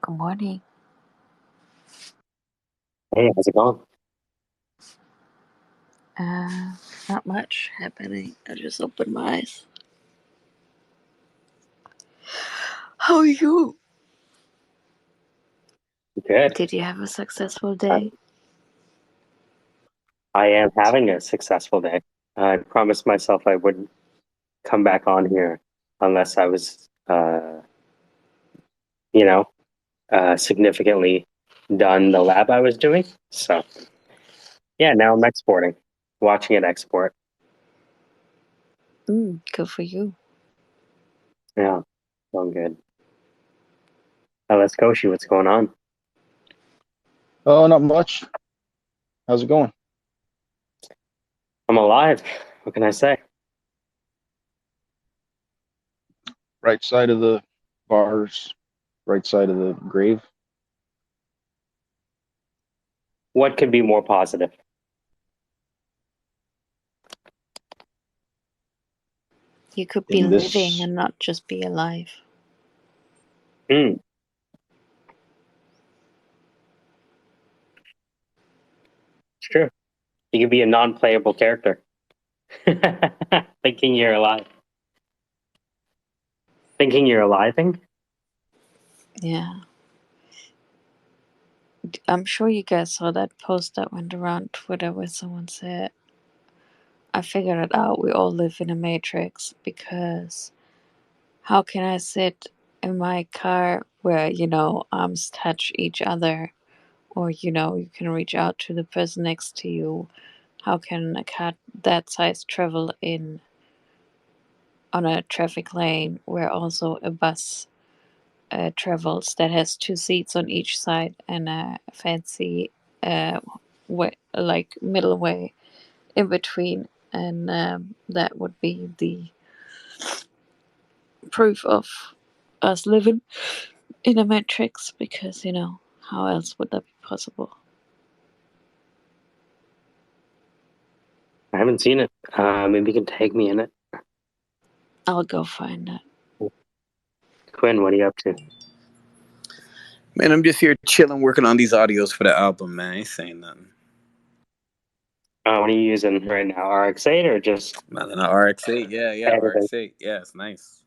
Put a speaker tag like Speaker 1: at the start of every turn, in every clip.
Speaker 1: Good morning.
Speaker 2: Hey, how's it going?
Speaker 1: Uh, Not much happening. I just opened my eyes. How are you?
Speaker 2: Good.
Speaker 1: Did you have a successful
Speaker 2: Uh,
Speaker 1: day?
Speaker 2: I am having a successful day. I promised myself I wouldn't come back on here unless I was, you know, significantly done the lab I was doing. So, yeah, now I'm exporting, watching it export.
Speaker 1: Good for you.
Speaker 2: Yeah, going good. Let's go, Shi. What's going on?
Speaker 3: Oh, not much. How's it going?
Speaker 2: I'm alive. What can I say?
Speaker 3: Right side of the bars, right side of the grave.
Speaker 2: What could be more positive?
Speaker 1: You could be
Speaker 3: In
Speaker 1: living
Speaker 3: this,
Speaker 1: and not just be alive.
Speaker 2: Hmm, it's true. You could be a non-playable character. Thinking you're alive. Thinking you're aliving?
Speaker 1: Yeah. I'm sure you guys saw that post that went around Twitter where someone said, I figured it out. We all live in a matrix because how can I sit in my car where, arms touch each other, or you can reach out to the person next to you? How can a cat that size travel in on a traffic lane where also a bus travels that has two seats on each side and a fancy way, like middle way in between? And that would be the proof of us living in a matrix, because how else would that be possible?
Speaker 2: I haven't seen it. Maybe you can tag me in it.
Speaker 1: I'll go find it.
Speaker 2: Quinn, what are you up to?
Speaker 4: Man, I'm just here chilling, working on these audios for the album, man. I ain't saying nothing.
Speaker 2: What are you using right now? RX-8 or just
Speaker 4: Man, RX-8, yeah,
Speaker 2: editing?
Speaker 4: RX-8, yeah, it's nice.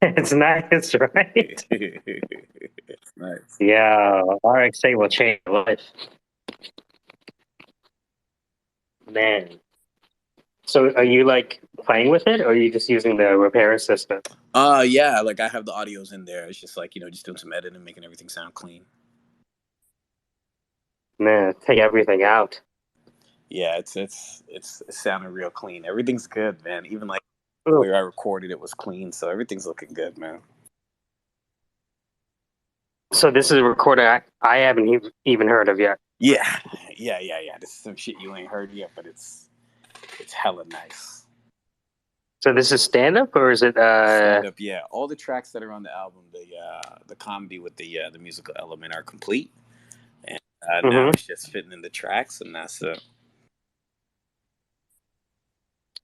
Speaker 2: It's nice, right?
Speaker 4: It's nice.
Speaker 2: Yeah, RX-8 will change your life. Man. So are you like playing with it or are you just using the repair assistant?
Speaker 4: Yeah, like I have the audios in there. It's just like, just doing some editing, making everything sound clean.
Speaker 2: Man, take everything out.
Speaker 4: Yeah, it's sounding real clean. Everything's good, man. Even like
Speaker 2: Ooh.
Speaker 4: where I recorded it was clean, so everything's looking good, man.
Speaker 2: So this is a recording I haven't even heard of yet.
Speaker 4: Yeah. This is some shit you ain't heard yet, but it's hella nice.
Speaker 2: So this is stand-up or is it
Speaker 4: stand up? Yeah, all the tracks that are on the album, the comedy with the musical element are complete, and now it's just fitting in the tracks, and that's it.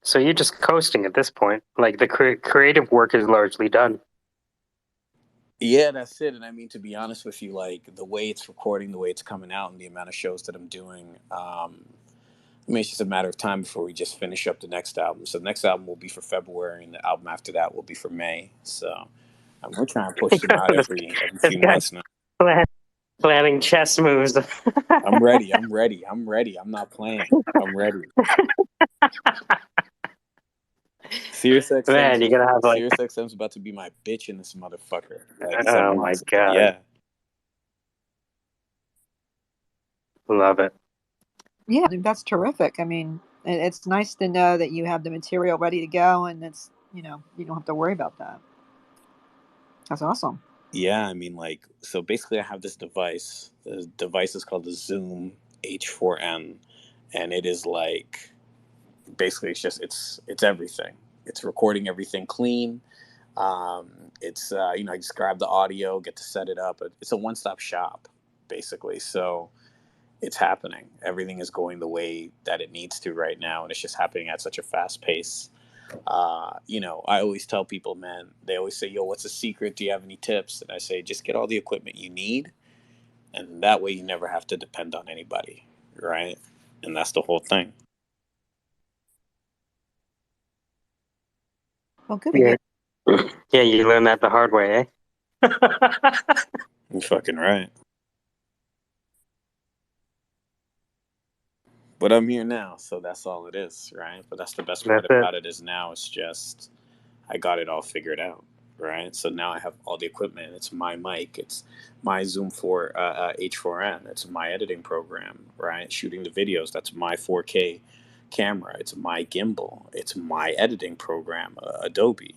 Speaker 2: So you're just coasting at this point. Like the creative work is largely done.
Speaker 4: Yeah, that's it. And I mean, to be honest with you, like the way it's recording, the way it's coming out, and the amount of shows that I'm doing, I mean, it's just a matter of time before we just finish up the next album. So the next album will be for February, and the album after that will be for May. So we're trying to push them out every few months now.
Speaker 2: Planning chess moves.
Speaker 4: I'm ready. I'm not playing. I'm ready. SiriusXM,
Speaker 2: Man, you're gonna have like,
Speaker 4: SiriusXM's about to be my bitch in this motherfucker. Like
Speaker 2: oh
Speaker 4: 7 months.
Speaker 2: my god,
Speaker 4: Yeah.
Speaker 2: love it.
Speaker 5: Yeah, I think that's terrific. I mean, it's nice to know that you have the material ready to go, and it's you don't have to worry about that. That's awesome.
Speaker 4: Yeah, I mean, like, so basically, I have this device. The device is called the Zoom H4n, and it is like basically it's everything. It's recording everything clean. It's I just grab the audio, get to set it up. It's a one-stop shop, basically. So it's happening. Everything is going the way that it needs to right now, and it's just happening at such a fast pace. I always tell people, man, they always say, yo, what's the secret? Do you have any tips? And I say, just get all the equipment you need. And that way you never have to depend on anybody. Right. And that's the whole thing.
Speaker 5: Well, good for
Speaker 2: Yeah.
Speaker 5: you.
Speaker 2: Yeah, you learn that the hard way, eh?
Speaker 4: You're fucking right. But I'm here now, so that's all it is, right? But that's the best part
Speaker 2: That's it.
Speaker 4: about it is now it's just I got it all figured out, right? So now I have all the equipment. It's my mic. It's my Zoom 4 H4n. It's my editing program, right? Shooting the videos. That's my 4K camera. It's my gimbal. It's my editing program, Adobe.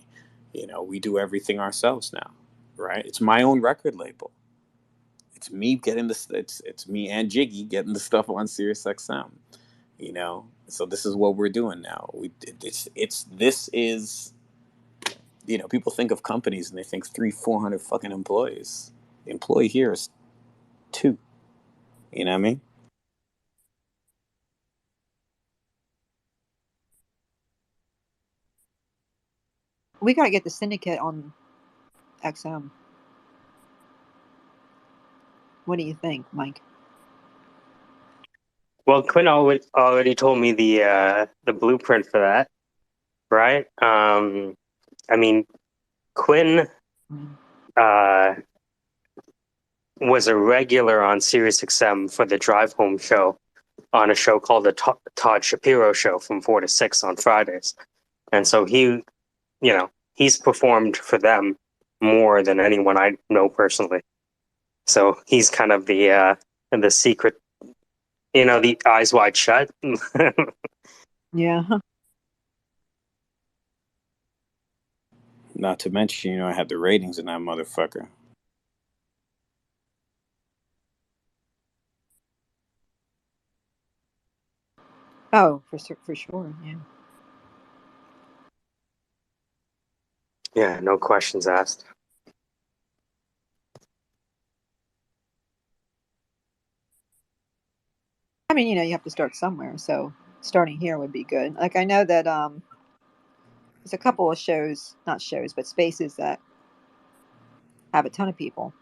Speaker 4: We do everything ourselves now, right? It's my own record label. It's me getting this. It's me and Jiggy getting the stuff on SiriusXM. So this is what we're doing now. It's this is people think of companies and they think 300-400 fucking employees. The employee here is two. You know what I mean?
Speaker 5: We got to get the Syndicate on XM. What do you think, Mike?
Speaker 2: Well, Quinn already told me the blueprint for that, right? I mean, Quinn uh, was a regular on SiriusXM for the Drive Home show on a show called the Todd Shapiro Show from 4 to 6 on Fridays, and so he's performed for them more than anyone I know personally. So he's kind of the secret, the eyes wide shut.
Speaker 5: Yeah.
Speaker 4: Not to mention, I had the ratings in that motherfucker.
Speaker 5: Oh, for sure. Yeah.
Speaker 2: Yeah, no questions asked.
Speaker 5: I mean, you have to start somewhere, so starting here would be good. Like I know that there's a couple of shows, not shows, but spaces that have a ton of people,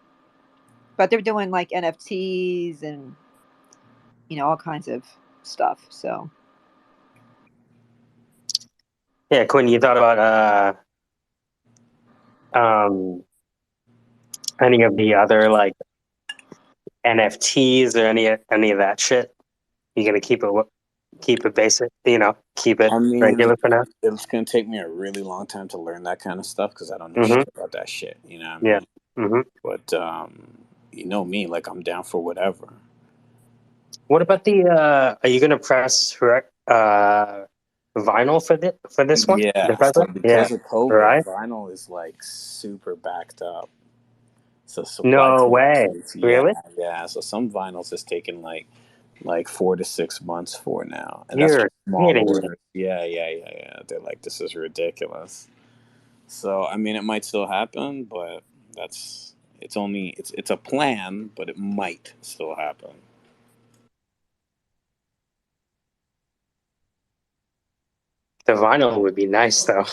Speaker 5: but they're doing like NFTs and all kinds of stuff. So
Speaker 2: Yeah, Quinn, you thought about any of the other like NFTs or any of that shit? You gonna keep it basic, keep it
Speaker 4: I mean,
Speaker 2: regular for now?
Speaker 4: it's gonna take me a really long time to learn that kind of stuff because I don't know
Speaker 2: Mm-hmm.
Speaker 4: shit about that shit. You know what I
Speaker 2: Yeah.
Speaker 4: mean?
Speaker 2: Mm-hmm.
Speaker 4: But you know me, like I'm down for whatever.
Speaker 2: What about are you gonna press vinyl for this one? The
Speaker 4: Yeah. So
Speaker 2: present? Yeah.
Speaker 4: because of COVID,
Speaker 2: Right?
Speaker 4: vinyl is like super backed up. So supply
Speaker 2: No
Speaker 4: chain
Speaker 2: way.
Speaker 4: issues. Yeah,
Speaker 2: Really?
Speaker 4: yeah. So some vinyls is taking like 4 to 6 months for now, and that's for
Speaker 2: You're
Speaker 4: small
Speaker 2: kidding me.
Speaker 4: orders. Yeah, yeah, yeah, yeah. They're like, this is ridiculous. So I mean, it might still happen, but it's a plan, but it might still happen.
Speaker 2: The vinyl would be nice though.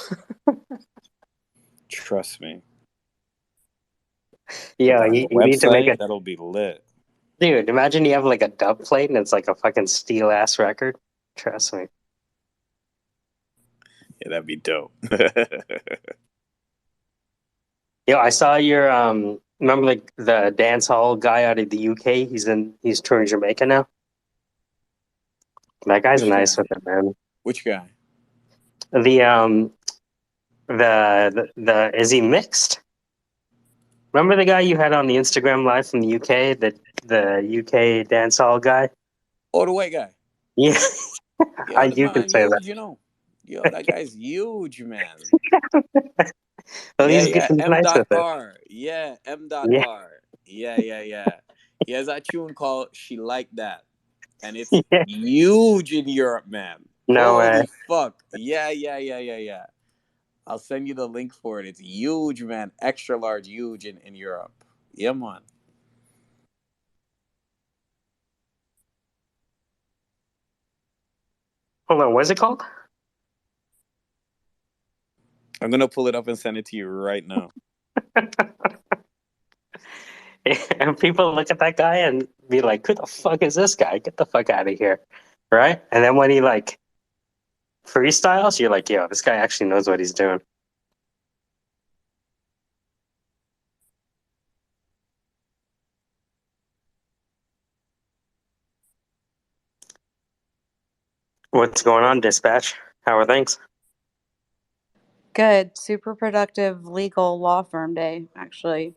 Speaker 4: Trust me. Put
Speaker 2: Yeah,
Speaker 4: that on
Speaker 2: you,
Speaker 4: the
Speaker 2: you need to make
Speaker 4: website.
Speaker 2: a
Speaker 4: That'll be lit.
Speaker 2: dude. Imagine you have like a dub plate and it's like a fucking steel ass record. Trust me.
Speaker 4: Yeah, that'd be dope.
Speaker 2: Yo, I saw your remember like the dance hall guy out of the UK? He's touring Jamaica now. That guy's
Speaker 4: Which
Speaker 2: nice
Speaker 4: guy?
Speaker 2: with it, man.
Speaker 4: Which guy?
Speaker 2: The the is he mixed? Remember the guy you had on the Instagram live from the UK, the UK dance hall guy?
Speaker 4: Oh, the white guy.
Speaker 2: Yeah,
Speaker 4: Yo, the
Speaker 2: you could
Speaker 4: man
Speaker 2: say that.
Speaker 4: huge, Yo, that guy's huge, man.
Speaker 2: Well,
Speaker 4: Yeah,
Speaker 2: he's
Speaker 4: yeah.
Speaker 2: getting
Speaker 4: M.
Speaker 2: nice
Speaker 4: Dot
Speaker 2: with it.
Speaker 4: R. Yeah, M. Dot
Speaker 2: Yeah,
Speaker 4: R. Yeah, yeah, yeah. He has that tune called "She Like That," and it's
Speaker 2: yeah.
Speaker 4: huge in Europe, man.
Speaker 2: No way.
Speaker 4: Holy fuck! Yeah, yeah, yeah, yeah, yeah. I'll send you the link for it. It's huge, man. Extra large, huge in Europe. Yeah, man.
Speaker 2: Hold on, what's it called?
Speaker 4: I'm gonna pull it up and send it to you right now.
Speaker 2: And people look at that guy and be like, "Who the fuck is this guy? Get the fuck out of here!" Right? And then when he like freestyles, you're like, "Yo, this guy actually knows what he's doing." What's going on, Dispatch? How are things?
Speaker 6: Good. Super productive legal law firm day, actually.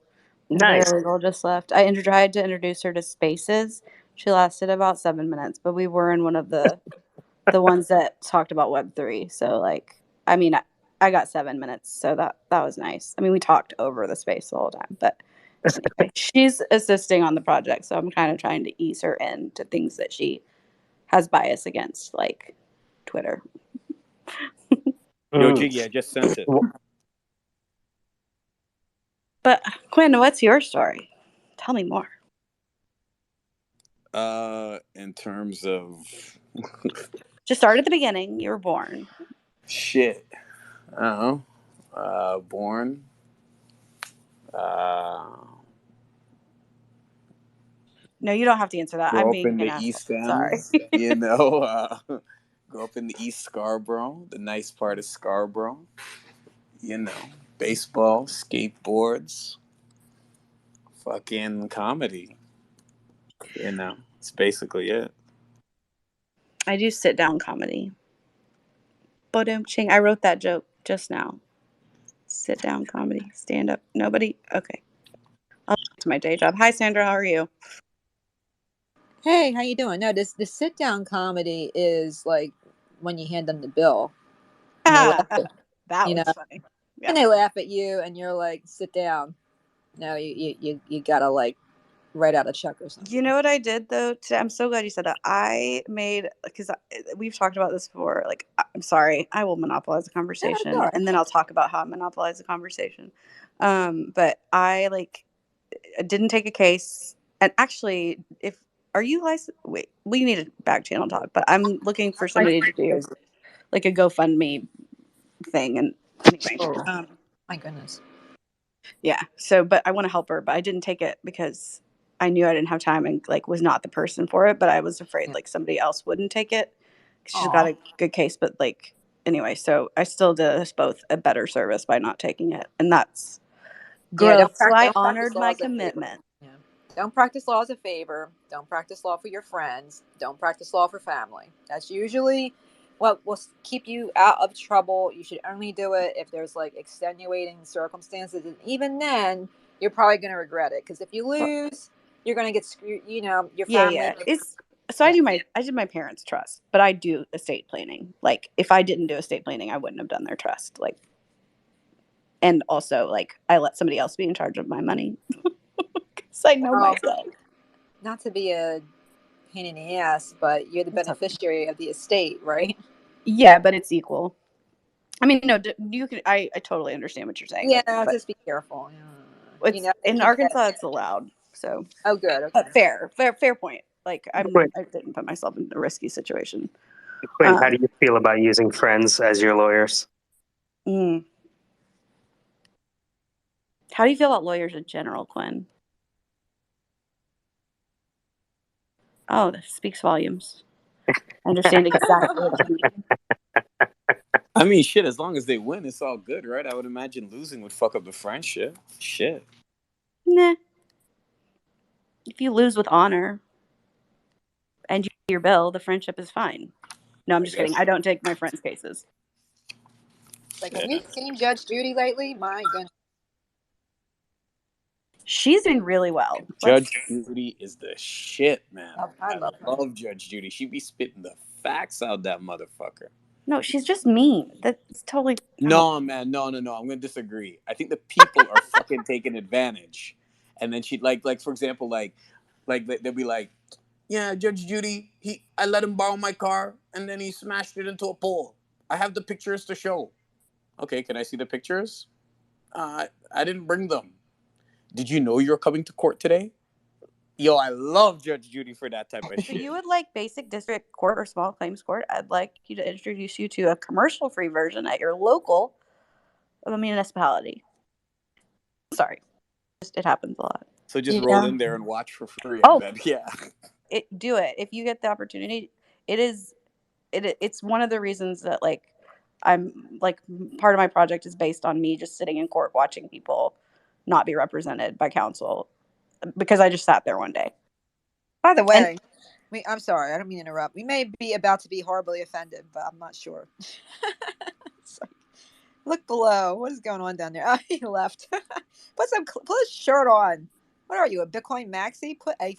Speaker 6: The
Speaker 2: Nice.
Speaker 6: paralegal just left. I tried to introduce her to Spaces. She lasted about 7 minutes, but we were in one of the ones that talked about Web3. So, like, I mean, I got 7 minutes, so that was nice. I mean, we talked over the space the whole time, but anyway, she's assisting on the project, so I'm kind of trying to ease her into things that she has bias against, like Twitter.
Speaker 4: Yo, Jiggy, I just sent it.
Speaker 6: But Quinn, what's your story? Tell me more.
Speaker 4: In terms of
Speaker 6: Just start at the beginning. You were born.
Speaker 4: shit, I don't know. Born.
Speaker 6: No, you don't have to answer that. I'm
Speaker 4: Grow up
Speaker 6: being
Speaker 4: in
Speaker 6: an
Speaker 4: the
Speaker 6: asshole.
Speaker 4: East End.
Speaker 6: Sorry.
Speaker 4: You know, grew up in the East Scarborough, the nice part of Scarborough. You know, baseball, skateboards, fucking comedy. You know, it's basically it.
Speaker 6: I do sit down comedy. Ching. I wrote that joke just now. Sit down comedy. Stand up. Nobody. Okay. I'll get to my day job. Hi, Sandra. How are you?
Speaker 5: Hey, how you doing? No, this sit down comedy is like when you hand them the bill and they laugh at,
Speaker 6: That
Speaker 5: you know,
Speaker 6: was funny. Yeah.
Speaker 5: and they laugh at you and you're like, sit down. No, you gotta like write out a check or something.
Speaker 6: You know what I did though today? I'm so glad you said that. I made, because we've talked about this before. Like, I'm sorry, I will monopolize the
Speaker 5: Yeah,
Speaker 6: conversation,
Speaker 5: it's all right.
Speaker 6: and then I'll talk about how I monopolize the conversation. But I didn't take a case, and actually, if are you licensed? Wait, we need a back channel talk. But I'm looking for somebody to do like a GoFundMe thing, and anyway,
Speaker 5: Oh. My goodness.
Speaker 6: yeah. So, but I want to help her, but I didn't take it because I knew I didn't have time and like was not the person for it. But I was afraid like somebody else wouldn't take it. 'Cause she's got a good case, but like anyway, so I still did us both a better service by not taking it, and that's
Speaker 5: Yeah,
Speaker 6: growth. So I
Speaker 5: don't practice
Speaker 6: honored
Speaker 5: law
Speaker 6: my
Speaker 5: as a favor.
Speaker 6: commitment.
Speaker 5: Yeah. Don't practice law as a favor. Don't practice law for your friends. Don't practice law for family. That's usually what will keep you out of trouble. You should only do it if there's like extenuating circumstances, and even then, you're probably going to regret it because if you lose, you're going to get screwed. You know, your family.
Speaker 6: Yeah. It's so I did my parents' trust, but I do estate planning. Like if I didn't do estate planning, I wouldn't have done their trust. Like, and also like I let somebody else be in charge of my money because I know myself.
Speaker 5: Not to be a pain in the ass, but you're the beneficiary of the estate, right?
Speaker 6: Yeah, but it's equal. I mean, no, you can. I totally understand what you're saying.
Speaker 5: Yeah,
Speaker 6: but
Speaker 5: just be careful.
Speaker 6: it's, in Arkansas, it's allowed. So.
Speaker 5: Oh, good. Okay.
Speaker 6: But fair point. Like I didn't put myself in a risky situation.
Speaker 2: Quinn, how do you feel about using friends as your lawyers?
Speaker 6: How do you feel about lawyers in general, Quinn? Oh, that speaks volumes. I understand exactly what you mean.
Speaker 4: I mean, shit, as long as they win, it's all good, right? I would imagine losing would fuck up the friendship. Shit.
Speaker 6: Nah. If you lose with honor and you pay your bill, the friendship is fine. No, I'm just kidding. I don't take my friends' cases.
Speaker 5: Like, have you seen Judge Judy lately? My goodness.
Speaker 6: She's doing really well.
Speaker 4: Judge Judy is the shit, man.
Speaker 5: I love
Speaker 4: Judge Judy. She be spitting the facts out that motherfucker.
Speaker 6: No, she's just mean. That's totally.
Speaker 4: No, man. No. I'm gonna disagree. I think the people are fucking taking advantage. And then she like for example, like they'll be like, yeah, Judge Judy, I let him borrow my car and then he smashed it into a pole. I have the pictures to show. Okay, can I see the pictures? I didn't bring them. Did you know you're coming to court today? Yo, I love Judge Judy for that type of
Speaker 6: So
Speaker 4: shit.
Speaker 6: you would like basic district court or small claims court? I'd like you to introduce you to a commercial-free version at your local a municipality. Sorry, just it happens a lot.
Speaker 4: So just
Speaker 1: Yeah.
Speaker 4: roll in there and watch for free.
Speaker 6: Oh.
Speaker 4: I bet. Yeah.
Speaker 6: Do it if you get the opportunity. It's one of the reasons that like I'm like part of my project is based on me just sitting in court watching people not be represented by counsel because I just sat there one day.
Speaker 5: By the way, I'm sorry, I don't mean to interrupt. We may be about to be horribly offended, but I'm not sure. It's like, look below. What is going on down there? Oh, he left. Put a shirt on. What are you, a Bitcoin maxi? Put a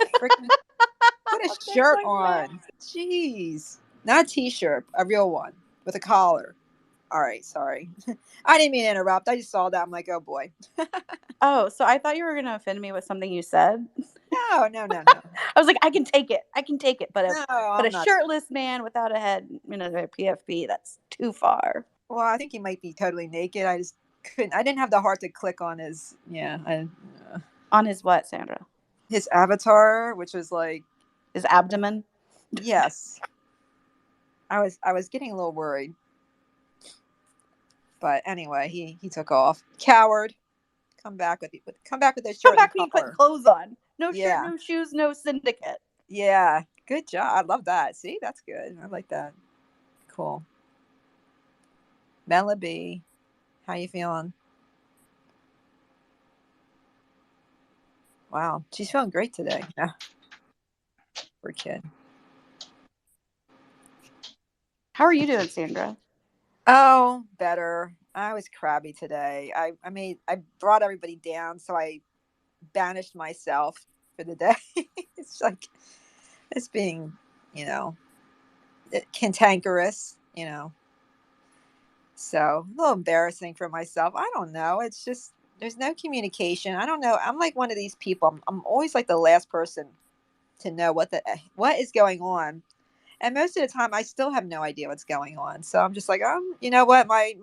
Speaker 5: shirt on. Jeez, not a t-shirt, a real one with a collar. All right, sorry. I didn't mean to interrupt. I just saw that. I'm like, oh boy.
Speaker 6: Oh, so I thought you were going to offend me with something you said.
Speaker 5: No.
Speaker 6: I was like, I can take it, but a
Speaker 5: not.
Speaker 6: shirtless man without a head, a PFP, that's too far.
Speaker 5: Well, I think he might be totally naked. I just couldn't. I didn't have the heart to click on his.
Speaker 6: On his what, Sandra?
Speaker 5: His avatar, which was like
Speaker 6: his abdomen.
Speaker 5: Yes. I was getting a little worried. But anyway, he took off. Coward. Come back with those shirt.
Speaker 6: Come back when you put clothes on. No shirt, no shoes, no syndicate.
Speaker 5: Yeah. Good job. I love that. See, that's good. I like that. Cool. Mela B, how you feeling? Wow, she's feeling great today. Yeah. Poor kid.
Speaker 6: How are you doing, Sandra?
Speaker 5: Oh, better. I was crabby today. I brought everybody down, so I banished myself for the day. It's like it's being, cantankerous, So a little embarrassing for myself. I don't know. It's just there's no communication. I don't know. I'm like one of these people. I'm always like the last person to know what is going on. And most of the time I still have no idea what's going on. So I'm just like, you know what? My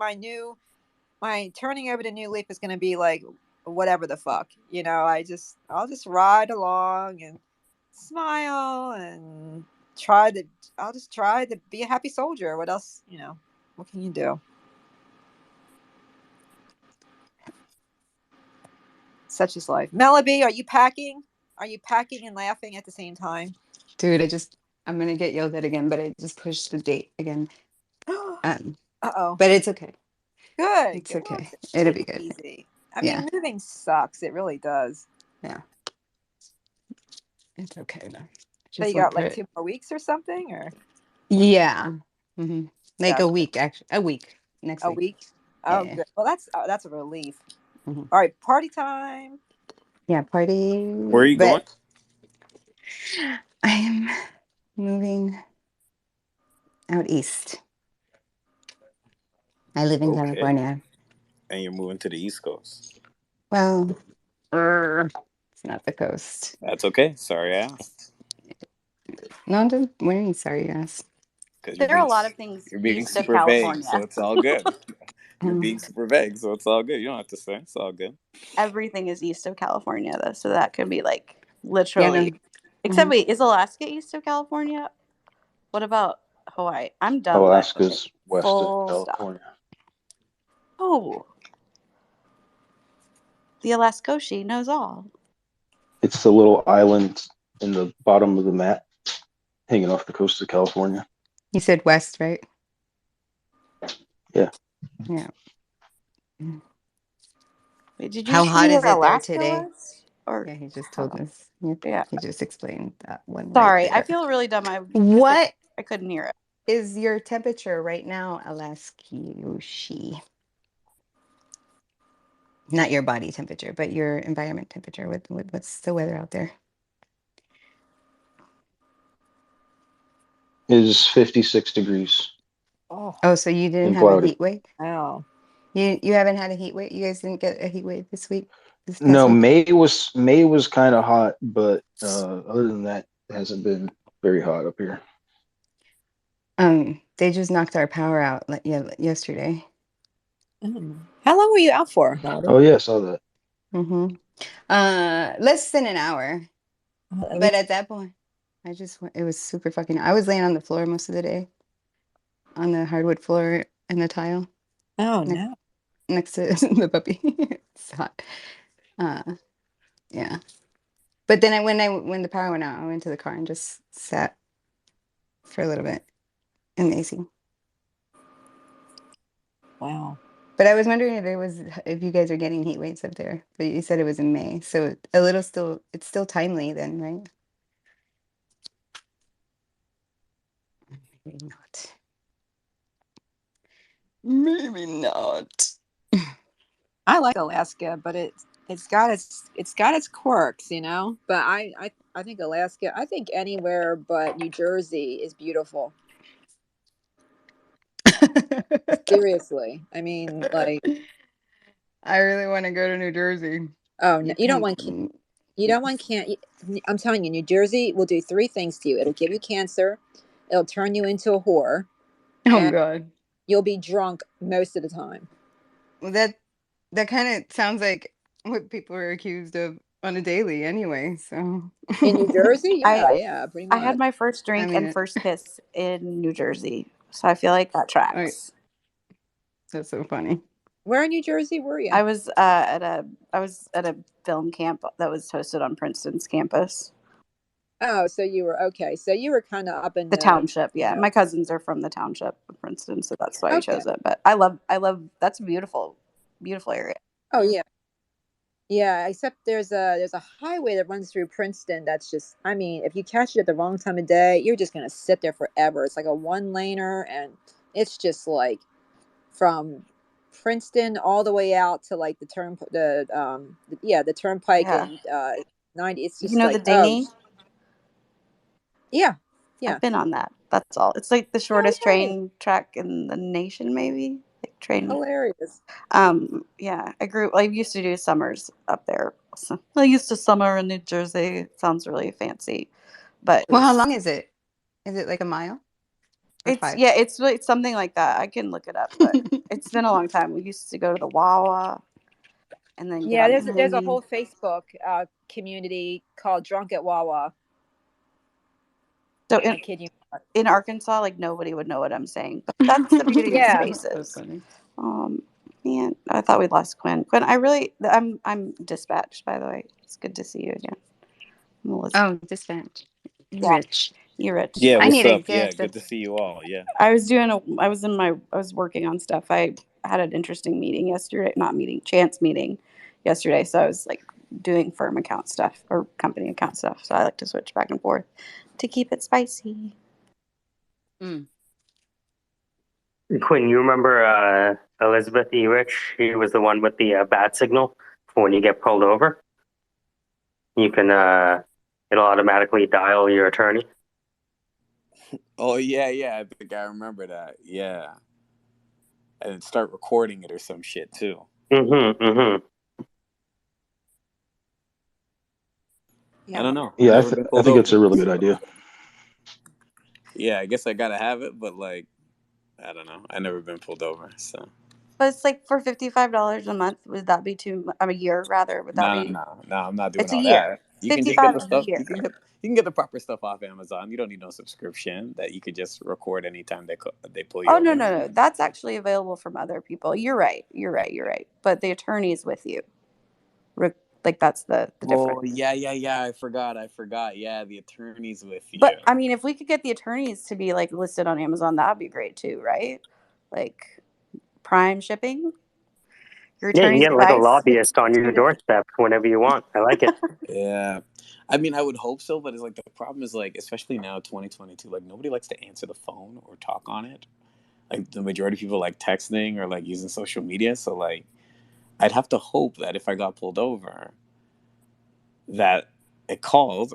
Speaker 5: turning over the new leaf is gonna be like whatever the fuck. I'll just ride along and smile and I'll just try to be a happy soldier. What else, what can you do? Such is life. Melody, are you packing? Are you packing and laughing at the same time?
Speaker 7: Dude, I'm gonna get yelled at again, but I just pushed the date again.
Speaker 5: Uh-oh.
Speaker 7: But it's okay.
Speaker 5: Good.
Speaker 7: It's okay. It'll be good.
Speaker 5: Easy. I mean, moving sucks. It really does.
Speaker 7: Yeah. It's okay though.
Speaker 5: So you got like 2 more weeks or something, or?
Speaker 7: Yeah. Mm-hmm. Like
Speaker 5: Gotcha.
Speaker 7: a week, actually. A week. Next week.
Speaker 5: A week? Oh,
Speaker 7: Yeah.
Speaker 5: good. Well, that's a relief.
Speaker 7: Mm-hmm.
Speaker 5: All right, party time.
Speaker 7: Yeah, party.
Speaker 4: Where are you going?
Speaker 7: I am moving out east. I live in California.
Speaker 4: And you're moving to the East Coast.
Speaker 7: Well, it's not the coast.
Speaker 4: That's okay. Sorry I asked.
Speaker 7: No, don't worry. Sorry, you asked.
Speaker 6: There are a lot of things
Speaker 4: you're being
Speaker 6: east of
Speaker 4: super
Speaker 6: California.
Speaker 4: vague, so it's all good. You're being super vague, so it's all good. You don't have to say. It's all good.
Speaker 6: Everything is east of California, though, so that could be like literally. Except wait, is Alaska east of California? What about Hawaii? I'm done.
Speaker 3: Alaska's west of California.
Speaker 6: Oh, the Alaskoshi knows all.
Speaker 3: It's the little island in the bottom of the map, hanging off the coast of California.
Speaker 7: You said west, right?
Speaker 3: Yeah.
Speaker 7: Yeah.
Speaker 6: Wait, did you
Speaker 7: How hot is it there
Speaker 6: Alaska
Speaker 7: today?
Speaker 6: Or
Speaker 7: yeah, he just told us. Yeah, he just explained that one.
Speaker 6: Sorry,
Speaker 7: right
Speaker 6: I feel really dumb. I couldn't hear it.
Speaker 7: Is your temperature right now, Alaskoshi? Not your body temperature, but your environment temperature. What's the weather out there?
Speaker 3: It is 56 degrees.
Speaker 7: Oh, so you didn't have a heat wave?
Speaker 5: Wow.
Speaker 7: You haven't had a heat wave? You guys didn't get a heat wave this week?
Speaker 3: No, week? May was kind of hot, but other than that, it hasn't been very hot up here.
Speaker 7: They just knocked our power out yesterday.
Speaker 5: How long were you out for?
Speaker 3: Oh yeah, I saw that.
Speaker 7: Mm-hmm. Less than an hour. But at that point, it was super fucking. I was laying on the floor most of the day, on the hardwood floor and the tile.
Speaker 5: Oh no!
Speaker 7: next to the puppy. It's hot. Yeah. But then when the power went out, I went to the car and just sat for a little bit in the AC.
Speaker 5: Wow.
Speaker 7: But I was wondering if you guys are getting heat waves up there. But you said it was in May, so it's still timely then, right? Maybe not. Maybe not.
Speaker 5: I like Alaska, but it's got its quirks, you know. But I think Alaska. I think anywhere but New Jersey is beautiful. Seriously, I mean, like,
Speaker 7: I really want to go to New Jersey.
Speaker 5: oh no,
Speaker 7: You can.
Speaker 5: you don't want can't. I'm telling you, New Jersey will do three things to you. It'll give you cancer, it'll turn you into a whore,
Speaker 7: Oh
Speaker 5: and
Speaker 7: God.
Speaker 5: you'll be drunk most of the time.
Speaker 7: Well, that kind of sounds like what people are accused of on a daily anyway. So
Speaker 5: In New Jersey,
Speaker 6: I
Speaker 5: yeah, pretty
Speaker 6: I had
Speaker 5: much.
Speaker 6: my first
Speaker 7: I
Speaker 6: drink and
Speaker 7: mean,
Speaker 6: first kiss in New Jersey, so I feel like that
Speaker 7: I,
Speaker 6: tracks.
Speaker 7: that's so funny.
Speaker 5: Where in New Jersey were you?
Speaker 6: I was at a film camp that was hosted on Princeton's campus.
Speaker 5: Oh, so you were okay. So you were kind of up in
Speaker 6: The
Speaker 5: the,
Speaker 6: township,
Speaker 5: you
Speaker 6: yeah.
Speaker 5: know.
Speaker 6: My cousins are from the township of Princeton, so that's why we
Speaker 5: Okay.
Speaker 6: chose it. But I love that's a beautiful area.
Speaker 5: Oh yeah. Yeah, except there's a highway that runs through Princeton that's just, I mean, if you catch it at the wrong time of day, you're just gonna sit there forever. It's like a one laner, and it's just like from Princeton all the way out to like the turnpike
Speaker 6: Yeah.
Speaker 5: and 90. It's
Speaker 6: You
Speaker 5: just
Speaker 6: know the
Speaker 5: like, oh
Speaker 6: dinghy?
Speaker 5: yeah, yeah.
Speaker 6: I've been on that. That's all. It's like the
Speaker 5: Oh
Speaker 6: shortest
Speaker 5: yay,
Speaker 6: train track in the nation, maybe. Like train.
Speaker 5: hilarious.
Speaker 6: Yeah, I used to do summers up there. So, I used to summer in New Jersey. It sounds really fancy, but
Speaker 7: Well, how long is it? Is it like a mile or
Speaker 6: it's
Speaker 7: 5?
Speaker 6: yeah, it's something like that. I can look it up, but it's been a long time. We used to go to the Wawa and then get
Speaker 5: Yeah,
Speaker 6: on the
Speaker 5: there's a
Speaker 6: dinghy.
Speaker 5: whole Facebook community called Drunk at Wawa.
Speaker 6: So
Speaker 5: I kid you not.
Speaker 6: in Arkansas, like nobody would know what I'm saying, but that's the beauty of
Speaker 5: Yeah.
Speaker 7: That's so
Speaker 6: spaces.
Speaker 7: funny.
Speaker 6: Man, I thought we lost Quinn. Quinn, I'm dispatched, by the way. It's good to see you again. Melissa.
Speaker 7: Oh, dispatch.
Speaker 6: Yeah,
Speaker 7: Rich.
Speaker 6: you're rich.
Speaker 4: Yeah,
Speaker 7: I
Speaker 4: what's
Speaker 7: need a
Speaker 4: up? Yeah,
Speaker 7: gift.
Speaker 4: good to see you all. Yeah.
Speaker 6: I was working on stuff. I had an interesting meeting yesterday, not meeting, chance meeting yesterday. So I was like doing firm account stuff or company account stuff. So I like to switch back and forth to keep it spicy.
Speaker 7: Mm.
Speaker 2: Quinn, you remember Elizabeth E. Rich? She was the one with the bat signal for when you get pulled over. You can it'll automatically dial your attorney.
Speaker 4: Oh yeah, yeah. I think I remember that. Yeah, and start recording it or some shit too.
Speaker 2: Mm-hmm. Mm-hmm.
Speaker 4: I
Speaker 5: Yeah.
Speaker 4: don't know.
Speaker 3: Yeah,
Speaker 4: Never been
Speaker 3: I
Speaker 4: pulled
Speaker 3: think it's a
Speaker 4: over.
Speaker 3: really good idea.
Speaker 4: Yeah, I guess I gotta have it, but like, I don't know. I never been pulled over, so
Speaker 6: But it's like for $55 a month. Would that be a year rather? Would that
Speaker 4: nah,
Speaker 6: be?
Speaker 4: nah, nah. I'm not doing
Speaker 6: It's a
Speaker 4: all
Speaker 6: year.
Speaker 4: that.
Speaker 6: It's
Speaker 4: You can just get
Speaker 6: 55
Speaker 4: the
Speaker 6: a
Speaker 4: stuff.
Speaker 6: year.
Speaker 4: You can get the proper stuff off Amazon. You don't need no subscription. That you could just record anytime they pull you
Speaker 6: Oh no
Speaker 4: over.
Speaker 6: no no! That's actually available from other people. You're right. You're right. You're right. But the attorney is with you. Re- like that's the
Speaker 4: Oh
Speaker 6: difference.
Speaker 4: yeah, yeah, yeah. I forgot. I forgot. Yeah, the attorney's with
Speaker 6: But
Speaker 4: you.
Speaker 6: I mean, if we could get the attorneys to be like listed on Amazon, that'd be great too, right? Like Prime shipping, your
Speaker 2: Yeah, you can
Speaker 6: attorney's
Speaker 2: get like a
Speaker 6: advice.
Speaker 2: lobbyist on your
Speaker 6: 2 to
Speaker 2: doorstep whenever you want. I like it.
Speaker 4: Yeah. I mean, I would hope so, but it's like the problem is like, especially now, 2022, like nobody likes to answer the phone or talk on it. Like the majority of people like texting or like using social media. So like, I'd have to hope that if I got pulled over, that it calls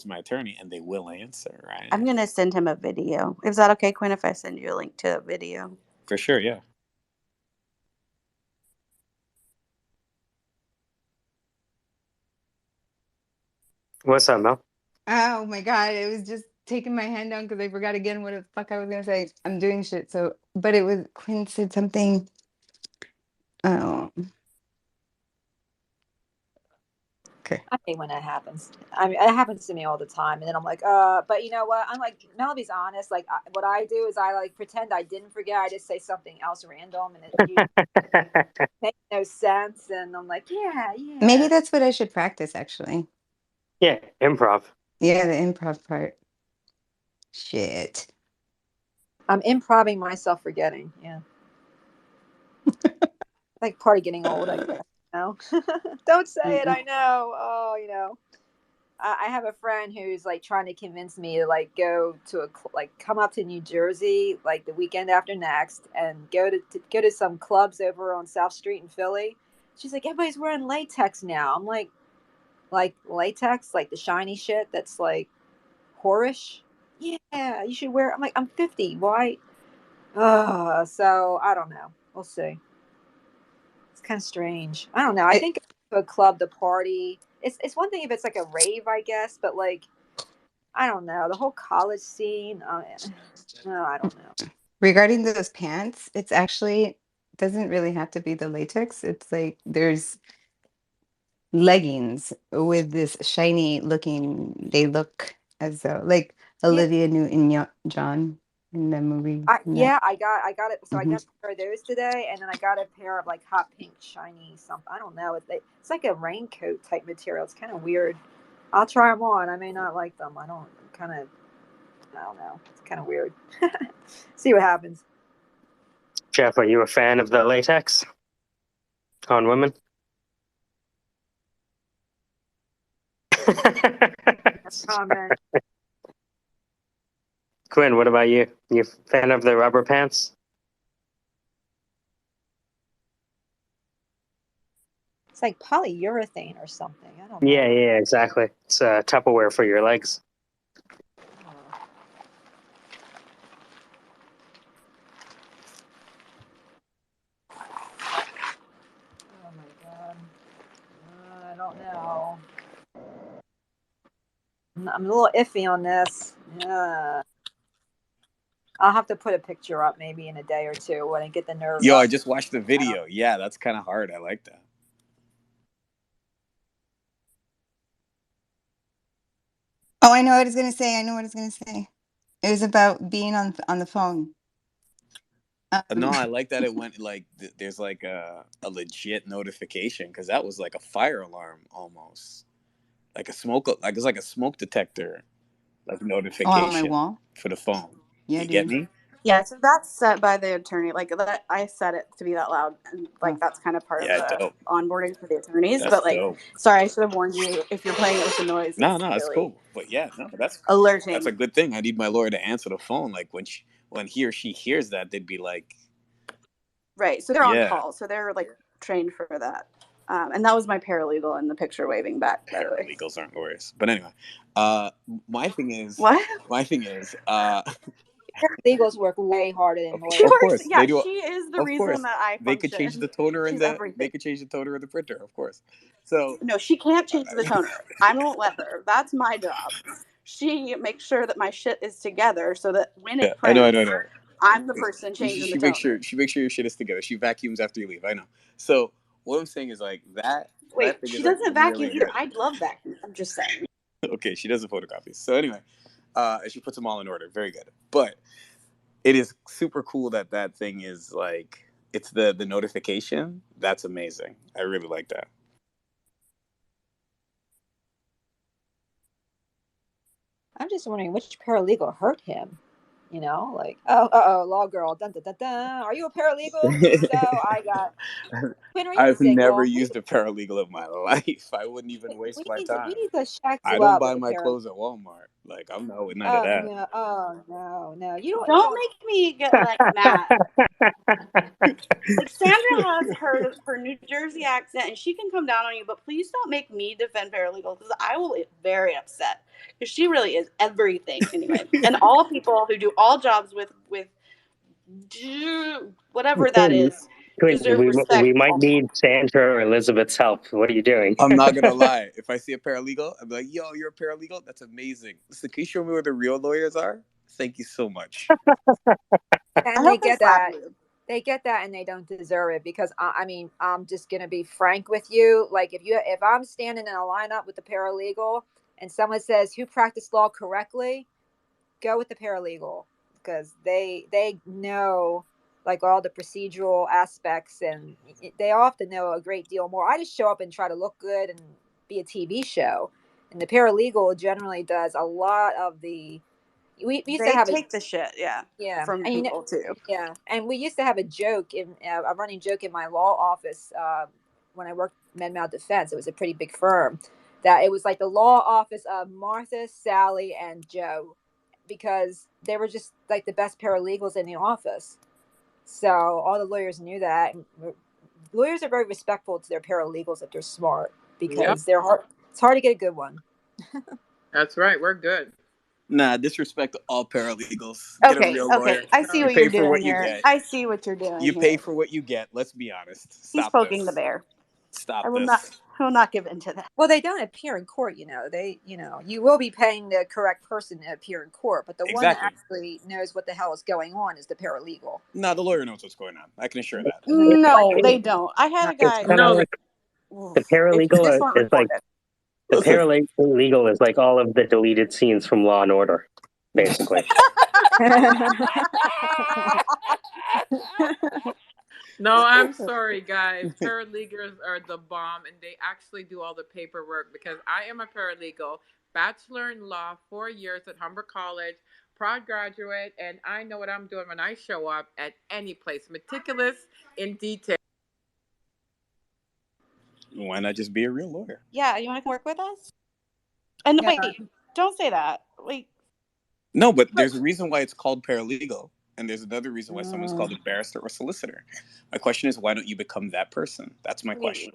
Speaker 4: my attorney and they will answer, right?
Speaker 6: I'm gonna send him a video. Is that okay, Quinn? If I send you a link to a video?
Speaker 4: For sure, yeah.
Speaker 2: What's up, Mel?
Speaker 7: Oh my God. It was just taking my hand down because I forgot again what the fuck I was gonna say. I'm doing shit. So, but it was Quinn said something. Oh, Okay.
Speaker 5: I hate when that happens. I mean, it happens to me all the time, and then I'm like, but you know what? I'm like, Melby's honest. Like, what I do is I like pretend I didn't forget. I just say something else random, and it usually makes no sense. And I'm like, yeah.
Speaker 7: Maybe that's what I should practice, actually.
Speaker 2: Yeah, improv.
Speaker 7: Yeah, the improv part. Shit.
Speaker 5: I'm improving myself forgetting. Yeah, like part of getting old, I guess. No, don't say it. I know. Oh, you know. I have a friend who's like trying to convince me to like go to like come up to New Jersey like the weekend after next and go to some clubs over on South Street in Philly. She's like, everybody's wearing latex now. I'm like latex, like the shiny shit that's like whorish. Yeah, you should wear. I'm like, I'm 50. Why? So I don't know. We'll see. It's kind of strange. I don't know. I think to a club to party. It's one thing if it's like a rave, I guess, but like I don't know the whole college scene. No, I don't know.
Speaker 7: Regarding those pants, it's actually doesn't really have to be the latex. It's like there's leggings with this shiny looking. They look as though like
Speaker 5: Yeah,
Speaker 7: Olivia Newton-John in the movie.
Speaker 5: I got it. So I got a pair of those today, and then I got a pair of like hot pink shiny something. I don't know. It's like a raincoat type material. It's kind of weird. I'll try them on. I may not like them. I don't know. It's kind of weird. See what happens.
Speaker 2: Jeff, are you a fan of the latex on women?
Speaker 5: Comment.
Speaker 2: Quinn, what about you? You a fan of the rubber pants?
Speaker 5: It's like polyurethane or something. I don't know.
Speaker 2: Yeah, exactly. It's Tupperware for your legs.
Speaker 5: Oh my god. I don't know. I'm a little iffy on this. I'll have to put a picture up maybe in a day or two when I get the nerve
Speaker 4: Yo,
Speaker 5: up.
Speaker 4: I just watched the video. Yeah, that's kind of hard. I like that.
Speaker 7: Oh, I know what I was gonna say. It was about being on the phone.
Speaker 4: No, I like that it went like there's like a legit notification because that was like a fire alarm almost, like a smoke, like it's like a smoke detector, like
Speaker 7: Oh, on my
Speaker 4: notification
Speaker 7: wall.
Speaker 4: for the phone.
Speaker 7: Yeah,
Speaker 4: You get
Speaker 7: dude.
Speaker 4: me?
Speaker 6: Yeah, so that's set by the attorney. Like that, I set it to be that loud, and like
Speaker 7: Oh.
Speaker 6: that's kind of part
Speaker 4: Yeah,
Speaker 6: of the
Speaker 4: dope.
Speaker 6: onboarding for the attorneys.
Speaker 4: That's
Speaker 6: But like,
Speaker 4: dope.
Speaker 6: sorry, I should have warned you if you're playing it with the noise.
Speaker 4: No,
Speaker 6: It's
Speaker 4: it's
Speaker 6: really
Speaker 4: cool. But yeah, no, that's
Speaker 6: alerting.
Speaker 4: a good thing. I need my lawyer to answer the phone. Like when he or she hears that, they'd be like,
Speaker 6: right. So they're on
Speaker 4: yeah.
Speaker 6: call, so they're like trained for that. And that was my paralegal in the picture waving back. By the way,
Speaker 4: Paralegals aren't lawyers. But anyway, my thing is,
Speaker 6: what?
Speaker 5: Paralegals work way harder than
Speaker 6: She
Speaker 5: lawyers.
Speaker 4: Of
Speaker 6: works.
Speaker 4: course,
Speaker 6: Yeah,
Speaker 4: they do.
Speaker 6: she is the
Speaker 4: Of
Speaker 6: reason
Speaker 4: course,
Speaker 6: that I
Speaker 4: they could change
Speaker 6: function.
Speaker 4: the toner
Speaker 6: She's everything.
Speaker 4: they could change the toner of the printer. Of course. So
Speaker 6: No, she can't change the toner. I won't let her. That's my job. She makes sure that my shit is together so that when it
Speaker 4: I
Speaker 6: prints,
Speaker 4: know.
Speaker 6: I'm the person changing the toner.
Speaker 4: She makes sure your shit is together. She vacuums after you leave. I know. So what I'm saying is like that.
Speaker 6: Wait,
Speaker 4: That thing
Speaker 6: she
Speaker 4: is like
Speaker 6: doesn't vacuum
Speaker 4: really
Speaker 6: either.
Speaker 4: good.
Speaker 6: I love vacuum. I'm just saying.
Speaker 4: Okay, she doesn't photocopy. So anyway, and she puts them all in order. Very good. But it is super cool that thing is like it's the notification. That's amazing. I really like that.
Speaker 5: I'm just wondering which paralegal hurt him. You know, like law girl. Dun, dun, dun, dun. Are you a paralegal? If so, I got. Quinn, are you
Speaker 4: I've never
Speaker 5: single?
Speaker 4: used a paralegal in my life. I wouldn't even waste my
Speaker 5: We
Speaker 4: time.
Speaker 5: need to check
Speaker 4: I
Speaker 5: you
Speaker 4: don't
Speaker 5: out
Speaker 4: buy
Speaker 5: with a
Speaker 4: my
Speaker 5: paralegal.
Speaker 4: clothes at Walmart. Like I'm not with none of that.
Speaker 5: No. Oh no. You
Speaker 6: Don't
Speaker 5: don't.
Speaker 6: make me get like mad. Like Sandra has her New Jersey accent, and she can come down on you, but please don't make me defend paralegal because I will get very upset because she really is everything anyway. And all people who do all jobs with whatever that is deserve respect.
Speaker 2: We might need Sandra or Elizabeth's help. What are you doing?
Speaker 4: I'm not gonna lie. If I see a paralegal, I'm like, "Yo, you're a paralegal? That's amazing. Listen, can you show me where the real lawyers are? Thank you so much."
Speaker 5: And
Speaker 6: I
Speaker 5: they
Speaker 6: hope they
Speaker 5: get
Speaker 6: slap
Speaker 5: that.
Speaker 6: you.
Speaker 5: they get that and they don't deserve it, because I mean, I'm just gonna be frank with you. Like, if I'm standing in a lineup with the paralegal and someone says who practiced law correctly, go with the paralegal, because they know like all the procedural aspects, and they often know a great deal more. I just show up and try to look good and be a TV show, and the paralegal generally does a lot of the. We used to
Speaker 6: They
Speaker 5: have
Speaker 6: take the shit,
Speaker 5: yeah,
Speaker 6: from
Speaker 5: and
Speaker 6: people too.
Speaker 5: yeah, and we used to have a joke in a running joke in my law office when I worked MedMal Defense. It was a pretty big firm, that it was like the law office of Martha, Sally, and Joe, because they were just like the best paralegals in the office. So all the lawyers knew that. Lawyers are very respectful to their paralegals if they're smart, because they're hard. It's hard to get a good one.
Speaker 8: That's right. We're good.
Speaker 4: Nah, disrespect to all paralegals. Get a real lawyer.
Speaker 6: Okay. I see
Speaker 4: You
Speaker 6: what
Speaker 4: pay
Speaker 6: you're
Speaker 4: for
Speaker 6: doing
Speaker 4: what you
Speaker 6: here.
Speaker 4: get.
Speaker 6: I see what you're doing
Speaker 4: You
Speaker 6: here.
Speaker 4: pay for what you get. Let's be honest.
Speaker 6: He's
Speaker 4: Stop
Speaker 6: poking
Speaker 4: this.
Speaker 6: the bear.
Speaker 4: Stop
Speaker 6: I will
Speaker 4: this.
Speaker 6: not give in to that.
Speaker 5: Well, they don't appear in court, you will be paying the correct person to appear in court, but the one that actually knows what the hell is going on is the paralegal.
Speaker 4: No, the lawyer knows what's going on. I can assure that.
Speaker 6: No, they don't. I had a guy.
Speaker 2: It's kind of like the paralegal is like the paralegal is like all of the deleted scenes from Law and Order, basically.
Speaker 8: No, I'm sorry, guys. Paralegals are the bomb, and they actually do all the paperwork, because I am a paralegal, bachelor in law, 4 years at Humber College, proud graduate, and I know what I'm doing when I show up at any place, meticulous in detail.
Speaker 4: Why not just be a real lawyer?
Speaker 6: Yeah, you want to come work with us? And wait, don't say that. Wait.
Speaker 4: No, but there's a reason why it's called paralegal, and there's another reason why someone's called a barrister or solicitor. My question is, why don't you become that person? That's my question.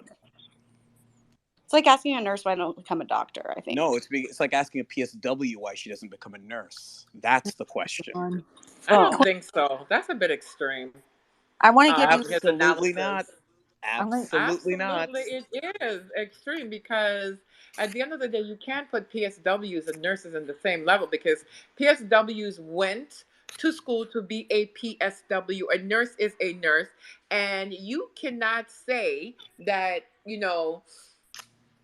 Speaker 6: It's like asking a nurse why don't become a doctor, I think.
Speaker 4: No, it's like asking a PSW why she doesn't become a nurse. That's the question.
Speaker 8: I don't think so. That's a bit extreme.
Speaker 5: I want to give you
Speaker 4: absolutely not. Absolutely not.
Speaker 8: It is extreme, because at the end of the day, you can't put PSWs and nurses in the same level, because PSWs went to school to be a PSW. A nurse is a nurse, and you cannot say that,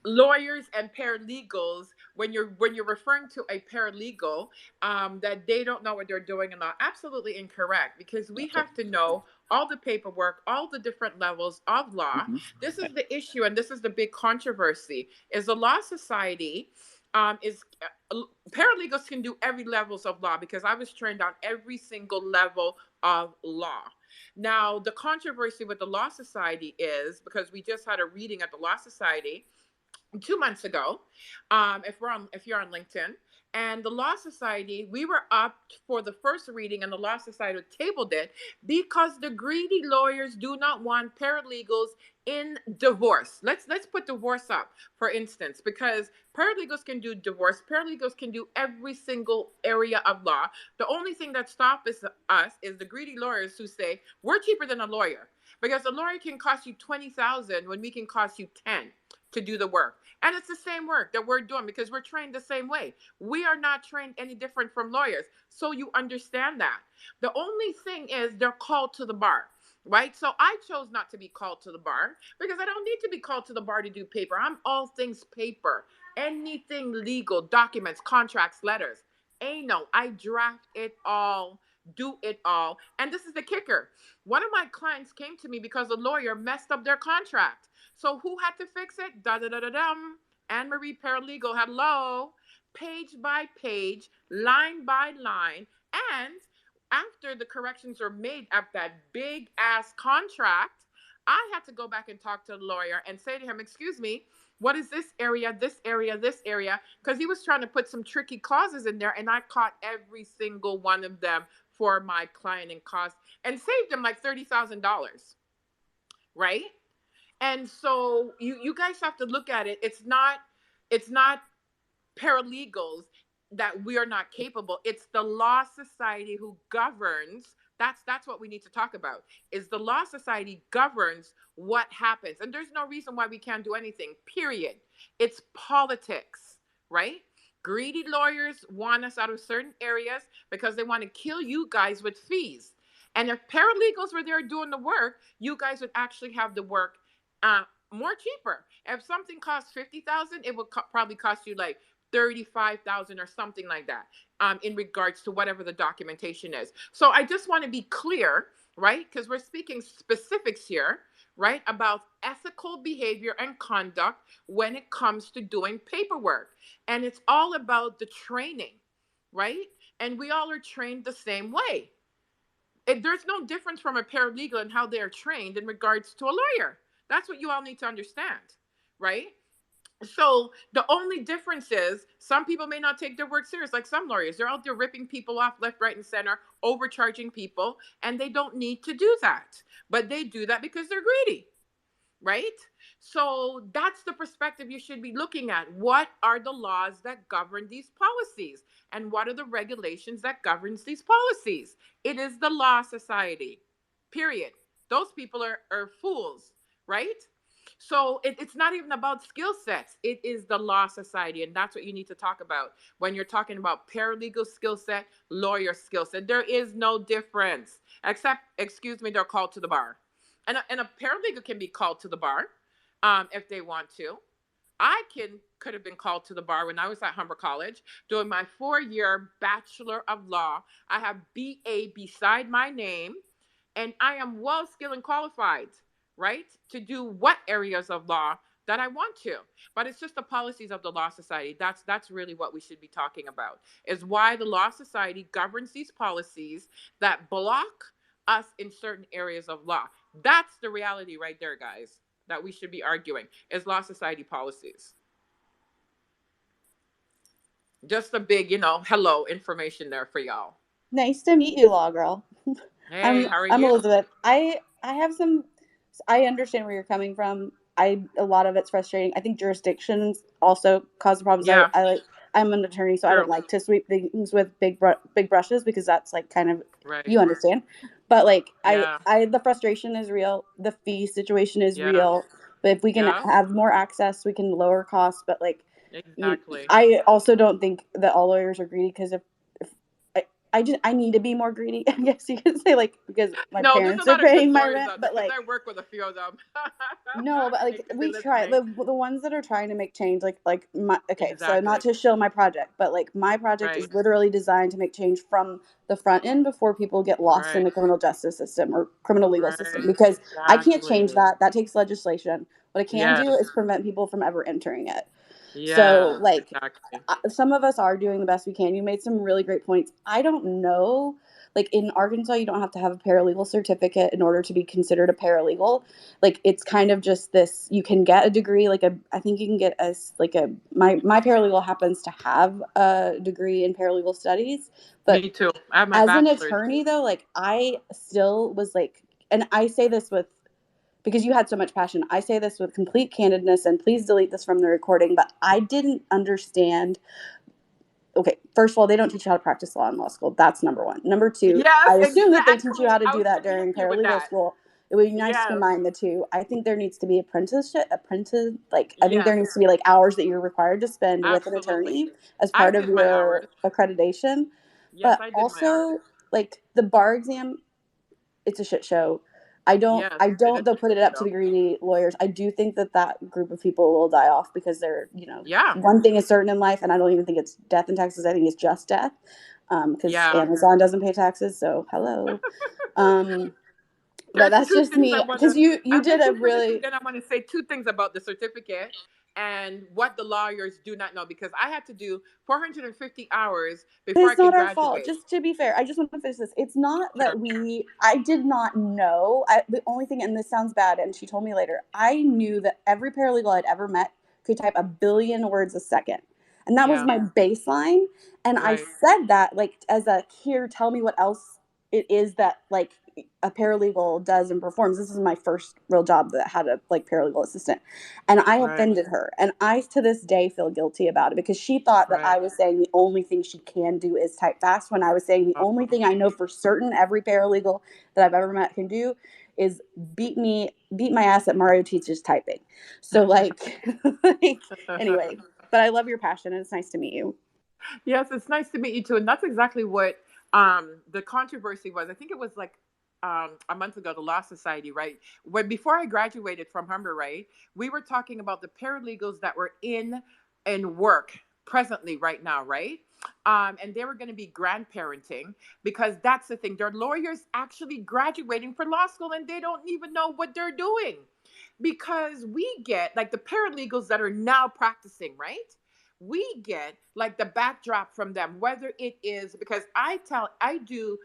Speaker 8: lawyers and paralegals, when you're referring to a paralegal, that they don't know what they're doing and not. Absolutely incorrect, because we have to know all the paperwork, all the different levels of law. This is the issue, and this is the big controversy, is the law society paralegals can do every levels of law, because I was trained on every single level of law. Now, the controversy with the law society is, because we just had a reading at the law society 2 months ago, if you're on LinkedIn, and the Law Society, we were up for the first reading, and the Law Society tabled it because the greedy lawyers do not want paralegals in divorce. Let's put divorce up, for instance, because paralegals can do divorce. Paralegals can do every single area of law. The only thing that stops us is the greedy lawyers who say we're cheaper than a lawyer, because a lawyer can cost you $20,000 when we can cost you $10,000 to do the work. And it's the same work that we're doing, because we're trained the same way. We are not trained any different from lawyers. So you understand that. The only thing is they're called to the bar, right? So I chose not to be called to the bar, because I don't need to be called to the bar to do paper. I'm all things paper, anything legal, documents, contracts, letters. I draft it all, do it all. And this is the kicker. One of my clients came to me because a lawyer messed up their contract. So who had to fix it? Da-da-da-da-dum. Anne-Marie Paralegal, hello. Page by page, line by line. And after the corrections are made of that big ass contract, I had to go back and talk to the lawyer and say to him, excuse me, what is this area, this area, this area? Because he was trying to put some tricky clauses in there, and I caught every single one of them for my client and cost, and saved him like $30,000, right? And so you guys have to look at it. It's not paralegals that we are not capable. It's the law society who governs. That's what we need to talk about. Is the law society governs what happens. And there's no reason why we can't do anything, period. It's politics, right? Greedy lawyers want us out of certain areas because they want to kill you guys with fees. And if paralegals were there doing the work, you guys would actually have the work more cheaper. If something costs 50,000, it would probably cost you like 35,000 or something like that, in regards to whatever the documentation is. So I just want to be clear, right? Because we're speaking specifics here, right? About ethical behavior and conduct when it comes to doing paperwork. And it's all about the training, right? And we all are trained the same way. There's no difference from a paralegal and how they are trained in regards to a lawyer. That's what you all need to understand, right? So the only difference is some people may not take their work serious, like some lawyers. They're out there ripping people off left, right, and center, overcharging people, and they don't need to do that. But they do that because they're greedy, right? So that's the perspective you should be looking at. What are the laws that govern these policies? And what are the regulations that governs these policies? It is the Law Society, period. Those people are fools, right? So it's not even about skill sets. It is the Law Society. And that's what you need to talk about when you're talking about paralegal skill set, lawyer skill set. There is no difference, except, excuse me, they're called to the bar. And a paralegal can be called to the bar if they want to. I could have been called to the bar when I was at Humber College doing my 4-year Bachelor of Law. I have BA beside my name, and I am well skilled and qualified, right, to do what areas of law that I want to. But it's just the policies of the Law Society. That's really what we should be talking about, is why the Law Society governs these policies that block us in certain areas of law. That's the reality right there, guys, that we should be arguing, is Law Society policies. Just a big, hello information there for y'all.
Speaker 6: Nice to meet you, Law Girl.
Speaker 8: Hey, how are
Speaker 6: I'm
Speaker 8: you?
Speaker 6: Elizabeth. I have some. I understand where you're coming from. A lot of it's frustrating. I think jurisdictions also cause problems.
Speaker 8: Yeah.
Speaker 6: I'm an attorney, so I don't like to sweep things with big brushes, because that's like kind of,
Speaker 8: right.
Speaker 6: You understand. But like
Speaker 8: Yeah.
Speaker 6: I the frustration is real. The fee situation is
Speaker 8: Yeah.
Speaker 6: real. But if we can
Speaker 8: Yeah.
Speaker 6: have more access, we can lower costs. But like,
Speaker 8: exactly.
Speaker 6: I also don't think that all lawyers are greedy, because if I need to be more greedy, I guess you could say, like, because my parents are paying my rent. But like,
Speaker 8: I work with a few of them.
Speaker 6: no, but like, we try the ones that are trying to make change, like my, okay,
Speaker 8: exactly.
Speaker 6: So not to show my project, but like my project is literally designed to make change from the front end before people get lost in the criminal justice system or criminal legal system, because I can't change that. That takes legislation. What I can do is prevent people from ever entering it. So like, some of us are doing the best we can. You made some really great points. I don't know, like in Arkansas, you don't have to have a paralegal certificate in order to be considered a paralegal. Like, it's kind of just this, you can get a degree, I think you can get my paralegal happens to have a degree in paralegal studies. But
Speaker 8: me too. I have my
Speaker 6: as
Speaker 8: bachelor's.
Speaker 6: an attorney though, like, I still was like, and I say this because you had so much passion. I say this with complete candidness, and please delete this from the recording, but I didn't understand. Okay, first of all, they don't teach you how to practice law in law school. That's number one. Number two, I assume that they teach you how to do that during paralegal school. It would be nice to combine the two. I think there needs to be I think there needs to be like hours that you're required to spend with an attorney as part of your accreditation.
Speaker 8: Yes,
Speaker 6: but also, like, the bar exam, it's a shit show. I don't though put it up to the greedy lawyers. I do think that group of people will die off, because they're, one thing is certain in life, and I don't even think it's death and taxes. I think it's just death, because Amazon doesn't pay taxes. So hello. But that's just me, because you did a really.
Speaker 8: Then I want to say two things about the certificate and what the lawyers do not know, because I had to do 450 hours before I could graduate. It's not our fault.
Speaker 6: Just to be fair, I just want to finish this. It's not that I did not know. The only thing, and this sounds bad, and she told me later, I knew that every paralegal I'd ever met could type 1 billion words a second. And that was my baseline. And I said that, like, as a, here, tell me what else it is that, like, a paralegal does and performs. This is my first real job that had a paralegal assistant, and I offended her, and I to this day feel guilty about it, because she thought that I was saying the only thing she can do is type fast, when I was saying the only thing I know for certain every paralegal that I've ever met can do is beat my ass at Mario teaches typing. So like, anyway, but I love your passion, and it's nice to meet you.
Speaker 8: Yes, it's nice to meet you too. And that's exactly what the controversy was. I think it was like a month ago, the Law Society, right? Before I graduated from Humber, right, we were talking about the paralegals that were in work presently right now, right? And they were going to be grandparenting, because that's the thing. They're lawyers actually graduating for law school and they don't even know what they're doing, because we get like the paralegals that are now practicing, right? We get like the backdrop from them, whether it is because I do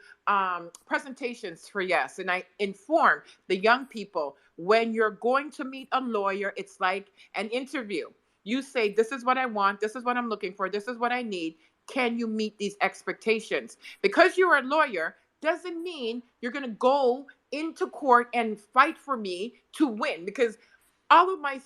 Speaker 8: presentations for Yes, and I inform the young people, when you're going to meet a lawyer, it's like an interview. You say, this is what I want, this is what I'm looking for, this is what I need. Can you meet these expectations? Because you're a lawyer doesn't mean you're going to go into court and fight for me to win, because all of my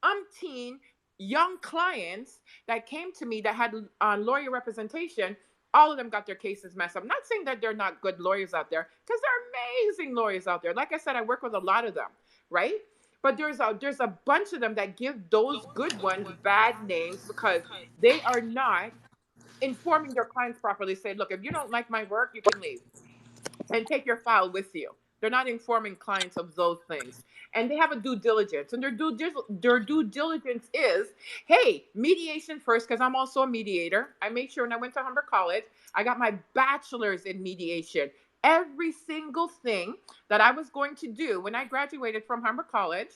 Speaker 8: umpteen young clients that came to me that had lawyer representation, all of them got their cases messed up. I'm not saying that they're not good lawyers out there, because there are amazing lawyers out there. Like I said, I work with a lot of them, right? But there's a bunch of them that give those good ones bad names because they are not informing their clients properly. Say, look, if you don't like my work, you can leave and take your file with you. They're not informing clients of those things. And they have a due diligence. And their due diligence is, hey, mediation first, because I'm also a mediator. I made sure when I went to Humber College, I got my bachelor's in mediation. Every single thing that I was going to do when I graduated from Humber College,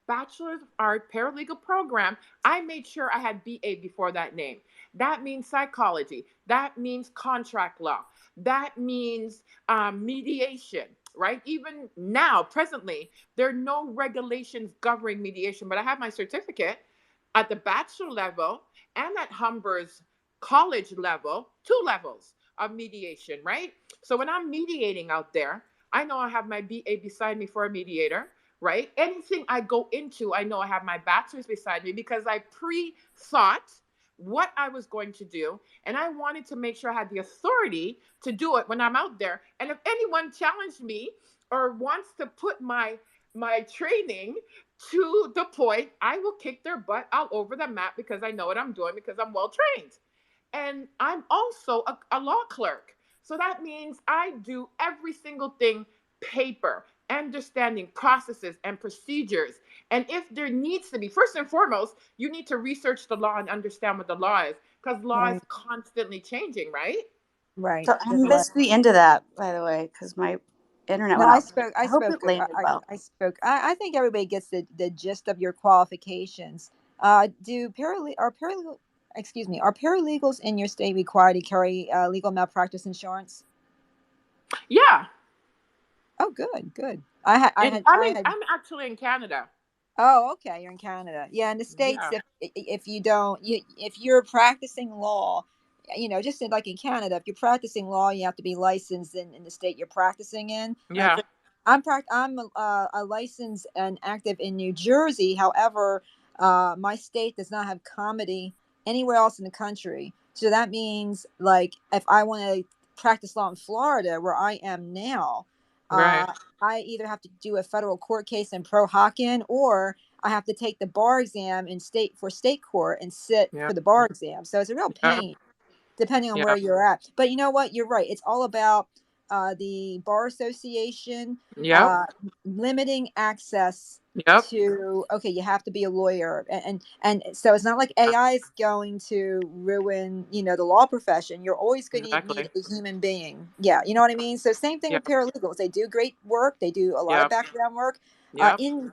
Speaker 8: Bachelor's of Art Paralegal program, I made sure I had BA before that name. That means psychology. That means contract law. That means mediation, right? Even now, presently, there are no regulations governing mediation, but I have my certificate at the bachelor level and at Humber's college level, 2 levels of mediation, right? So when I'm mediating out there, I know I have my BA beside me for a mediator, right? Anything I go into, I know I have my bachelor's beside me because I pre-thought what I was going to do, and I wanted to make sure I had the authority to do it when I'm out there. And if anyone challenged me or wants to put my training to the point, I will kick their butt all over the map because I know what I'm doing, because I'm well trained. And I'm also a law clerk. So that means I do every single thing paper, understanding processes and procedures. And if there needs to be, first and foremost, you need to research the law and understand what the law is, because law is
Speaker 5: Right.
Speaker 8: constantly changing, right?
Speaker 5: Right.
Speaker 6: So I missed the end of that, by the way, because my internet
Speaker 5: No,
Speaker 6: went
Speaker 5: I
Speaker 6: out.
Speaker 5: spoke.
Speaker 6: I hope it landed well.
Speaker 5: I spoke. I think everybody gets the gist of your qualifications. Are paralegals in your state required to carry legal malpractice insurance?
Speaker 8: Yeah.
Speaker 5: Oh, good, good. I had.
Speaker 8: I'm actually in Canada.
Speaker 5: Oh, okay. You're in Canada. Yeah, in the States,
Speaker 8: Yeah.
Speaker 5: if you don't, if you're practicing law, just like in Canada, if you're practicing law, you have to be licensed in the state you're practicing in. And
Speaker 8: Yeah.
Speaker 5: I'm a licensed and active in New Jersey. However, my state does not have comedy anywhere else in the country. So that means, like, if I want to practice law in Florida, where I am now,
Speaker 8: Right.
Speaker 5: I either have to do a federal court case in Pro Hacken, or I have to take the bar exam in state court and sit
Speaker 8: Yeah.
Speaker 5: for the bar exam. So it's a real
Speaker 8: Yeah.
Speaker 5: pain depending on
Speaker 8: Yeah.
Speaker 5: where you're at. But you know what? You're right. It's all about the bar association
Speaker 8: Yep.
Speaker 5: limiting access
Speaker 8: Yep.
Speaker 5: to, okay, you have to be a lawyer, and so it's not like AI is going to ruin the law profession. You're always going to need
Speaker 8: Exactly.
Speaker 5: a human being. Yeah, you know what I mean. So same thing with
Speaker 8: Yep.
Speaker 5: paralegals. They do great work. They do a lot of
Speaker 8: Yep.
Speaker 5: background work.
Speaker 8: Yep.
Speaker 5: In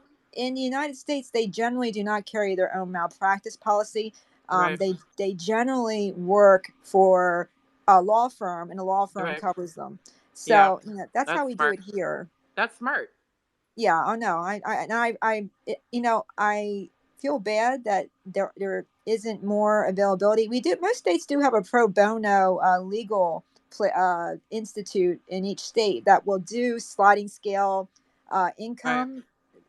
Speaker 5: the United States, they generally do not carry their own malpractice policy.
Speaker 8: Right.
Speaker 5: They generally work for a law firm, and a law firm
Speaker 8: Right.
Speaker 5: covers them.
Speaker 8: Yeah.
Speaker 5: So that's how
Speaker 8: That's
Speaker 5: we do
Speaker 8: smart.
Speaker 5: it here.
Speaker 8: That's smart.
Speaker 5: Yeah, I know. I feel bad that there isn't more availability. Most states do have a pro bono legal institute in each state that will do sliding scale
Speaker 8: Right.
Speaker 5: income.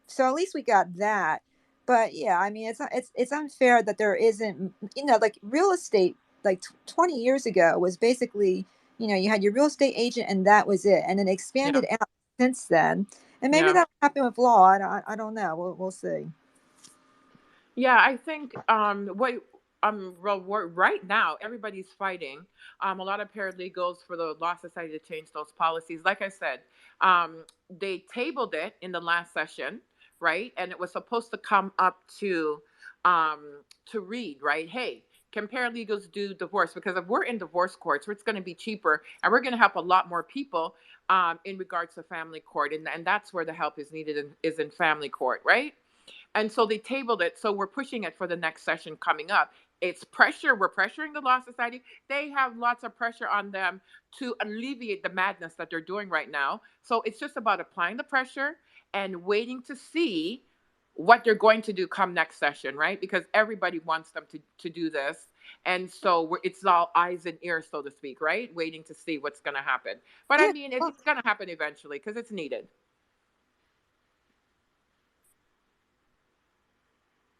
Speaker 5: So at least we got that. But yeah, I mean, it's unfair that there isn't, like real estate, like 20 years ago was basically, you had your real estate agent and that was it, and then
Speaker 8: Yeah.
Speaker 5: expanded out since then. And maybe
Speaker 8: Yeah.
Speaker 5: that will happen with law. I don't know. We'll see.
Speaker 8: Yeah. I think what Well, right now, everybody's fighting. A lot of paralegals for the Law Society to change those policies. Like I said, they tabled it in the last session, right? And it was supposed to come up to read, right? Hey, can paralegals do divorce? Because if we're in divorce courts, it's going to be cheaper, and we're going to help a lot more people in regards to family court, and that's where the help is needed, is in family court, right? And so they tabled it. So we're pushing it for the next session coming up. It's pressure. We're pressuring the Law Society. They have lots of pressure on them to alleviate the madness that they're doing right now. So it's just about applying the pressure and waiting to see what they're going to do come next session, right? Because everybody wants them to do this. And so it's all eyes and ears, so to speak, right? Waiting to see what's going to happen. But I mean, it's going to happen eventually because it's needed.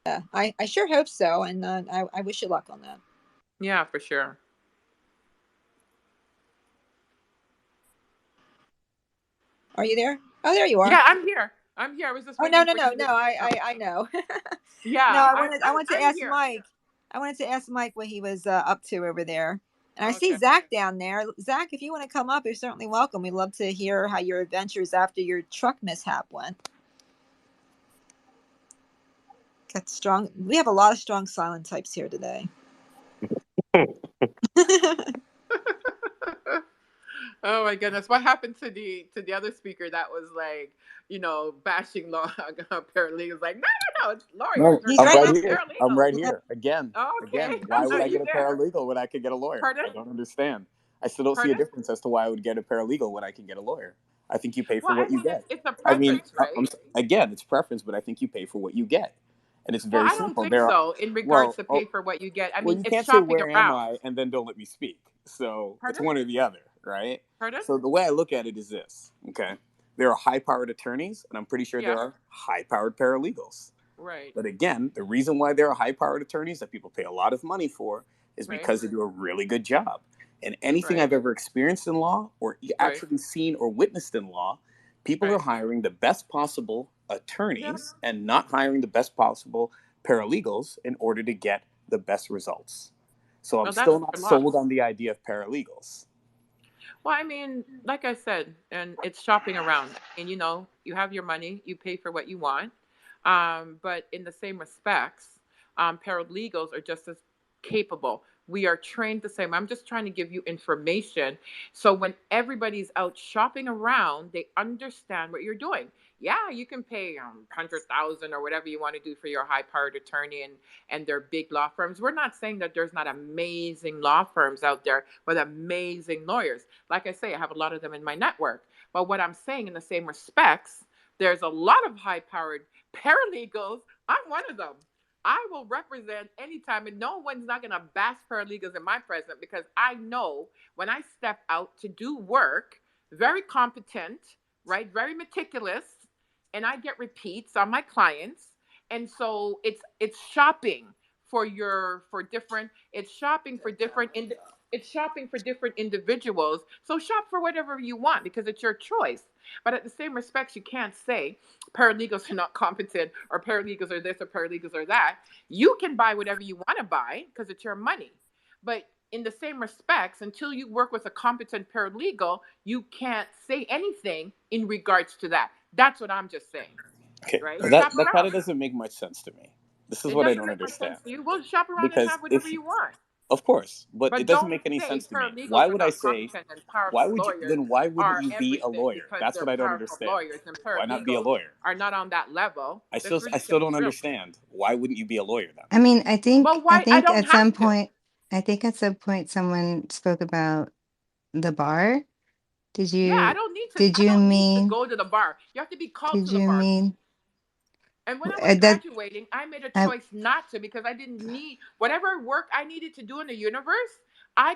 Speaker 5: Yeah, I sure hope so, and I wish you luck on that.
Speaker 8: Yeah, for sure.
Speaker 5: Are you there? Oh, there you are.
Speaker 8: Yeah, I'm here. I was just waiting.
Speaker 5: No. I know.
Speaker 8: Yeah.
Speaker 5: No, I wanted to ask
Speaker 8: here.
Speaker 5: Mike. I wanted to ask Mike what he was up to over there. And I see
Speaker 8: Okay.
Speaker 5: Zach down there. Zach, if you want to come up, you're certainly welcome. We'd love to hear how your adventures after your truck mishap went. Got strong. We have a lot of strong silent types here today.
Speaker 8: Oh my goodness! What happened to the other speaker that was like, bashing law paralegals? Like, no, it's lawyers.
Speaker 4: No, I'm right here.
Speaker 8: Paralegals.
Speaker 4: I'm right here again.
Speaker 8: Okay.
Speaker 4: Again, why would I get a
Speaker 8: There.
Speaker 4: paralegal when I could get a lawyer?
Speaker 8: Pardon?
Speaker 4: I don't understand. I still don't see a
Speaker 8: Pardon?
Speaker 4: difference as to why I would get a paralegal when I can get a lawyer. I think you pay for
Speaker 8: Well,
Speaker 4: what
Speaker 8: I
Speaker 4: you
Speaker 8: mean,
Speaker 4: get.
Speaker 8: it's a
Speaker 4: I mean,
Speaker 8: preference, right?
Speaker 4: again, it's preference, but I think you pay for what you get, and it's
Speaker 8: Well,
Speaker 4: very
Speaker 8: I don't
Speaker 4: simple.
Speaker 8: think so. In regards to pay for what you get, I
Speaker 4: well,
Speaker 8: mean,
Speaker 4: you
Speaker 8: it's
Speaker 4: can't say
Speaker 8: shopping
Speaker 4: where am
Speaker 8: around.
Speaker 4: I and then don't let me speak. So it's
Speaker 8: Pardon?
Speaker 4: one or the other, right?
Speaker 8: Pardon?
Speaker 4: So the way I look at it is this: okay, there are high-powered attorneys, and I'm pretty sure there are high-powered paralegals.
Speaker 8: Right.
Speaker 4: But again, the reason why there are high-powered attorneys that people pay a lot of money for is because they do a really good job. And anything I've ever experienced in law or actually seen or witnessed in law, people are hiring the best possible attorneys and not hiring the best possible paralegals in order to get the best results. So I'm still not sold on the idea of paralegals.
Speaker 8: Well, I mean, like I said, and it's shopping around. And you have your money, you pay for what you want. But in the same respects, paralegals are just as capable. We are trained the same. I'm just trying to give you information. So when everybody's out shopping around, they understand what you're doing. Yeah, you can pay 100,000 or whatever you want to do for your high-powered attorney and their big law firms. We're not saying that there's not amazing law firms out there with amazing lawyers. Like I say, I have a lot of them in my network. But what I'm saying in the same respects, there's a lot of high-powered paralegals. I'm one of them. I will represent anytime, and no one's not going to bash paralegals in my presence because I know when I step out to do work, very competent, right, very meticulous, and I get repeats on my clients. And so it's shopping for different. It's shopping for different. It's shopping for different individuals. So shop for whatever you want because it's your choice. But at the same respects, you can't say paralegals are not competent or paralegals are this or paralegals are that. You can buy whatever you want to buy because it's your money. But in the same respects, until you work with a competent paralegal, you can't say anything in regards to that. That's what I'm just saying.
Speaker 4: Okay,
Speaker 8: right?
Speaker 4: that kind of doesn't make much sense to me. This is what I don't understand.
Speaker 8: We'll shop around
Speaker 4: because
Speaker 8: and have whatever you want.
Speaker 4: Of course, but it doesn't
Speaker 8: don't
Speaker 4: make any
Speaker 8: say
Speaker 4: sense to me.
Speaker 8: paralegals
Speaker 4: Why
Speaker 8: are
Speaker 4: would I
Speaker 8: not
Speaker 4: say?
Speaker 8: competent and powerful
Speaker 4: Why would you
Speaker 8: lawyers
Speaker 4: then? Why
Speaker 8: are
Speaker 4: wouldn't you be a
Speaker 8: everything
Speaker 4: lawyer?
Speaker 8: because
Speaker 4: That's
Speaker 8: they're
Speaker 4: what I don't
Speaker 8: powerful
Speaker 4: understand.
Speaker 8: lawyers and
Speaker 4: Why not be a
Speaker 8: paralegals
Speaker 4: lawyer?
Speaker 8: are not on that level.
Speaker 4: I still don't understand. Why wouldn't you be a lawyer then?
Speaker 7: I mean, I think
Speaker 8: Well, why? I don't
Speaker 7: at some
Speaker 8: have to.
Speaker 7: point, someone spoke about the bar. Did
Speaker 8: Yeah, I
Speaker 7: you
Speaker 8: don't need to.
Speaker 7: did
Speaker 8: I
Speaker 7: you
Speaker 8: don't need to
Speaker 7: mean
Speaker 8: go to the bar. You have to be called
Speaker 7: did
Speaker 8: to the
Speaker 7: you
Speaker 8: bar.
Speaker 7: mean
Speaker 8: And when I was
Speaker 7: that
Speaker 8: graduating, I made a
Speaker 7: I,
Speaker 8: choice not to because I didn't need whatever work I needed to do in the universe. I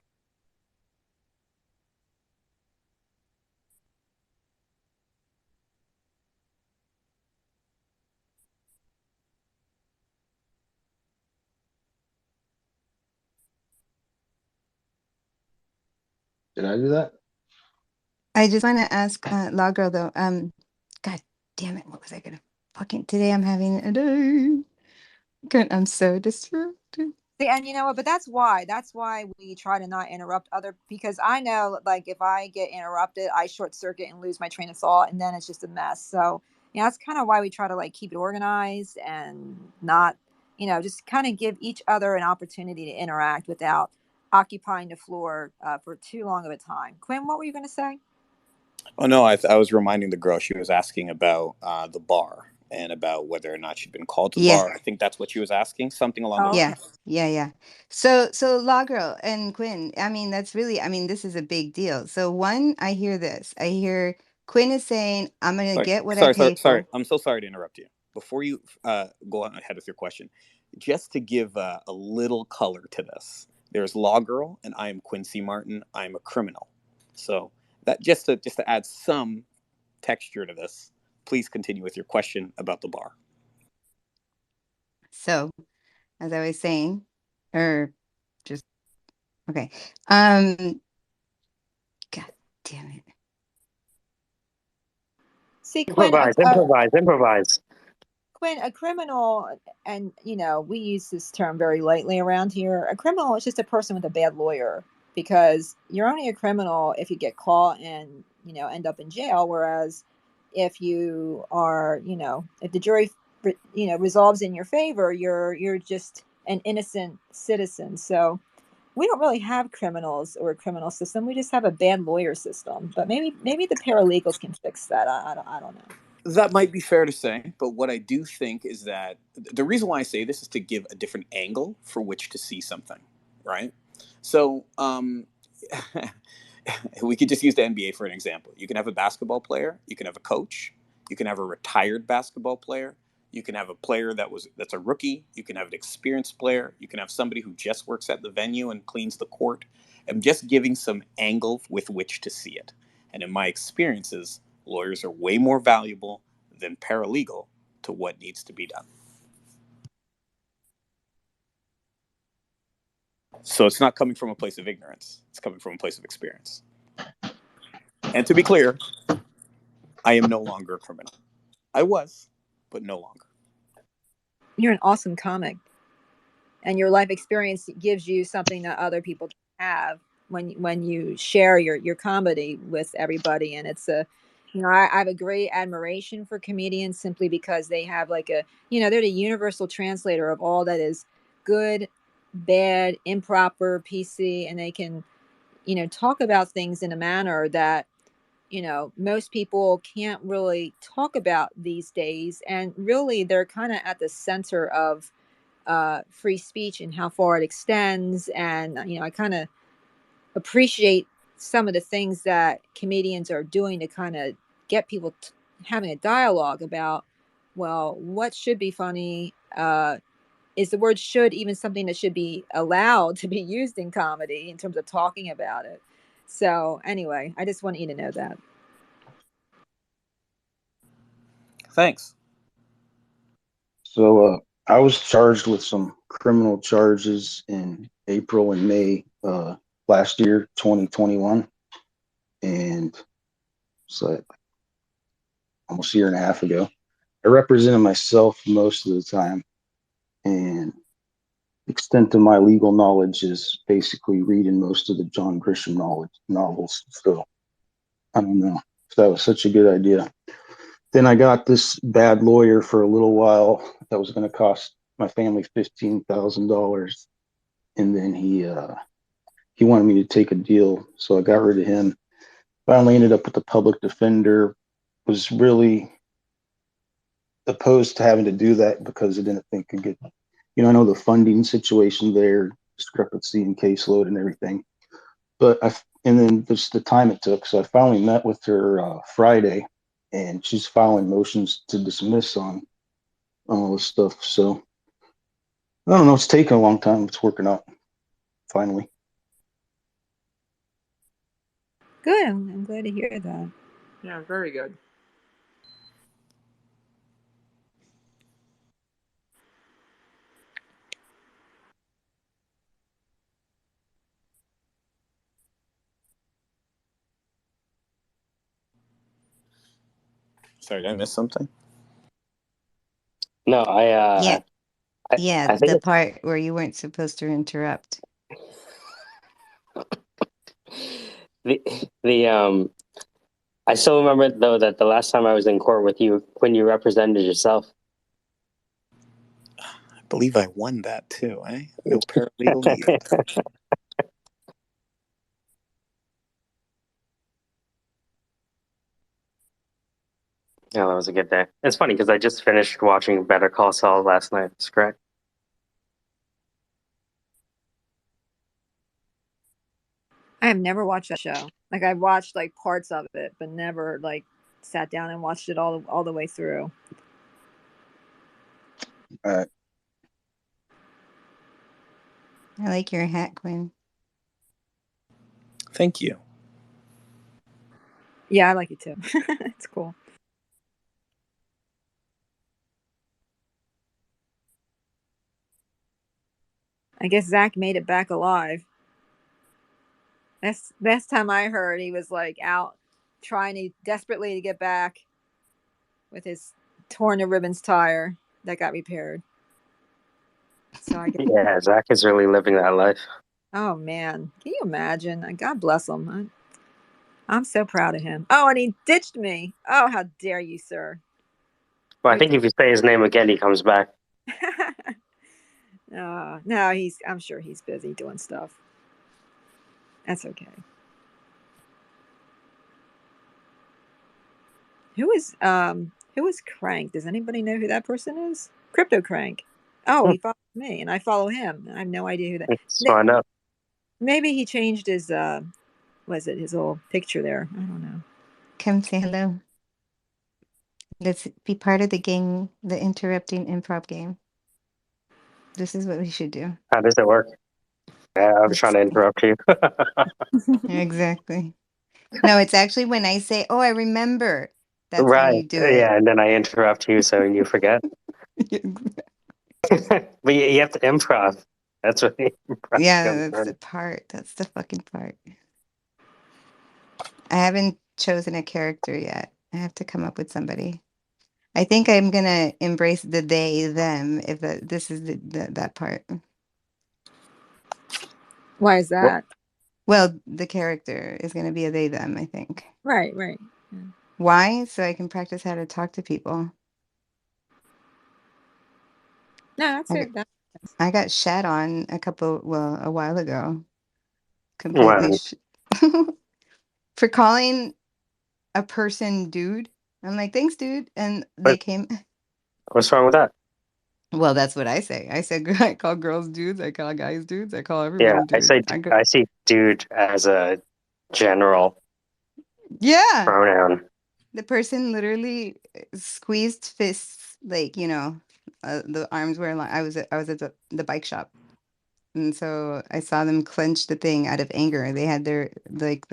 Speaker 3: Did I do that?
Speaker 7: I just want to ask Law Girl though. God damn it! What was I gonna fucking? Today I'm having a day. God, I'm so distracted.
Speaker 5: See, and you know what? But that's why. That's why we try to not interrupt other. Because I know, like, if I get interrupted, I short circuit and lose my train of thought, and then it's just a mess. So, yeah, that's kind of why we try to like keep it organized and not, just kind of give each other an opportunity to interact without occupying the floor for too long of a time. Quinn, what were you going to say?
Speaker 4: Oh no, I was reminding the girl. She was asking about the bar and about whether or not she'd been called to the
Speaker 7: Yeah.
Speaker 4: bar. I think that's what she was asking, something along those
Speaker 5: Oh,
Speaker 7: Yeah,
Speaker 4: lines.
Speaker 7: yeah. So Law Girl and Quinn, I mean, this is a big deal. So one, I hear this. I hear Quinn is saying, I'm gonna
Speaker 4: Sorry,
Speaker 7: get what I
Speaker 4: sorry, sorry,
Speaker 7: pay
Speaker 4: sorry.
Speaker 7: for.
Speaker 4: I'm so sorry to interrupt you. Before you go on ahead with your question, just to give a little color to this, there's Law Girl, and I am Quincy Martin. I'm a criminal. So that just to add some texture to this, please continue with your question about the bar.
Speaker 7: So, as I was saying, or just okay. God damn it.
Speaker 5: see, Quinn,
Speaker 2: Improvise.
Speaker 5: Quinn, a criminal, and we use this term very lightly around here. A criminal is just a person with a bad lawyer, because you're only a criminal if you get caught and end up in jail. Whereas if you are, if the jury, resolves in your favor, you're just an innocent citizen. So we don't really have criminals or a criminal system. We just have a bad lawyer system. But maybe the paralegals can fix that. I don't know.
Speaker 4: That might be fair to say, but what I do think is that the reason why I say this is to give a different angle for which to see something, right? So, we could just use the NBA for an example. You can have a basketball player, you can have a coach, you can have a retired basketball player, you can have a player that's a rookie, you can have an experienced player, you can have somebody who just works at the venue and cleans the court. I'm just giving some angle with which to see it. And in my experiences, lawyers are way more valuable than paralegal to what needs to be done. So it's not coming from a place of ignorance. It's coming from a place of experience. And to be clear, I am no longer a criminal. I was, but no longer.
Speaker 5: You're an awesome comic, and your life experience gives you something that other people don't have when you share your comedy with everybody. And it's I have a great admiration for comedians, simply because they have like they're the universal translator of all that is good, bad, improper, PC, and they can talk about things in a manner that most people can't really talk about these days. And really, they're kind of at the center of free speech and how far it extends. And I kind of appreciate some of the things that comedians are doing to kind of get people having a dialogue about, well, what should be funny. Is the word should even something that should be allowed to be used in comedy in terms of talking about it? So anyway, I just want you to know that.
Speaker 4: Thanks.
Speaker 3: So I was charged with some criminal charges in April and May last year, 2021, and so almost a year and a half ago. I represented myself most of the time, and extent of my legal knowledge is basically reading most of the John Grisham novels. So I don't know if that was such a good idea. Then I got this bad lawyer for a little while that was going to cost my family $15,000, and then he wanted me to take a deal, so I got rid of him. Finally ended up with the public defender. Was really opposed to having to do that because I didn't think could get, I know the funding situation there, discrepancy in caseload and everything. And then just the time it took. So I finally met with her Friday, and she's filing motions to dismiss on all this stuff. So I don't know. It's taken a long time. It's working out finally.
Speaker 5: Good. I'm glad to hear that.
Speaker 8: Yeah, very good.
Speaker 4: Sorry, did I miss something?
Speaker 2: No,
Speaker 7: Yeah. Yeah,
Speaker 2: I think
Speaker 7: the part where you weren't supposed to interrupt.
Speaker 2: the I still remember though that the last time I was in court with you, when you represented yourself.
Speaker 4: I believe I won that too, eh? No paralegal needed.
Speaker 2: Yeah, that was a good day. It's funny because I just finished watching Better Call Saul last night. It's great.
Speaker 5: I have never watched that show. Like I've watched like parts of it, but never like sat down and watched it all the way through.
Speaker 3: Uh,
Speaker 7: I like your hat, Quinn.
Speaker 4: Thank you.
Speaker 5: Yeah, I like it too. It's cool. I guess Zach made it back alive. That's last time I heard he was like out trying to desperately to get back with his torn to ribbons tire that got repaired. So I guess,
Speaker 2: Yeah, Zach is really living that life.
Speaker 5: oh man, can you imagine? God bless him. I'm so proud of him. Oh, and he ditched me. Oh, how dare you, sir?
Speaker 2: Well, I think if you say his name again, he comes back.
Speaker 5: No, I'm sure he's busy doing stuff. That's okay. Who is Crank? Does anybody know who that person is? Crypto Crank. Oh, he follows me and I follow him. I have no idea who that.
Speaker 2: Let's find out.
Speaker 5: Maybe he changed his was it his little picture there? I don't know.
Speaker 7: Come say hello. Let's be part of the game, the interrupting improv game. This is what we should do.
Speaker 2: How does it work? Yeah, I was trying to interrupt you.
Speaker 7: Exactly. No, it's actually when I say, "Oh, I remember." That's when
Speaker 2: Right.
Speaker 7: you do it.
Speaker 2: Yeah, and then I interrupt you so you forget. But you have to improv. That's what the improv
Speaker 7: Yeah,
Speaker 2: comes
Speaker 7: that's the
Speaker 2: from.
Speaker 7: part. That's the fucking part. I haven't chosen a character yet. I have to come up with somebody. I think I'm gonna embrace the they them if this is that part.
Speaker 5: Why is
Speaker 2: What?
Speaker 5: that?
Speaker 7: Well, the character is gonna be a they them, I think.
Speaker 5: Right, right. Yeah.
Speaker 7: Why? So I can practice how to talk to people.
Speaker 5: No, that's
Speaker 7: I
Speaker 5: fair.
Speaker 7: got, I got shat on a while ago. Completely
Speaker 2: Well,
Speaker 7: for calling a person dude. I'm like, thanks, dude. And they
Speaker 2: what,
Speaker 7: came,
Speaker 2: what's wrong with that?
Speaker 7: well, that's what I say. I said, I call girls dudes. I call guys dudes. I call
Speaker 2: Yeah,
Speaker 7: everybody dude.
Speaker 2: I see dude as a general
Speaker 7: Yeah.
Speaker 2: pronoun.
Speaker 7: The person literally squeezed fists, like, the arms were like, I was at the bike shop. And so I saw them clench the thing out of anger. They had their, like,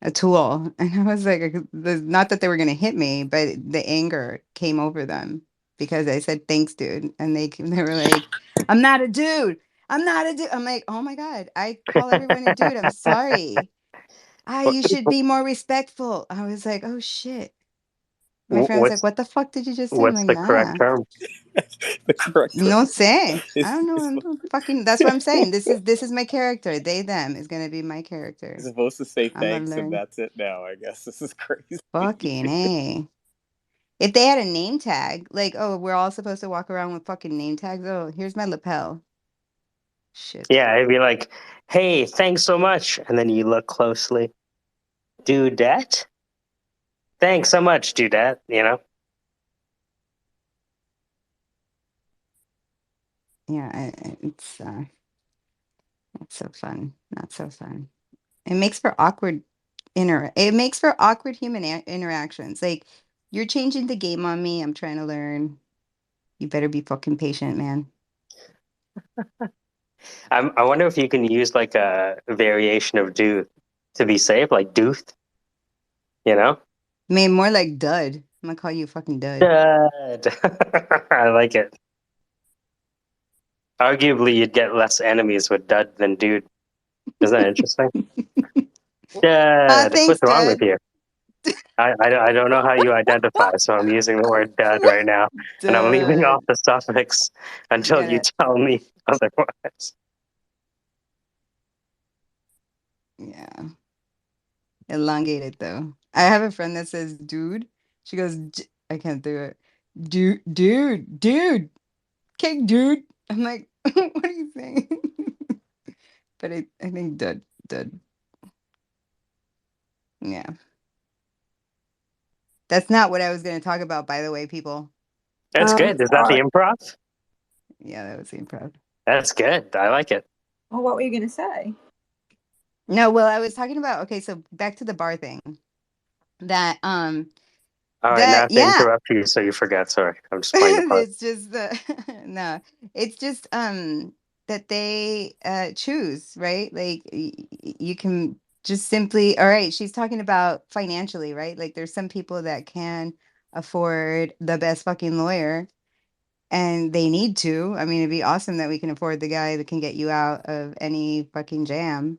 Speaker 7: a tool. And I was like, not that they were going to hit me, but the anger came over them because I said, thanks, dude. And they were like, I'm not a dude. I'm not a dude. I'm like, oh my God, I call everyone a dude. I'm sorry.
Speaker 2: What,
Speaker 7: You should be more respectful. I was like, oh shit. My friend was like,
Speaker 2: what's
Speaker 7: what the fuck did you just say? I'm
Speaker 2: what's
Speaker 7: like,
Speaker 2: the correct
Speaker 7: nah.
Speaker 2: term?
Speaker 4: The correct term
Speaker 7: No say. I
Speaker 4: is,
Speaker 7: don't know. I'm not fucking. That's what I'm saying. This is my character. They them is gonna be my character.
Speaker 4: supposed to say
Speaker 7: I'm gonna
Speaker 4: thanks and
Speaker 7: learn.
Speaker 4: that's it now, I guess. This is crazy.
Speaker 7: Fucking a. If they had a name tag, like, oh, we're all supposed to walk around with fucking name tags. Oh, here's my lapel. Shit.
Speaker 2: Yeah, it'd be like, hey, thanks so much. And then you look closely. Dudette? Thanks so much, Dudette, you know?
Speaker 7: Yeah, it's so fun. Not so fun. It makes for awkward it makes for awkward human interactions. Like, you're changing the game on me. I'm trying to learn. You better be fucking patient, man.
Speaker 2: I wonder if you can use like a variation of do to be safe, like dooth, you know?
Speaker 7: Man, more like dud. I'm gonna call you fucking dud.
Speaker 2: Dud. I like it. Arguably, you'd get less enemies with dud than dude. Isn't that interesting? Dud.
Speaker 7: Thanks,
Speaker 2: What's wrong with
Speaker 7: dud.
Speaker 2: you? I don't know how you identify, so I'm using the word dud right now, and I'm leaving off the suffix until you tell me otherwise.
Speaker 7: Yeah. Elongated though. I have a friend that says dude. She goes, I can't do it. Dude. Okay, dude. I'm like, what are you saying? But I think dud. Yeah. That's not what I was going to talk about, by the way, people.
Speaker 2: That's good. Is that the improv?
Speaker 7: Yeah, that was the improv.
Speaker 2: That's good. I like it.
Speaker 5: Well, what were you going to say?
Speaker 7: No, well, I was talking about, okay, so back to the bar thing. That,
Speaker 2: All right,
Speaker 7: that,
Speaker 2: now I have to
Speaker 7: yeah.
Speaker 2: interrupt you so you forget. Sorry, I'm just playing the part.
Speaker 7: It's just no, it's just that they choose, right? Like you can just simply, all right, she's talking about financially, right? Like there's some people that can afford the best fucking lawyer and they need to. I mean, it'd be awesome that we can afford the guy that can get you out of any fucking jam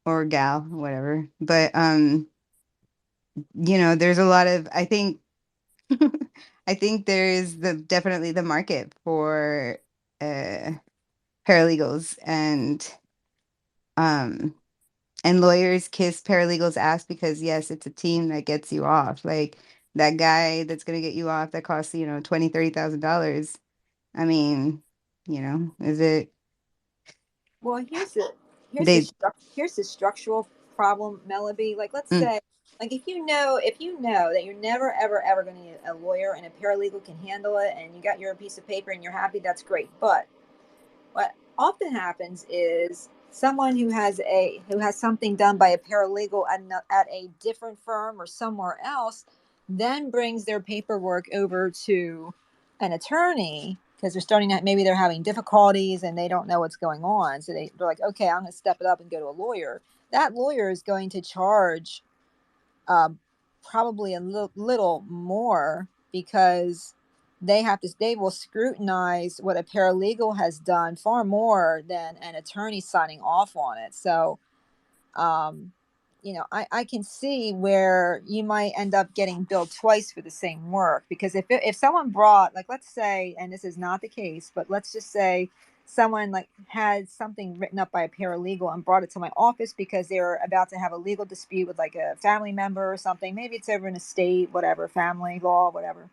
Speaker 7: or gal, whatever. But there's a lot of, I think I think there is definitely the market for paralegals um and lawyers kiss paralegals ass because yes, it's a team that gets you off. Like that guy that's gonna get you off that costs $20,000-$30,000. I mean, is it?
Speaker 5: Well,
Speaker 7: They
Speaker 5: here's the structural problem, Melody. Like, let's
Speaker 7: mm,
Speaker 5: say, like if you know that you're never ever going to need a lawyer and a paralegal can handle it, and you got your piece of paper and you're happy, that's great. But what often happens is someone who has something done by a paralegal at a different firm or somewhere else then brings their paperwork over to an attorney because they're starting to, maybe they're having difficulties and they don't know what's going on, so they're like, okay, I'm going to step it up and go to a lawyer. That lawyer is going to charge um, probably a little more because they will scrutinize what a paralegal has done far more than an attorney signing off on it. So um, I can see where you might end up getting billed twice for the same work, because if someone brought, like, let's say, and this is not the case, but let's just say someone like had something written up by a paralegal and brought it to my office because they were about to have a legal dispute with like a family member or something, maybe it's over an estate, whatever, family law, whatever.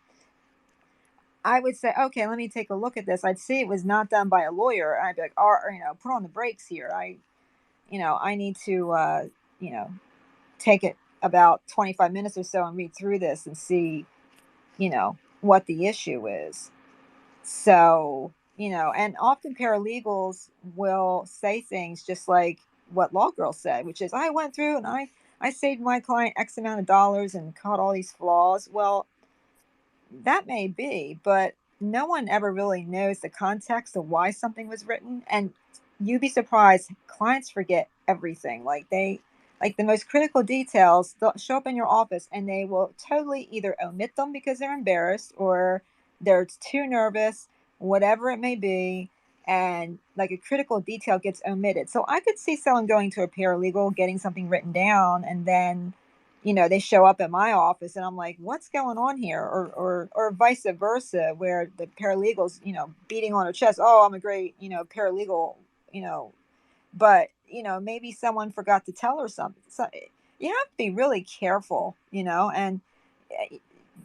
Speaker 5: I would say, okay, let me take a look at this. I'd see it was not done by a lawyer. I'd be like, put on the brakes here. I need to, take it about 25 minutes or so and read through this and see, what the issue is. So, and often paralegals will say things just like what Law Girl said, which is, I went through and I saved my client X amount of dollars and caught all these flaws. Well, that may be, but no one ever really knows the context of why something was written. And you'd be surprised, clients forget everything. Like the most critical details, they'll show up in your office and they will totally either omit them because they're embarrassed or they're too nervous, whatever it may be. And like a critical detail gets omitted. So I could see someone going to a paralegal, getting something written down, and then they show up at my office and I'm like, what's going on here? Or vice versa, where the paralegals, beating on her chest, oh, I'm a great, paralegal, but, maybe someone forgot to tell her something. So you have to be really careful, and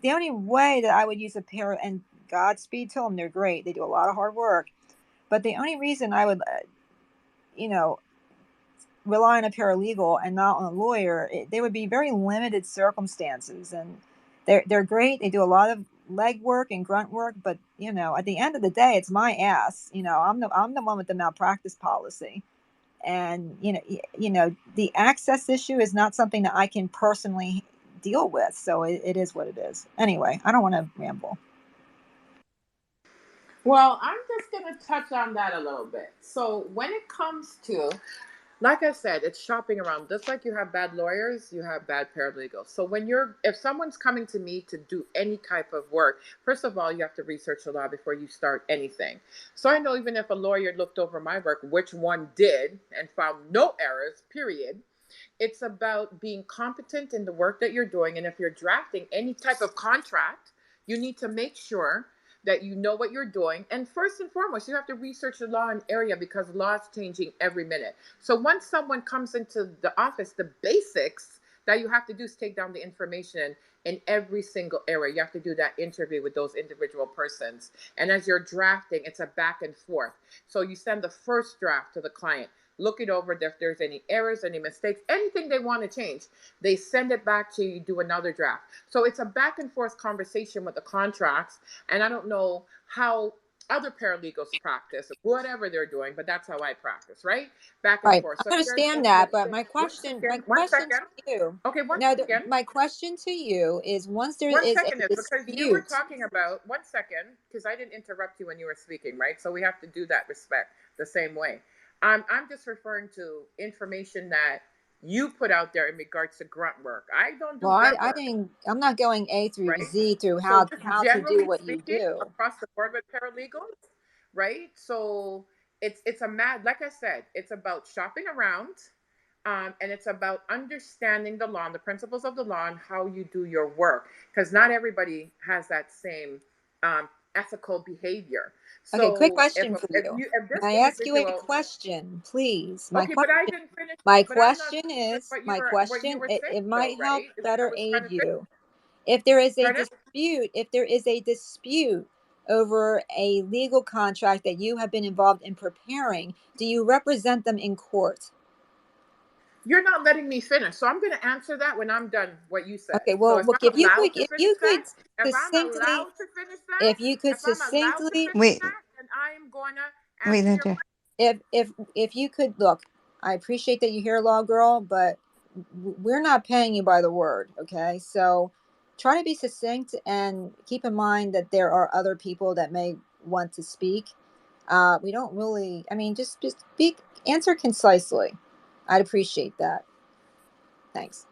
Speaker 5: the only way that I would use and Godspeed to them, they're great. They do a lot of hard work. But the only reason I would, you know, rely on a paralegal and not on a lawyer, there would be very limited circumstances, and they're great. They do a lot of leg work and grunt work, but at the end of the day, it's my ass. I'm the one with the malpractice policy, and the access issue is not something that I can personally deal with. So it is what it is. Anyway, I don't want to ramble.
Speaker 8: Well, I'm just going to touch on that a little bit. So, when it comes to, like I said, it's shopping around. Just like you have bad lawyers, you have bad paralegals. So if someone's coming to me to do any type of work, first of all, you have to research the law before you start anything. So I know even if a lawyer looked over my work, which one did, and found no errors, period, It's about being competent in the work that you're doing. And if you're drafting any type of contract, you need to make sure that you know what you're doing. And first and foremost, you have to research the law in area because law is changing every minute. So once someone comes into the office, the basics that you have to do is take down the information in every single area. You have to do that interview with those individual persons. And as you're drafting, it's a back and forth. So you send the first draft to the client, look it over. If there's any errors, any mistakes, anything they want to change, they send it back to you, do another draft. So it's a back and forth conversation with the contracts. And I don't know how other paralegals practice, whatever they're doing, but that's how I practice, right? Back and
Speaker 5: Right.
Speaker 8: forth.
Speaker 5: I
Speaker 8: So if there's
Speaker 5: understand that, but
Speaker 8: anything, my
Speaker 5: my question to
Speaker 8: second.
Speaker 5: you,
Speaker 8: Okay, one
Speaker 5: no,
Speaker 8: second.
Speaker 5: my question to you is once there
Speaker 8: One
Speaker 5: is a
Speaker 8: second is because you were
Speaker 5: dispute.
Speaker 8: talking about, one second, because I didn't interrupt you when you were speaking, right? So we have to do that respect the same way. I'm just referring to information that you put out there in regards to grunt work. I don't do
Speaker 5: Well,
Speaker 8: grunt
Speaker 5: I
Speaker 8: work,
Speaker 5: think I'm not going A through
Speaker 8: right?
Speaker 5: Z through
Speaker 8: So just
Speaker 5: how to do
Speaker 8: generally
Speaker 5: what you
Speaker 8: speaking,
Speaker 5: do.
Speaker 8: across the board with paralegals, right? So it's a mad, like I said, it's about shopping around, and it's about understanding the law and the principles of the law and how you do your work, because not everybody has that same ethical behavior.
Speaker 5: Okay, quick
Speaker 8: So
Speaker 5: question for you.
Speaker 8: if this
Speaker 5: May I ask you a
Speaker 8: individual,
Speaker 5: question, please?
Speaker 8: okay, but I didn't finish.
Speaker 5: My
Speaker 8: But I'm not
Speaker 5: question
Speaker 8: finished with
Speaker 5: is,
Speaker 8: what you were saying
Speaker 5: it
Speaker 8: though,
Speaker 5: might help
Speaker 8: right? Is what I
Speaker 5: better
Speaker 8: was trying
Speaker 5: aid
Speaker 8: to say.
Speaker 5: you. If there is a
Speaker 8: Pardon?
Speaker 5: dispute, over a legal contract that you have been involved in preparing, do you represent them in court?
Speaker 8: You're not letting me finish, so I'm going to answer that when I'm done what you said.
Speaker 5: Okay,
Speaker 8: So
Speaker 5: well,
Speaker 8: if
Speaker 5: look,
Speaker 8: I'm allowed to
Speaker 5: if
Speaker 8: finish
Speaker 5: you
Speaker 8: that,
Speaker 5: could
Speaker 8: if I'm
Speaker 5: succinctly,
Speaker 8: allowed to finish that,
Speaker 5: if you could
Speaker 8: if I'm allowed to
Speaker 5: succinctly,
Speaker 8: finish
Speaker 7: Wait,
Speaker 8: that, then I'm going to
Speaker 7: wait,
Speaker 8: answer your
Speaker 7: Linda.
Speaker 8: question.
Speaker 5: if you could look, I appreciate that you're here, law girl, but we're not paying you by the word. Okay, so try to be succinct and keep in mind that there are other people that may want to speak. We don't really, I mean, just speak, answer concisely. I'd appreciate that. Thanks.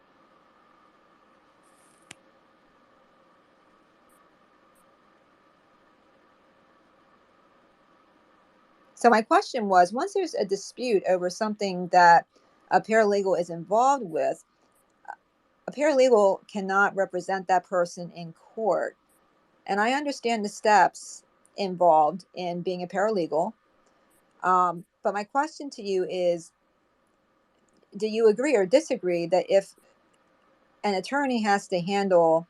Speaker 5: So my question was, once there's a dispute over something that a paralegal is involved with, a paralegal cannot represent that person in court. And I understand the steps involved in being a paralegal. But my question to you is, do you agree or disagree that if an attorney has to handle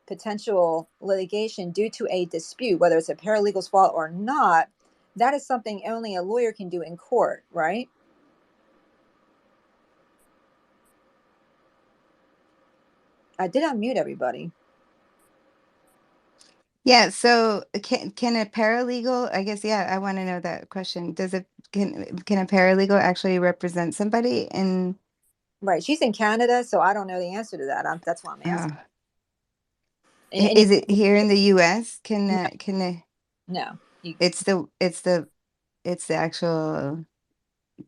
Speaker 5: potential litigation due to a dispute, whether it's a paralegal's fault or not, that is something only a lawyer can do in court, right? I did unmute everybody.
Speaker 7: Yeah, so can a paralegal, I guess, yeah, I want to know that question. Can a paralegal actually represent somebody in
Speaker 5: Right. She's in Canada, so I don't know the answer to that. That's why I'm asking.
Speaker 7: is it here in the US?
Speaker 5: No,
Speaker 7: Can the
Speaker 5: no.
Speaker 7: it's the actual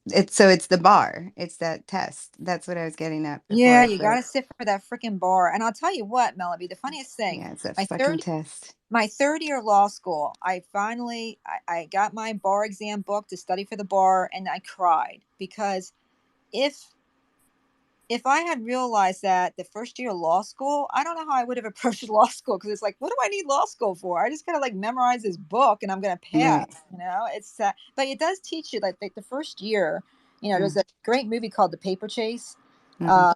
Speaker 7: it's the bar. It's that test. That's what I was getting at
Speaker 5: Yeah,
Speaker 7: before.
Speaker 5: you got to sit for that freaking bar. And I'll tell you what, Melody, the funniest thing,
Speaker 7: Yeah, it's that
Speaker 5: my
Speaker 7: fucking
Speaker 5: third
Speaker 7: test.
Speaker 5: my third year law school, I finally I got my bar exam book to study for the bar, and I cried because if I had realized that the first year of law school, I don't know how I would have approached law school, because it's like, what do I need law school for? I just gotta like memorize this book and I'm gonna pass.
Speaker 7: Right.
Speaker 5: You know, it's but it does teach you, like the first year. You know, there's
Speaker 7: Mm,
Speaker 5: a great movie called The Paper Chase.
Speaker 7: mhm,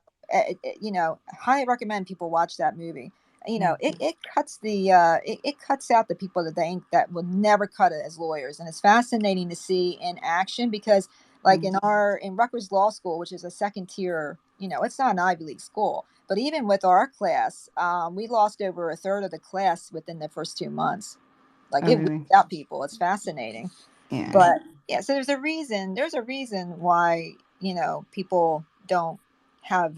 Speaker 5: You know, highly recommend people watch that movie. You know,
Speaker 7: mm,
Speaker 5: it cuts the it cuts out the people that think that will never cut it as lawyers, and it's fascinating to see in action because, like
Speaker 7: mm,
Speaker 5: in Rutgers Law School, which is a second tier, you know, it's not an Ivy League school, but even with our class, we lost over a third of the class within the first 2 months. Like,
Speaker 7: oh,
Speaker 5: it
Speaker 7: really?
Speaker 5: weeds out people. It's fascinating.
Speaker 7: Yeah.
Speaker 5: But yeah, so there's a reason why, you know, people don't have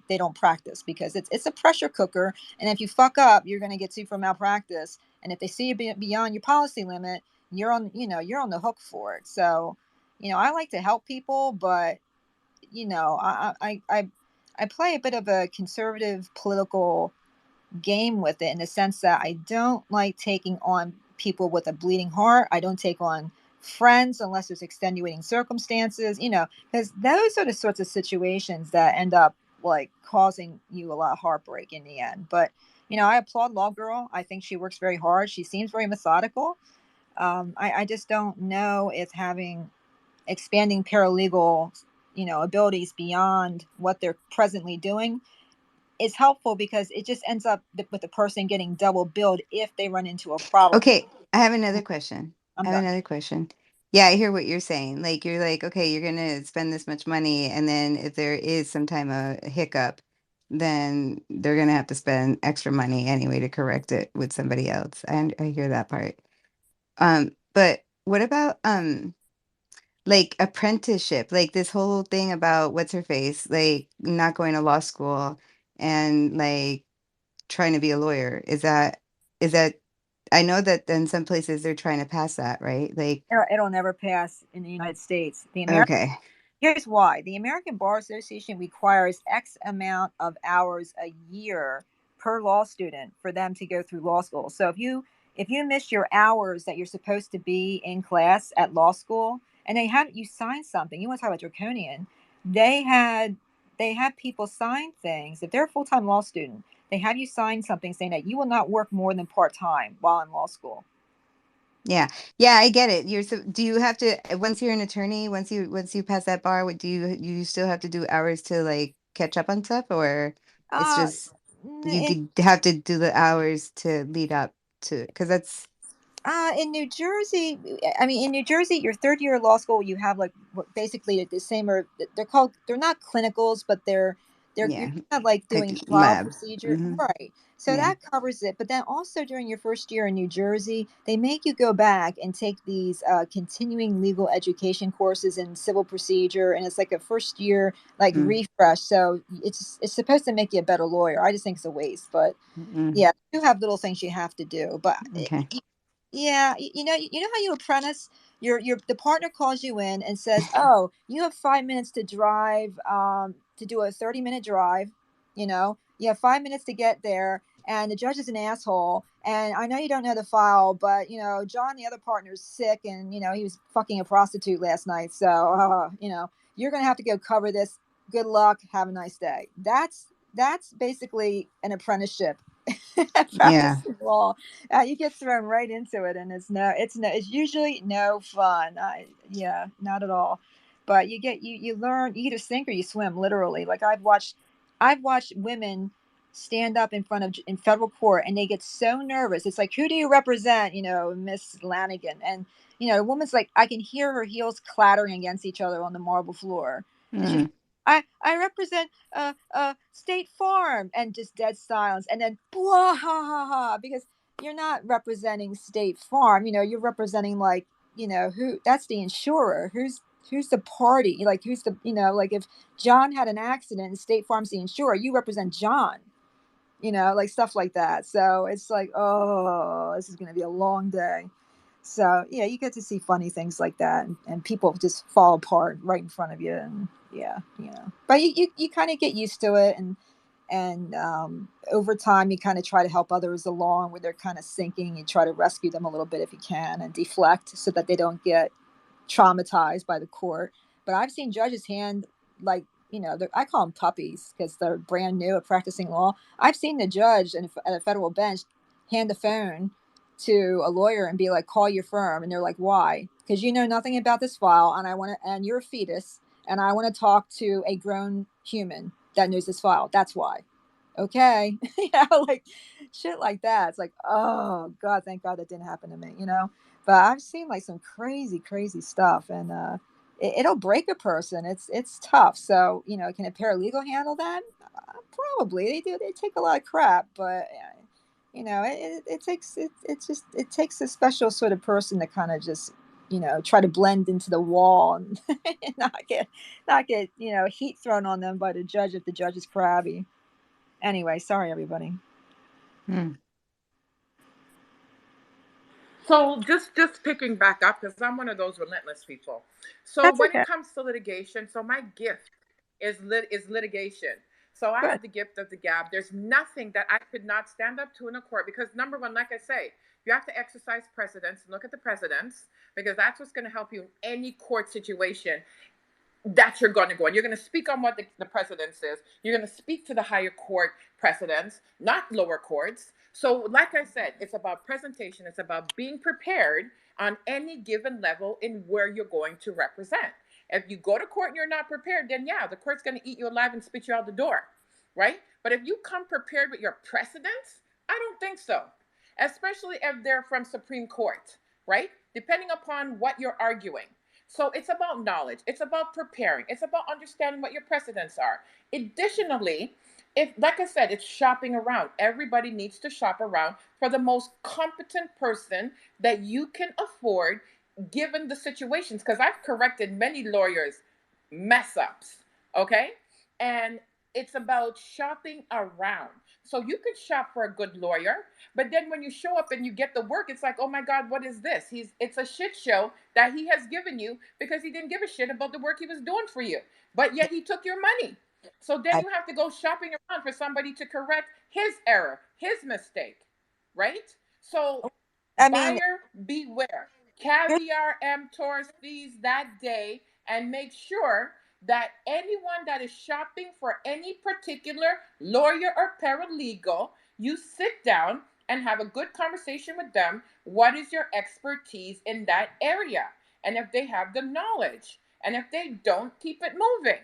Speaker 5: they don't practice, because it's a pressure cooker, and if you fuck up, you're going to get sued for malpractice, and if they see you beyond your policy limit, you're on the hook for it. So, you know, I like to help people, but you know, I play a bit of a conservative political game with it, in the sense that I don't like taking on people with a bleeding heart. I don't take on friends unless there's extenuating circumstances, because those are the sorts of situations that end up like causing you a lot of heartbreak in the end. But I applaud Law Girl. I think she works very hard. She seems very methodical. I just don't know if having expanding paralegal abilities beyond what they're presently doing is helpful, because it just ends up with the person getting double billed if they run into a problem.
Speaker 7: Okay, I have another question.
Speaker 5: I'm
Speaker 7: I have
Speaker 5: done.
Speaker 7: another question. Yeah, I hear what you're saying. Like you're like, okay, you're gonna spend this much money, and then if there is some time of hiccup, then they're gonna have to spend extra money anyway to correct it with somebody else. I hear that part. But what about like apprenticeship? Like this whole thing about what's her face, like not going to law school and like trying to be a lawyer. Is that I know that in some places they're trying to pass that, right? Like,
Speaker 5: It'll never pass in the United States.
Speaker 7: okay.
Speaker 5: Here's why. The American Bar Association requires X amount of hours a year per law student for them to go through law school. So if you miss your hours that you're supposed to be in class at law school, and they have you sign something, you want to talk about draconian? They had people sign things. If they're a full-time law student, they have you sign something saying that you will not work more than part-time while in law school.
Speaker 7: Yeah. Yeah, I get it. Do you have to once you're an attorney, once you pass that bar, what you still have to do hours to like catch up on stuff, or it's
Speaker 5: Uh,
Speaker 7: just have to do the hours to lead up to, because that's
Speaker 5: In New Jersey, in New Jersey, your third year of law school, you have like basically the same, or they're not clinicals, but you're
Speaker 7: yeah,
Speaker 5: kind of like doing
Speaker 7: like
Speaker 5: trial
Speaker 7: lab.
Speaker 5: procedure,
Speaker 7: Hmm.
Speaker 5: right? So
Speaker 7: Yeah.
Speaker 5: that covers it. But then also during your first year in New Jersey, they make you go back and take these continuing legal education courses in civil procedure, and it's like a first year like
Speaker 7: Mm,
Speaker 5: refresh. So it's supposed to make you a better lawyer. I just think it's a waste, but
Speaker 7: mm,
Speaker 5: yeah, you have little things you have to do, but
Speaker 7: okay.
Speaker 5: yeah, you know how you apprentice, the partner calls you in and says, "Oh, you have 5 minutes to drive, to do a 30-minute drive. You have 5 minutes to get there, and the judge is an asshole. And I know you don't know the file, but John, the other partner, is sick, and he was fucking a prostitute last night. So you're gonna have to go cover this. Good luck. Have a nice day." That's basically an apprenticeship.
Speaker 7: Yeah.
Speaker 5: Practicing law. You get thrown right into it, and it's usually no fun. Yeah, not at all. But you learn, you either sink or you swim, literally. Like I've watched women stand up in federal court, and they get so nervous. It's like, who do you represent, Miss Lanigan? And the woman's like, I can hear her heels clattering against each other on the marble floor, and she's,
Speaker 7: Mm,
Speaker 5: I represent State Farm, and just dead silence, and then blah ha ha ha, because you're not representing State Farm. You're representing, like, who, that's the insurer. Who's the party? Like, who's the, like, if John had an accident and State Farm's the insurer, you represent John. Like stuff like that. So it's like, oh, this is going to be a long day. So yeah, you get to see funny things like that, and people just fall apart right in front of you, and yeah, but you kind of get used to it, and over time you kind of try to help others along where they're kind of sinking. You try to rescue them a little bit if you can, and deflect so that they don't get traumatized by the court. But I've seen judges hand, like, I call them puppies because they're brand new at practicing law. I've seen the judge at a federal bench hand the phone to a lawyer and be like, call your firm. And they're like, why? Because you know nothing about this file, and you're a fetus, and I want to talk to a grown human that knows this file. That's why. Okay. Like shit like that. It's like, oh God, thank God that didn't happen to me. But I've seen like some crazy, crazy stuff, and it'll break a person. It's tough. So can a paralegal handle that? Probably. They do. They take a lot of crap, but it takes a special sort of person to kind of just try to blend into the wall, and not get heat thrown on them by the judge if the judge is crabby. Anyway, sorry everybody.
Speaker 7: mm.
Speaker 8: So just picking back up, because I'm one of those relentless people. So
Speaker 5: That's
Speaker 8: when
Speaker 5: okay.
Speaker 8: it comes to litigation, so my gift is litigation. So I
Speaker 5: Good.
Speaker 8: have the gift of the gab. There's nothing that I could not stand up to in a court, because number one, like I say, You have to exercise precedence and look at the precedents, because that's what's going to help you in any court situation that you're going to go. And you're going to speak on what the precedence is. You're going to speak to the higher court precedents, not lower courts. So, like I said, it's about presentation. It's about being prepared on any given level in where you're going to represent. If you go to court and you're not prepared, then yeah, the court's going to eat you alive and spit you out the door, right? But if you come prepared with your precedents, I don't think so. Especially if they're from Supreme Court, right? Depending upon what you're arguing. So it's about knowledge. It's about preparing. It's about understanding what your precedents are. Additionally, if, like I said, it's shopping around. Everybody needs to shop around for the most competent person that you can afford given the situations. Because I've corrected many lawyers' mess ups, okay? And it's about shopping around. So you could shop for a good lawyer, but then when you show up and you get the work, it's like, oh my God, what is this? It's a shit show that he has given you because he didn't give a shit about the work he was doing for you. But yet he took your money. So then you have to go shopping around for somebody to correct his error, his mistake, right? So
Speaker 5: I mean,
Speaker 8: buyer beware. Caveat emptor sees that day, and make sure that anyone that is shopping for any particular lawyer or paralegal, you sit down and have a good conversation with them. What is your expertise in that area? And if they have the knowledge, and if they don't, keep it moving,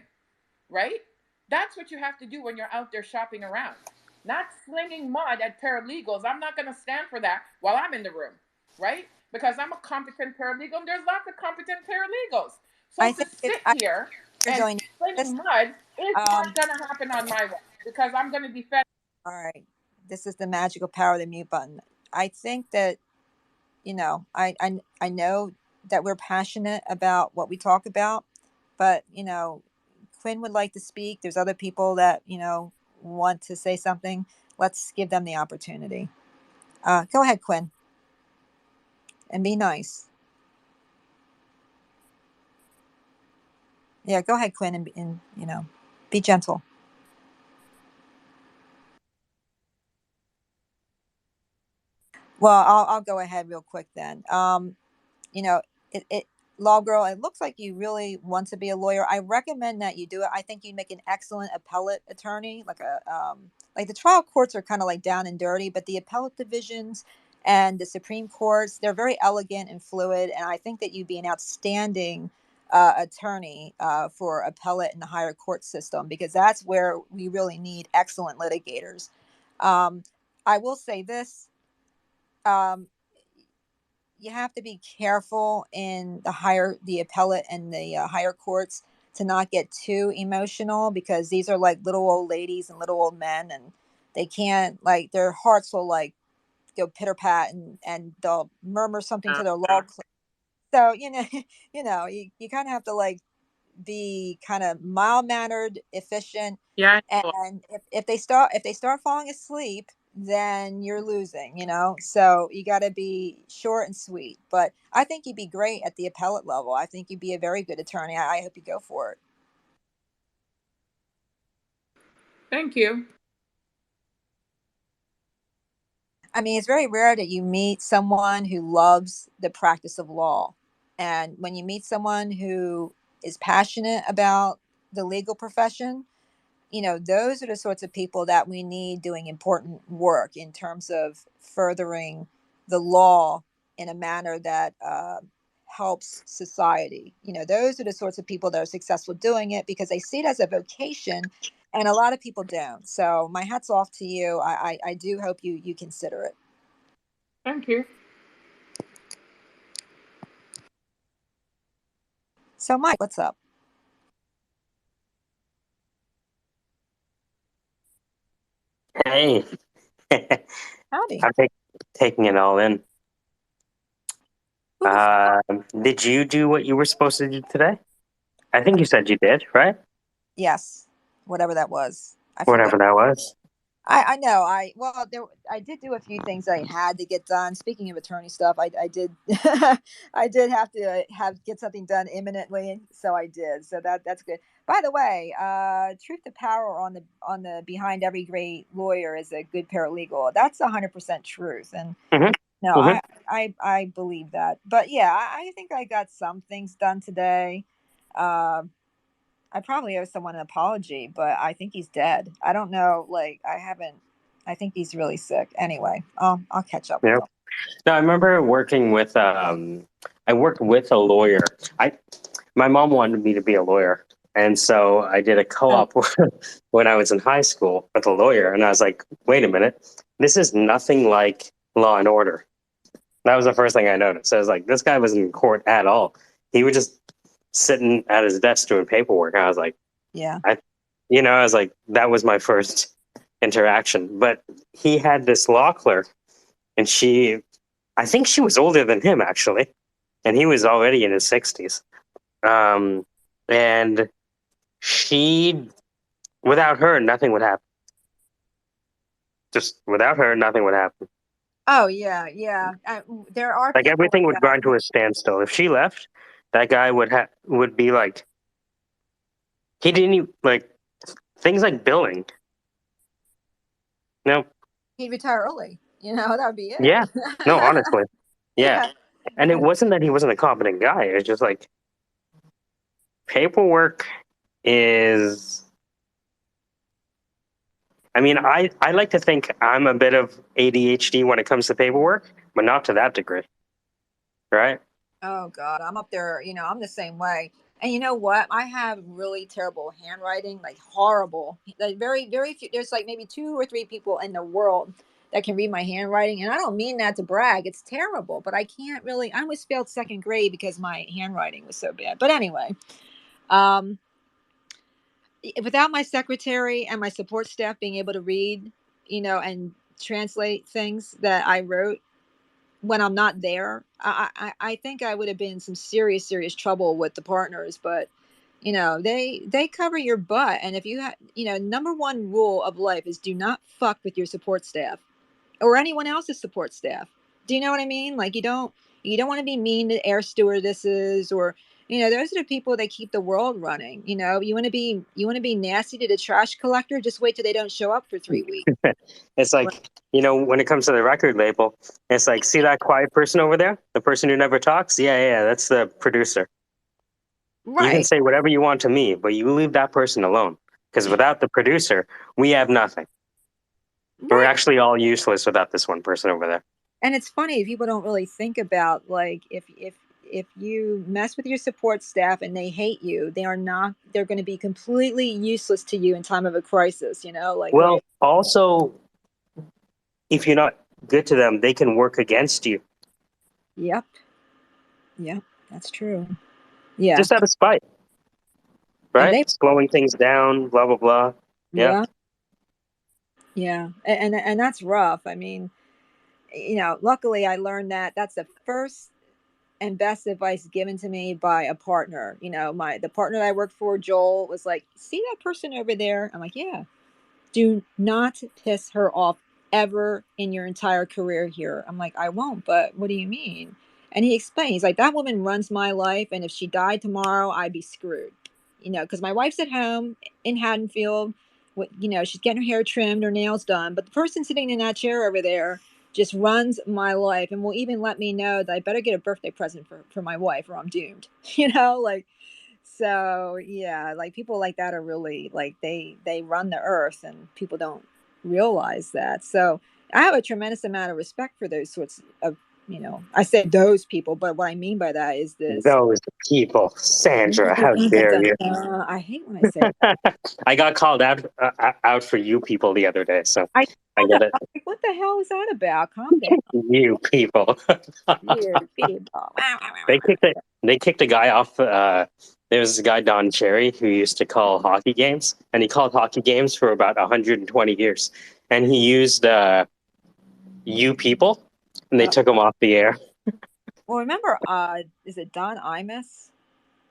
Speaker 8: right? That's what you have to do when you're out there shopping around. Not slinging mud at paralegals. I'm not going to stand for that while I'm in the room, right? Because I'm a competent paralegal and there's lots of competent paralegals. So
Speaker 5: I
Speaker 8: to
Speaker 5: think
Speaker 8: sit here
Speaker 5: you're
Speaker 8: and
Speaker 5: joining this.
Speaker 8: sling mud is not going to happen on my watch, because I'm going to defend.
Speaker 5: All right. This is the magical power of the mute button. I think that, I know that we're passionate about what we talk about, but, Quinn would like to speak. There's other people that, want to say something. Let's give them the opportunity. Go ahead, Quinn, and be nice. Yeah, go ahead, Quinn, and be gentle. Well, I'll go ahead real quick then. It law girl, it looks like you really want to be a lawyer. I recommend that you do it. I think you make an excellent appellate attorney. Like the trial courts are kind of like down and dirty, but the appellate divisions and the Supreme Courts, they're very elegant and fluid. And I think that you'd be an outstanding attorney for appellate in the higher court system, because that's where we really need excellent litigators. I will say this. Um, you have to be careful in the appellate and the higher courts to not get too emotional, because these are like little old ladies and little old men, and they can't, like, their hearts will like go pitter pat, and they'll murmur something to their law clerk. So you kind of have to like be kind of mild mannered, efficient,
Speaker 8: Yeah.
Speaker 5: and if they start falling asleep, then you're losing. So you got to be short and sweet. But I think you'd be great at the appellate level. I think you'd be a very good attorney. I hope you go for it.
Speaker 8: Thank you.
Speaker 5: I mean, it's very rare that you meet someone who loves the practice of law. And when you meet someone who is passionate about the legal profession, those are the sorts of people that we need doing important work in terms of furthering the law in a manner that helps society. Those are the sorts of people that are successful doing it because they see it as a vocation, and a lot of people don't. So my hat's off to you. I do hope you consider it.
Speaker 8: Thank you.
Speaker 5: So Mike, what's up?
Speaker 2: Hey,
Speaker 5: Howdy.
Speaker 2: I'm taking it all in. Did you do what you were supposed to do today? I think you said you did, right?
Speaker 5: Yes, whatever that was. I forgot.
Speaker 2: Whatever that was.
Speaker 5: I know. I did do a few things I had to get done. Speaking of attorney stuff, I did I did have to get something done imminently, so I did. So that's good. By the way, truth to power on the behind every great lawyer is a good paralegal. That's 100% truth. And
Speaker 2: Mhm.
Speaker 5: No,
Speaker 2: Mhm.
Speaker 5: I believe that. But yeah, I think I got some things done today. Uh, I probably owe someone an apology, but I think he's dead. I don't know. Like I haven't. I think he's really sick. Anyway, I'll catch up with
Speaker 2: Yeah.
Speaker 5: him.
Speaker 2: No, I remember working with I worked with a lawyer. My mom wanted me to be a lawyer, and so I did a co-op when I was in high school with a lawyer, and I was like, wait a minute, this is nothing like Law and Order. That was the first thing I noticed. I was like, this guy wasn't in court at all. He was just sitting at his desk doing paperwork. And I was like,
Speaker 5: Yeah.
Speaker 2: I was like, that was my first interaction. But he had this law clerk, and I think she was older than him actually, and he was already in his 60s. And she, without her, nothing would happen. Just without her, nothing would happen.
Speaker 5: Oh yeah, yeah. There are
Speaker 2: Like
Speaker 5: people
Speaker 2: everything
Speaker 5: like
Speaker 2: would
Speaker 5: that.
Speaker 2: grind to a standstill. If she left, that guy would be like, he didn't even, like, things like billing. No,
Speaker 5: He'd retire early. That would be it.
Speaker 2: yeah, no, honestly, yeah.
Speaker 5: Yeah.
Speaker 2: And it wasn't that he wasn't a competent guy. It was just like paperwork is. I mean, I like to think I'm a bit of ADHD when it comes to paperwork, but not to that degree, right?
Speaker 5: Oh God, I'm up there. I'm the same way. And you know what? I have really terrible handwriting, like horrible. Like very, very few. There's like maybe 2 or 3 people in the world that can read my handwriting, and I don't mean that to brag. It's terrible, but I can't really. I almost failed second grade because my handwriting was so bad. But anyway, um, without my secretary and my support staff being able to read, and translate things that I wrote when I'm not there, I think I would have been in some serious, serious trouble with the partners. But they cover your butt, and if you have, number one rule of life is do not fuck with your support staff or anyone else's support staff. Do you know what I mean? Like you don't want to be mean to air stewardesses or those are the people that keep the world running. You want to be nasty to the trash collector. Just wait till they don't show up for 3 weeks.
Speaker 2: It's like, when it comes to the record label, it's like, see that quiet person over there? The person who never talks? Yeah, that's the producer. You can
Speaker 5: Right.
Speaker 2: say whatever you want to me, but you leave that person alone. Because without the producer, we have nothing. We're
Speaker 5: Right.
Speaker 2: actually all useless without this one person over there.
Speaker 5: And it's funny, people don't really think about, like, if you mess with your support staff and they hate you, they're going to be completely useless to you in time of a crisis, like
Speaker 2: Well, also, if you're not good to them, they can work against you.
Speaker 5: yep. Yep, that's true. Yeah.
Speaker 2: Just out of spite,
Speaker 5: And
Speaker 2: right?
Speaker 5: they
Speaker 2: Slowing things down, blah, blah, blah. Yeah.
Speaker 5: yeah. Yeah. And that's rough. I mean, luckily I learned that that's the first and best advice given to me by a partner. The partner that I worked for, Joel, was like, see that person over there? I'm like, yeah. Do not piss her off ever in your entire career here. I'm like, I won't, but what do you mean? And he explains, like, that woman runs my life, and if she died tomorrow, I'd be screwed. Because my wife's at home in Haddonfield, she's getting her hair trimmed, her nails done, but the person sitting in that chair over there just runs my life and will even let me know that I better get a birthday present for my wife or I'm doomed. Like, so yeah, like people like that are really like they run the earth and people don't realize that. So I have a tremendous amount of respect for those sorts of, I said those people, but what I mean by that is this.
Speaker 2: Those people. Sandra, how dare you?
Speaker 5: I hate when I say
Speaker 2: I got called out for you people the other day, so
Speaker 5: I
Speaker 2: I get it.
Speaker 5: like, what the hell is that about? Calm down.
Speaker 2: You people.
Speaker 5: You people.
Speaker 2: They kicked a guy off. There was this guy, Don Cherry, who used to call hockey games, and he called hockey games for about 120 years. And he used you people, and they took him off the air.
Speaker 5: Well, remember, is it Don Imus?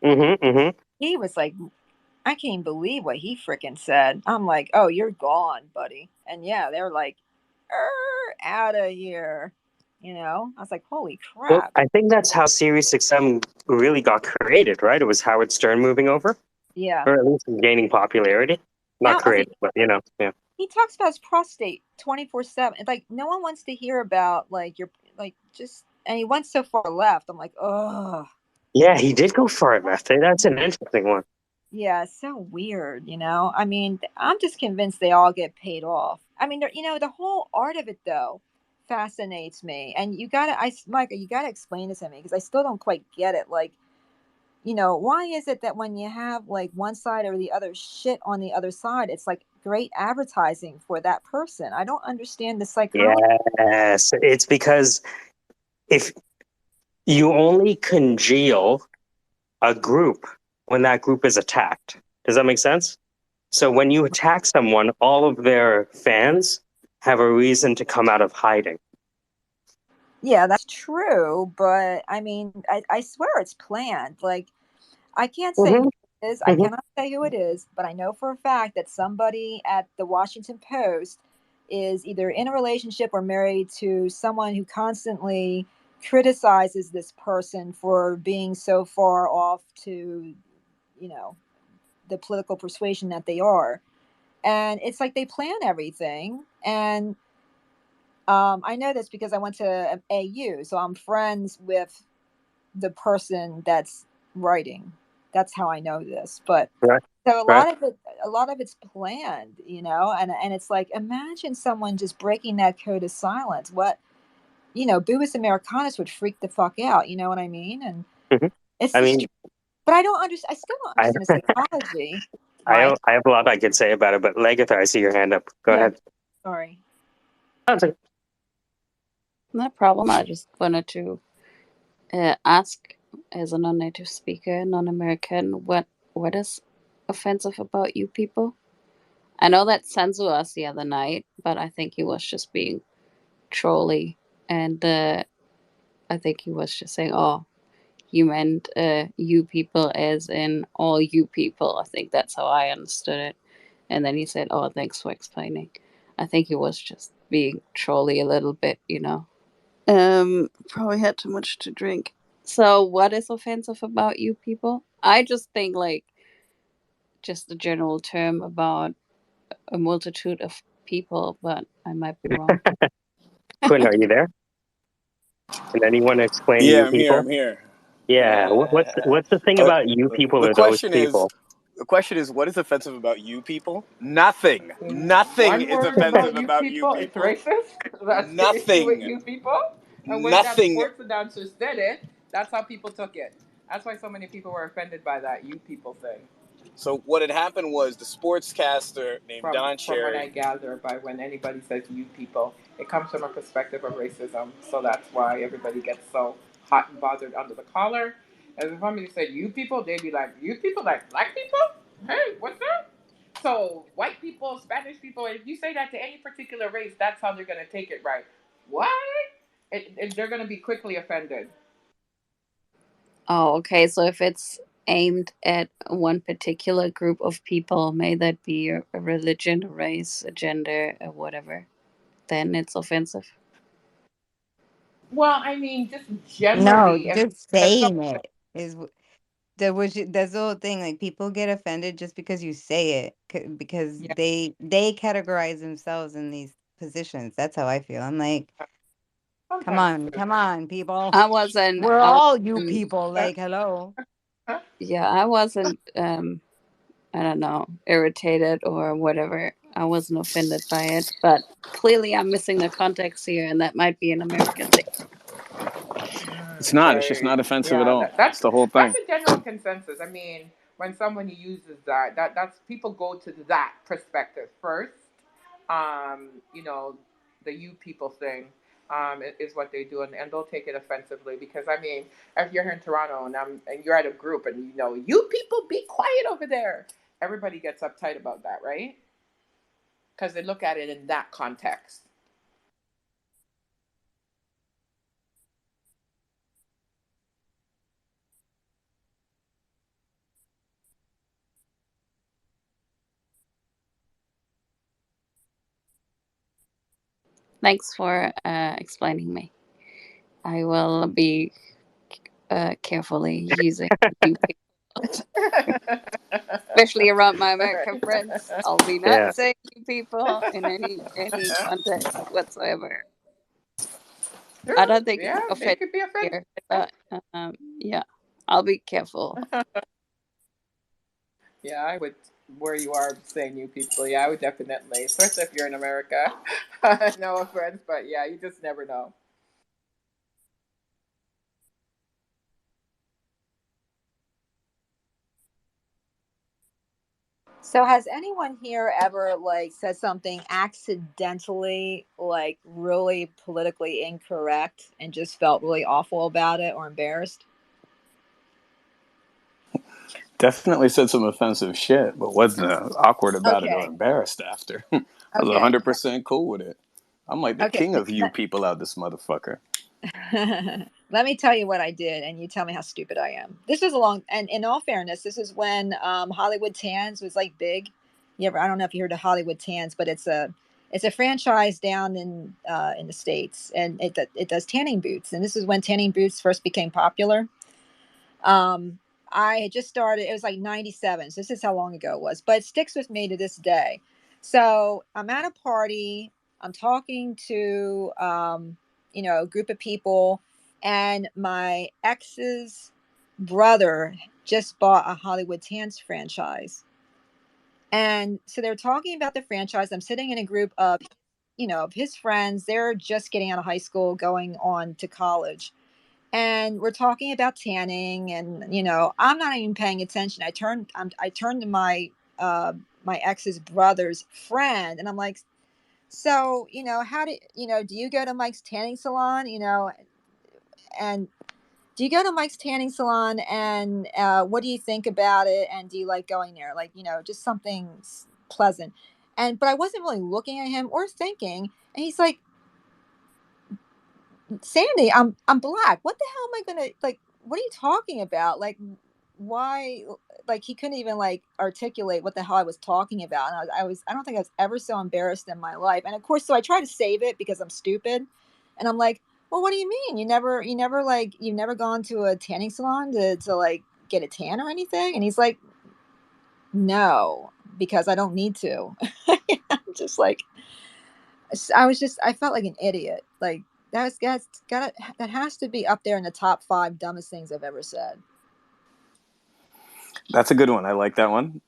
Speaker 2: Mm-hmm.
Speaker 5: He was like, I can't believe what he freaking said. I'm like, oh, you're gone, buddy. And yeah, they're like, out of here. I was like, holy
Speaker 2: Well,
Speaker 5: crap.
Speaker 2: I think that's how SiriusXM really got created, right? It was Howard Stern moving over,
Speaker 5: Yeah.
Speaker 2: or at least gaining popularity. Not
Speaker 5: Now, okay,
Speaker 2: created, but yeah.
Speaker 5: he talks about his prostate 24/7. It's like no one wants to hear about like like just, and he went so far left. I'm like, oh.
Speaker 2: Yeah, he did go far left. That's an interesting one.
Speaker 5: Yeah, it's so weird, you know. I mean, I'm just convinced they all get paid off. I mean, you know, the whole art of it though fascinates me. And Micah, you gotta explain this to me because I still don't quite get it. Like, you know, why is it that when you have like one side or the other shit on the other side, it's like great advertising for that person? I don't understand the psychology.
Speaker 2: Yes, it's because if you only congeal a group when that group is attacked. Does that make sense? So when you attack someone, all of their fans have a reason to come out of hiding.
Speaker 5: Yeah, that's true, but I mean, I swear it's planned. Like, I can't say
Speaker 2: Mm-hmm.
Speaker 5: who it is. I
Speaker 2: Mm-hmm.
Speaker 5: cannot say who it is, but I know for a fact that somebody at the Washington Post is either in a relationship or married to someone who constantly criticizes this person for being so far off to, you know, the political persuasion that they are. And it's like they plan everything. And I know this because I went to AU, so I'm friends with the person that's writing. That's how I know this. But
Speaker 2: Right.
Speaker 5: so
Speaker 2: Right.
Speaker 5: a lot of it's planned, you know, and it's like, imagine someone just breaking that code of silence. What, you know, Buvis Americanus would freak the fuck out, you know what I mean? And
Speaker 2: Mm-hmm.
Speaker 5: it's
Speaker 2: I
Speaker 5: just,
Speaker 2: mean,
Speaker 5: but I don't understand. I still don't
Speaker 2: I,
Speaker 5: understand the psychology. Mike,
Speaker 2: I have a lot I could say about it, but Lagatha, I see your hand up. Go
Speaker 5: yeah,
Speaker 2: ahead.
Speaker 5: sorry.
Speaker 1: No problem. I just wanted to ask, as a non-native speaker, non-American, what is offensive about you people? I know that Senzu asked the other night, but I think he was just being trolly, and I think he was just saying, "Oh, you meant you people as in all you people." I think that's how I understood it. And then he said, "Oh, thanks for explaining." I think he was just being trolly a little bit, you know. Probably had too much to drink. So, what is offensive about you people? I just think like just a general term about a multitude of people, but I might be wrong.
Speaker 2: Quinn, are you there? Can anyone explain
Speaker 4: Yeah,
Speaker 2: you
Speaker 4: I'm here.
Speaker 2: people?
Speaker 4: I'm here.
Speaker 2: Yeah. What's the thing
Speaker 4: Uh,
Speaker 2: about you people
Speaker 4: the
Speaker 2: or those
Speaker 4: question is,
Speaker 2: people?
Speaker 4: what is offensive about you people? Nothing. Nothing
Speaker 8: One
Speaker 4: is
Speaker 8: word about
Speaker 4: offensive
Speaker 8: you
Speaker 4: about you
Speaker 8: people, it's
Speaker 4: people.
Speaker 8: racist. That's the issue with
Speaker 4: Nothing.
Speaker 8: you people. And when that
Speaker 4: Nothing.
Speaker 8: sports announcer said it, that's how people took it. That's why so many people were offended by that you people thing.
Speaker 4: So what had happened was the sportscaster named Don
Speaker 8: From what I
Speaker 4: Cherry.
Speaker 8: gather by when anybody says you people, it comes from a perspective of racism. So that's why everybody gets so hot and bothered under the collar. And if somebody said you people, they'd be like, you people like black people? Hey, what's that? So white people, Spanish people, if you say that to any particular race, that's how they're gonna take it, right? What? They're gonna be quickly offended.
Speaker 1: Oh, okay. So if it's aimed at one particular group of people, may that be a religion, a race, a gender, or whatever, then it's offensive.
Speaker 8: Well, I mean, just
Speaker 7: No,
Speaker 8: generally,
Speaker 7: just
Speaker 8: if some,
Speaker 7: saying it is that's the whole thing. Like people get offended just because you say it because
Speaker 8: yeah,
Speaker 7: they categorize themselves in these positions. That's how I feel. I'm like,
Speaker 8: sometimes.
Speaker 7: come on, people.
Speaker 1: I wasn't.
Speaker 7: We're
Speaker 1: I
Speaker 7: all you
Speaker 1: wasn't.
Speaker 7: people. Like, hello.
Speaker 1: Yeah, I wasn't. I don't know, irritated or whatever. I wasn't offended by it, but clearly I'm missing the context here, and that might be an American thing.
Speaker 4: It's not. It's just
Speaker 8: Okay.
Speaker 4: not offensive at
Speaker 8: Yeah,
Speaker 4: all.
Speaker 8: that,
Speaker 4: It's the
Speaker 8: that's
Speaker 4: whole
Speaker 8: that's
Speaker 4: thing.
Speaker 8: a general consensus. I mean, when someone uses that's people go to that perspective first. You know, the you people thing is what they do, and they'll take it offensively because I mean, if you're here in Toronto and you're at a group and you know you people be quiet over there, everybody gets uptight about that, right? Because they look at it in that context.
Speaker 1: Thanks for explaining me. I will be carefully using you people, especially around my American friends. I'll be not
Speaker 2: Yeah.
Speaker 1: saying you people in any context whatsoever. I don't think
Speaker 8: Yeah,
Speaker 1: it's
Speaker 8: they
Speaker 1: offensive
Speaker 8: could be offended.
Speaker 1: here, but yeah, I'll be careful.
Speaker 8: Yeah, I would. Where you are saying you people, yeah, I would definitely, especially if you're in America. No offense, but yeah, you just never know.
Speaker 5: So has anyone here ever like said something accidentally like really politically incorrect and just felt really awful about it or embarrassed?
Speaker 4: Definitely said some offensive shit, but wasn't awkward about it or
Speaker 5: Okay.
Speaker 4: embarrassed after. I was
Speaker 5: Okay.
Speaker 4: 100% cool with it. I'm like the
Speaker 5: Okay.
Speaker 4: king of you people out this motherfucker.
Speaker 5: Let me tell you what I did, and you tell me how stupid I am. This was a long, and in all fairness, this is when Hollywood Tans was like big. You ever? I don't know if you heard of Hollywood Tans, but it's a franchise down in the States, and it does tanning boots. And this is when tanning boots first became popular. Um, I had just started, it was like 97. So this is how long ago it was, but it sticks with me to this day. So I'm at a party, I'm talking to, a group of people, and my ex's brother just bought a Hollywood Tans franchise. And so they're talking about the franchise. I'm sitting in a group of, of his friends. They're just getting out of high school, going on to college, and we're talking about tanning, and I'm not even paying attention. I turned to my ex's brother's friend, and I'm like, so how do you go to Mike's tanning salon, and do you go to Mike's tanning salon, and what do you think about it, and do you like going there, like just something pleasant. But I wasn't really looking at him or thinking, and he's like, Sandy, I'm black. What the hell am I gonna like? What are you talking about? Like, why? Like, he couldn't even like articulate what the hell I was talking about. And I don't think I was ever so embarrassed in my life. And of course, so I try to save it because I'm stupid. And I'm like, well, what do you mean? You've never gone to a tanning salon to like get a tan or anything? And he's like, no, because I don't need to. I'm just like, I felt like an idiot. Like that has to be up there in the top 5 dumbest things I've ever said.
Speaker 4: That's a good one. I like that one.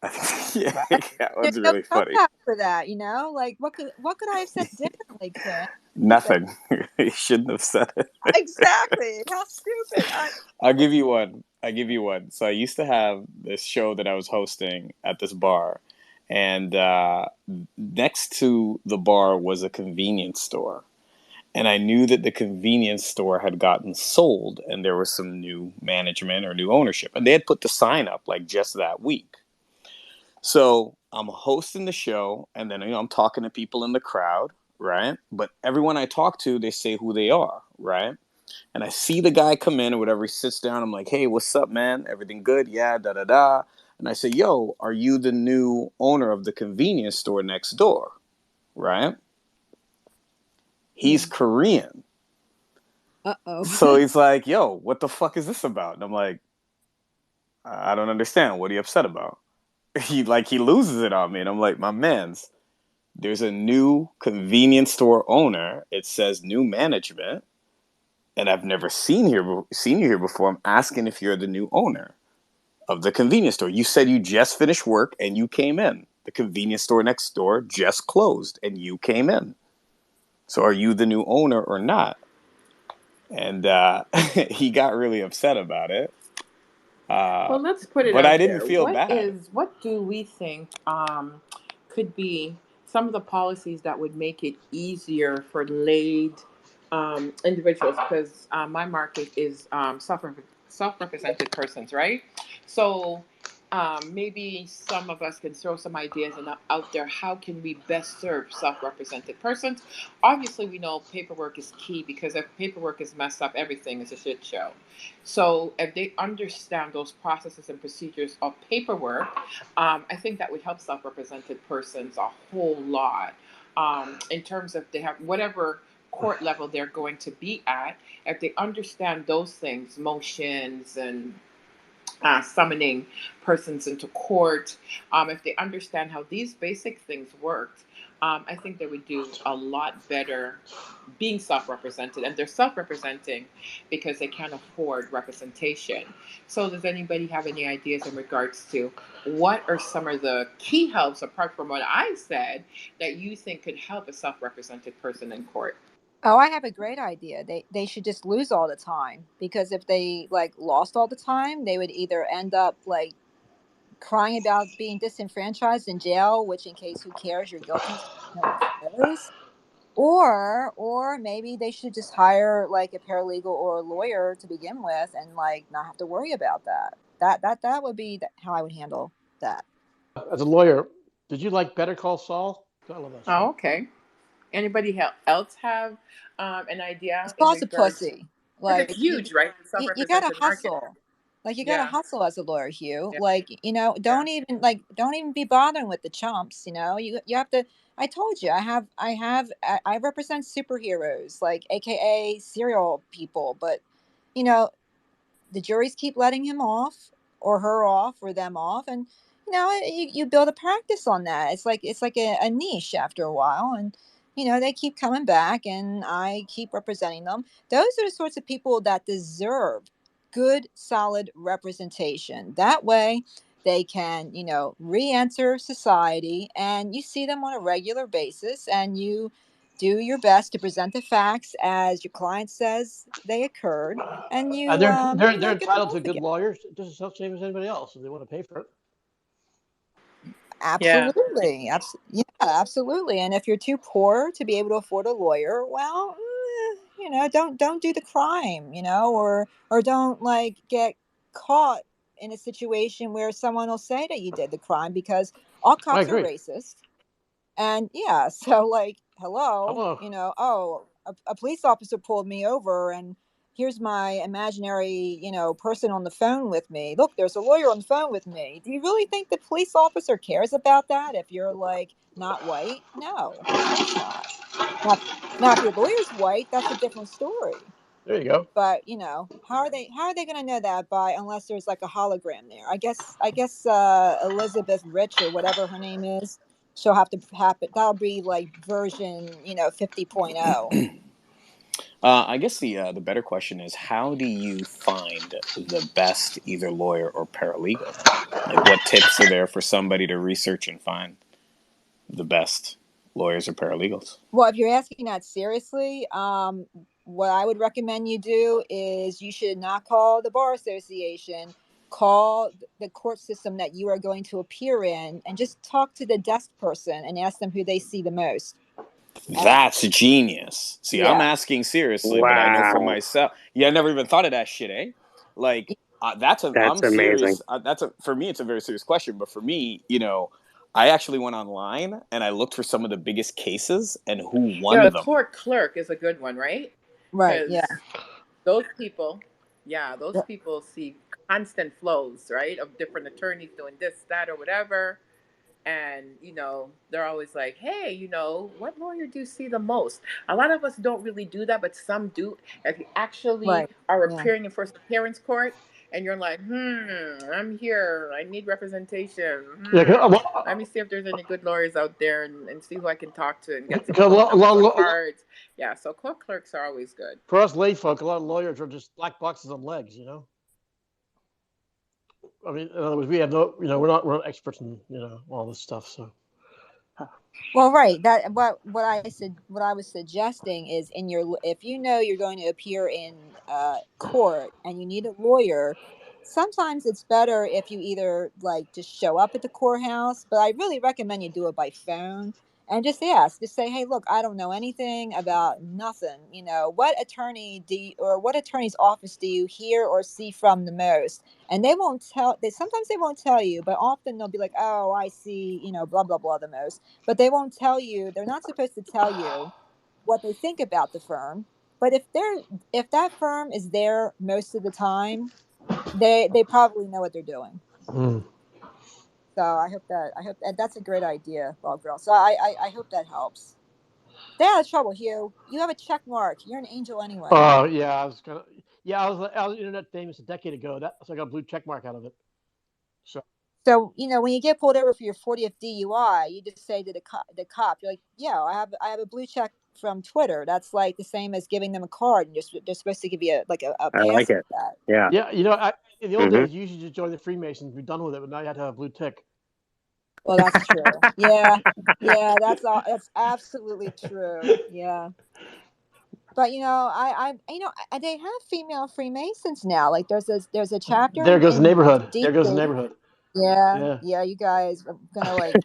Speaker 4: Yeah, that
Speaker 5: There's
Speaker 4: one's
Speaker 5: no
Speaker 4: really funny.
Speaker 5: comeback for that, like what could I have said differently, Quinn? Anything.
Speaker 4: Nothing. You shouldn't have said it.
Speaker 5: Exactly. How stupid.
Speaker 4: I'll give you one. I give you one. So I used to have this show that I was hosting at this bar, and next to the bar was a convenience store. And I knew that the convenience store had gotten sold, and there was some new management or new ownership, and they had put the sign up like just that week. So I'm hosting the show, and then I'm talking to people in the crowd, right? But everyone I talk to, they say who they are, right? And I see the guy come in or whatever. He sits down. I'm like, hey, what's up, man? Everything good? Yeah, da da da. And I say, yo, are you the new owner of the convenience store next door? Right? He's
Speaker 5: Yeah.
Speaker 4: Korean.
Speaker 5: Uh-oh.
Speaker 4: So he's like, yo, what the fuck is this about? And I'm like, I don't understand. What are you upset about? He loses it on me. And I'm like, my man's, there's a new convenience store owner. It says new management. And I've never seen you here before. I'm asking if you're the new owner of the convenience store. You said you just finished work and you came in. The convenience store next door just closed and you came in. So are you the new owner or not? And he got really upset about it.
Speaker 8: Well, let's put it
Speaker 4: But I
Speaker 8: out
Speaker 4: didn't
Speaker 8: there.
Speaker 4: feel bad.
Speaker 8: What do we think could be some of the policies that would make it easier for laid individuals? Because my market is self-represented persons, right? So maybe some of us can throw some ideas out there. How can we best serve self-represented persons? Obviously, we know paperwork is key, because if paperwork is messed up, everything is a shit show. So if they understand those processes and procedures of paperwork, I think that would help self-represented persons a whole lot. In terms of they have whatever court level they're going to be at, if they understand those things, motions and summoning persons into court, if they understand how these basic things worked, I think they would do a lot better being self-represented, and they're self-representing because they can't afford representation. So does anybody have any ideas in regards to what are some of the key helps apart from what I said that you think could help a self-represented person in court?
Speaker 5: Oh, I have a great idea. They should just lose all the time, because if they like lost all the time, they would either end up like crying about being disenfranchised in jail, which in case who cares, you're guilty, so no one cares. Or maybe they should just hire like a paralegal or a lawyer to begin with, and like not have to worry about that. That would be how I would handle that.
Speaker 9: As a lawyer, did you like Better Call Saul? I love that
Speaker 8: Oh,
Speaker 9: show.
Speaker 8: okay. Anybody else have an
Speaker 5: It's
Speaker 8: idea in
Speaker 5: cause of
Speaker 8: regards?
Speaker 5: pussy.
Speaker 8: Because it's
Speaker 5: Like
Speaker 8: huge, right? The
Speaker 5: you gotta
Speaker 8: self-represented market.
Speaker 5: hustle. Like you gotta
Speaker 8: Yeah,
Speaker 5: hustle as a lawyer, Hugh.
Speaker 8: yeah,
Speaker 5: Like,
Speaker 8: yeah.
Speaker 5: don't even be bothering with the chumps, you have to. I told you, I represent superheroes, like AKA serial people, but you know, the juries keep letting him off or her off or them off, and you build a practice on that. It's like a niche after a while, and they keep coming back, and I keep representing them. Those are the sorts of people that deserve good solid representation. That way they can re-enter society, and you see them on a regular basis, and you do your best to present the facts as your client says they occurred, and you
Speaker 9: They're they're
Speaker 5: get them
Speaker 9: entitled to
Speaker 5: off
Speaker 9: good
Speaker 5: again.
Speaker 9: lawyers, just the same as anybody else if they want to pay for it.
Speaker 8: Yeah.
Speaker 5: Absolutely. Yeah, absolutely. And if you're too poor to be able to afford a lawyer, well, don't do the crime, or don't like get caught in a situation where someone will say that you did the crime, because all
Speaker 9: I
Speaker 5: cops are
Speaker 9: agree.
Speaker 5: racist. And yeah, so like, hello,
Speaker 9: Hello.
Speaker 5: oh, a police officer pulled me over, and here's my imaginary, person on the phone with me. Look, there's a lawyer on the phone with me. Do you really think the police officer cares about that if you're like not white? No, of course not. Now, now if your lawyer's white, that's a different story.
Speaker 9: There you go.
Speaker 5: But how are they going to know that by unless there's like a hologram there? I guess Elizabeth Rich or whatever her name is, she'll have to happen. That'll be like version 50.0.
Speaker 4: I guess the better question is, how do you find the best either lawyer or paralegal? Like, what tips are there for somebody to research and find the best lawyers or paralegals?
Speaker 5: Well, if you're asking that seriously, what I would recommend you do is you should not call the bar association. Call the court system that you are going to appear in, and just talk to the desk person and ask them who they see the most. And
Speaker 4: That's genius. See, I'm
Speaker 5: yeah,
Speaker 4: asking seriously, but I know for
Speaker 2: Wow,
Speaker 4: myself. Yeah, I never even thought of that shit, eh? Like,
Speaker 2: that's
Speaker 4: I'm
Speaker 2: amazing.
Speaker 4: serious. For me, it's a very serious question. But for me, I actually went online and I looked for some of the biggest cases and who
Speaker 8: Yeah,
Speaker 4: won
Speaker 8: the
Speaker 4: them.
Speaker 8: court clerk is a good one, right?
Speaker 5: right, yeah.
Speaker 8: Because those people, yeah, those people see constant flows, right, of different attorneys doing this, that, or whatever. And they're always like, hey, what lawyer do you see the most? A lot of us don't really do that, but some do. If you actually
Speaker 5: Right.
Speaker 8: are
Speaker 5: Yeah.
Speaker 8: appearing in first appearance court and you're like, I'm here, I need representation,
Speaker 9: Yeah,
Speaker 8: let me see if there's any good lawyers out there, and see who I can talk to and get some
Speaker 9: 'cause
Speaker 8: phone numbers or cards. Yeah, so court clerks are always good.
Speaker 9: for us lay folk, a lot of lawyers are just black boxes on legs. I mean, in other words, we have no, we're not experts in all this stuff. So
Speaker 5: Well, right. That what I said. What I was suggesting is, if you know you're going to appear in court and you need a lawyer, sometimes it's better if you either like just show up at the courthouse. But I really recommend you do it by phone and just ask. Just say, "Hey, look, I don't know anything about nothing. What attorney or what attorney's office do you hear or see from the most?" And they won't tell. Sometimes they won't tell you, but often they'll be like, "Oh, I see. Blah blah blah the most." But they won't tell you. They're not supposed to tell you what they think about the firm. But if that firm is there most of the time, they probably know what they're doing. So I hope that's a great idea, Log Girl. So I hope that helps. Stay out of trouble, Hugh. You have a check mark. You're an angel anyway.
Speaker 9: yeah, I was internet famous a decade ago. So I got a blue check mark out of it. So
Speaker 5: So, when you get pulled over for your 40th DUI, you just say to the cop, you're like, yeah, I have a blue check from Twitter. That's like the same as giving them a card, and they're supposed to give you a
Speaker 2: I
Speaker 5: pass
Speaker 2: like
Speaker 5: for
Speaker 2: it.
Speaker 5: that.
Speaker 2: Yeah.
Speaker 9: Yeah, in the old
Speaker 2: hmm
Speaker 9: days, you usually just join the Freemasons, be done with it, but now you have to have a blue tick.
Speaker 5: Well, that's true. Yeah. Yeah, that's absolutely true. Yeah. But they have female Freemasons now. Like there's a chapter
Speaker 9: There goes the
Speaker 5: in
Speaker 9: neighborhood. There goes the
Speaker 5: DC.
Speaker 9: neighborhood.
Speaker 5: Yeah,
Speaker 9: Yeah.
Speaker 5: yeah, you guys are gonna like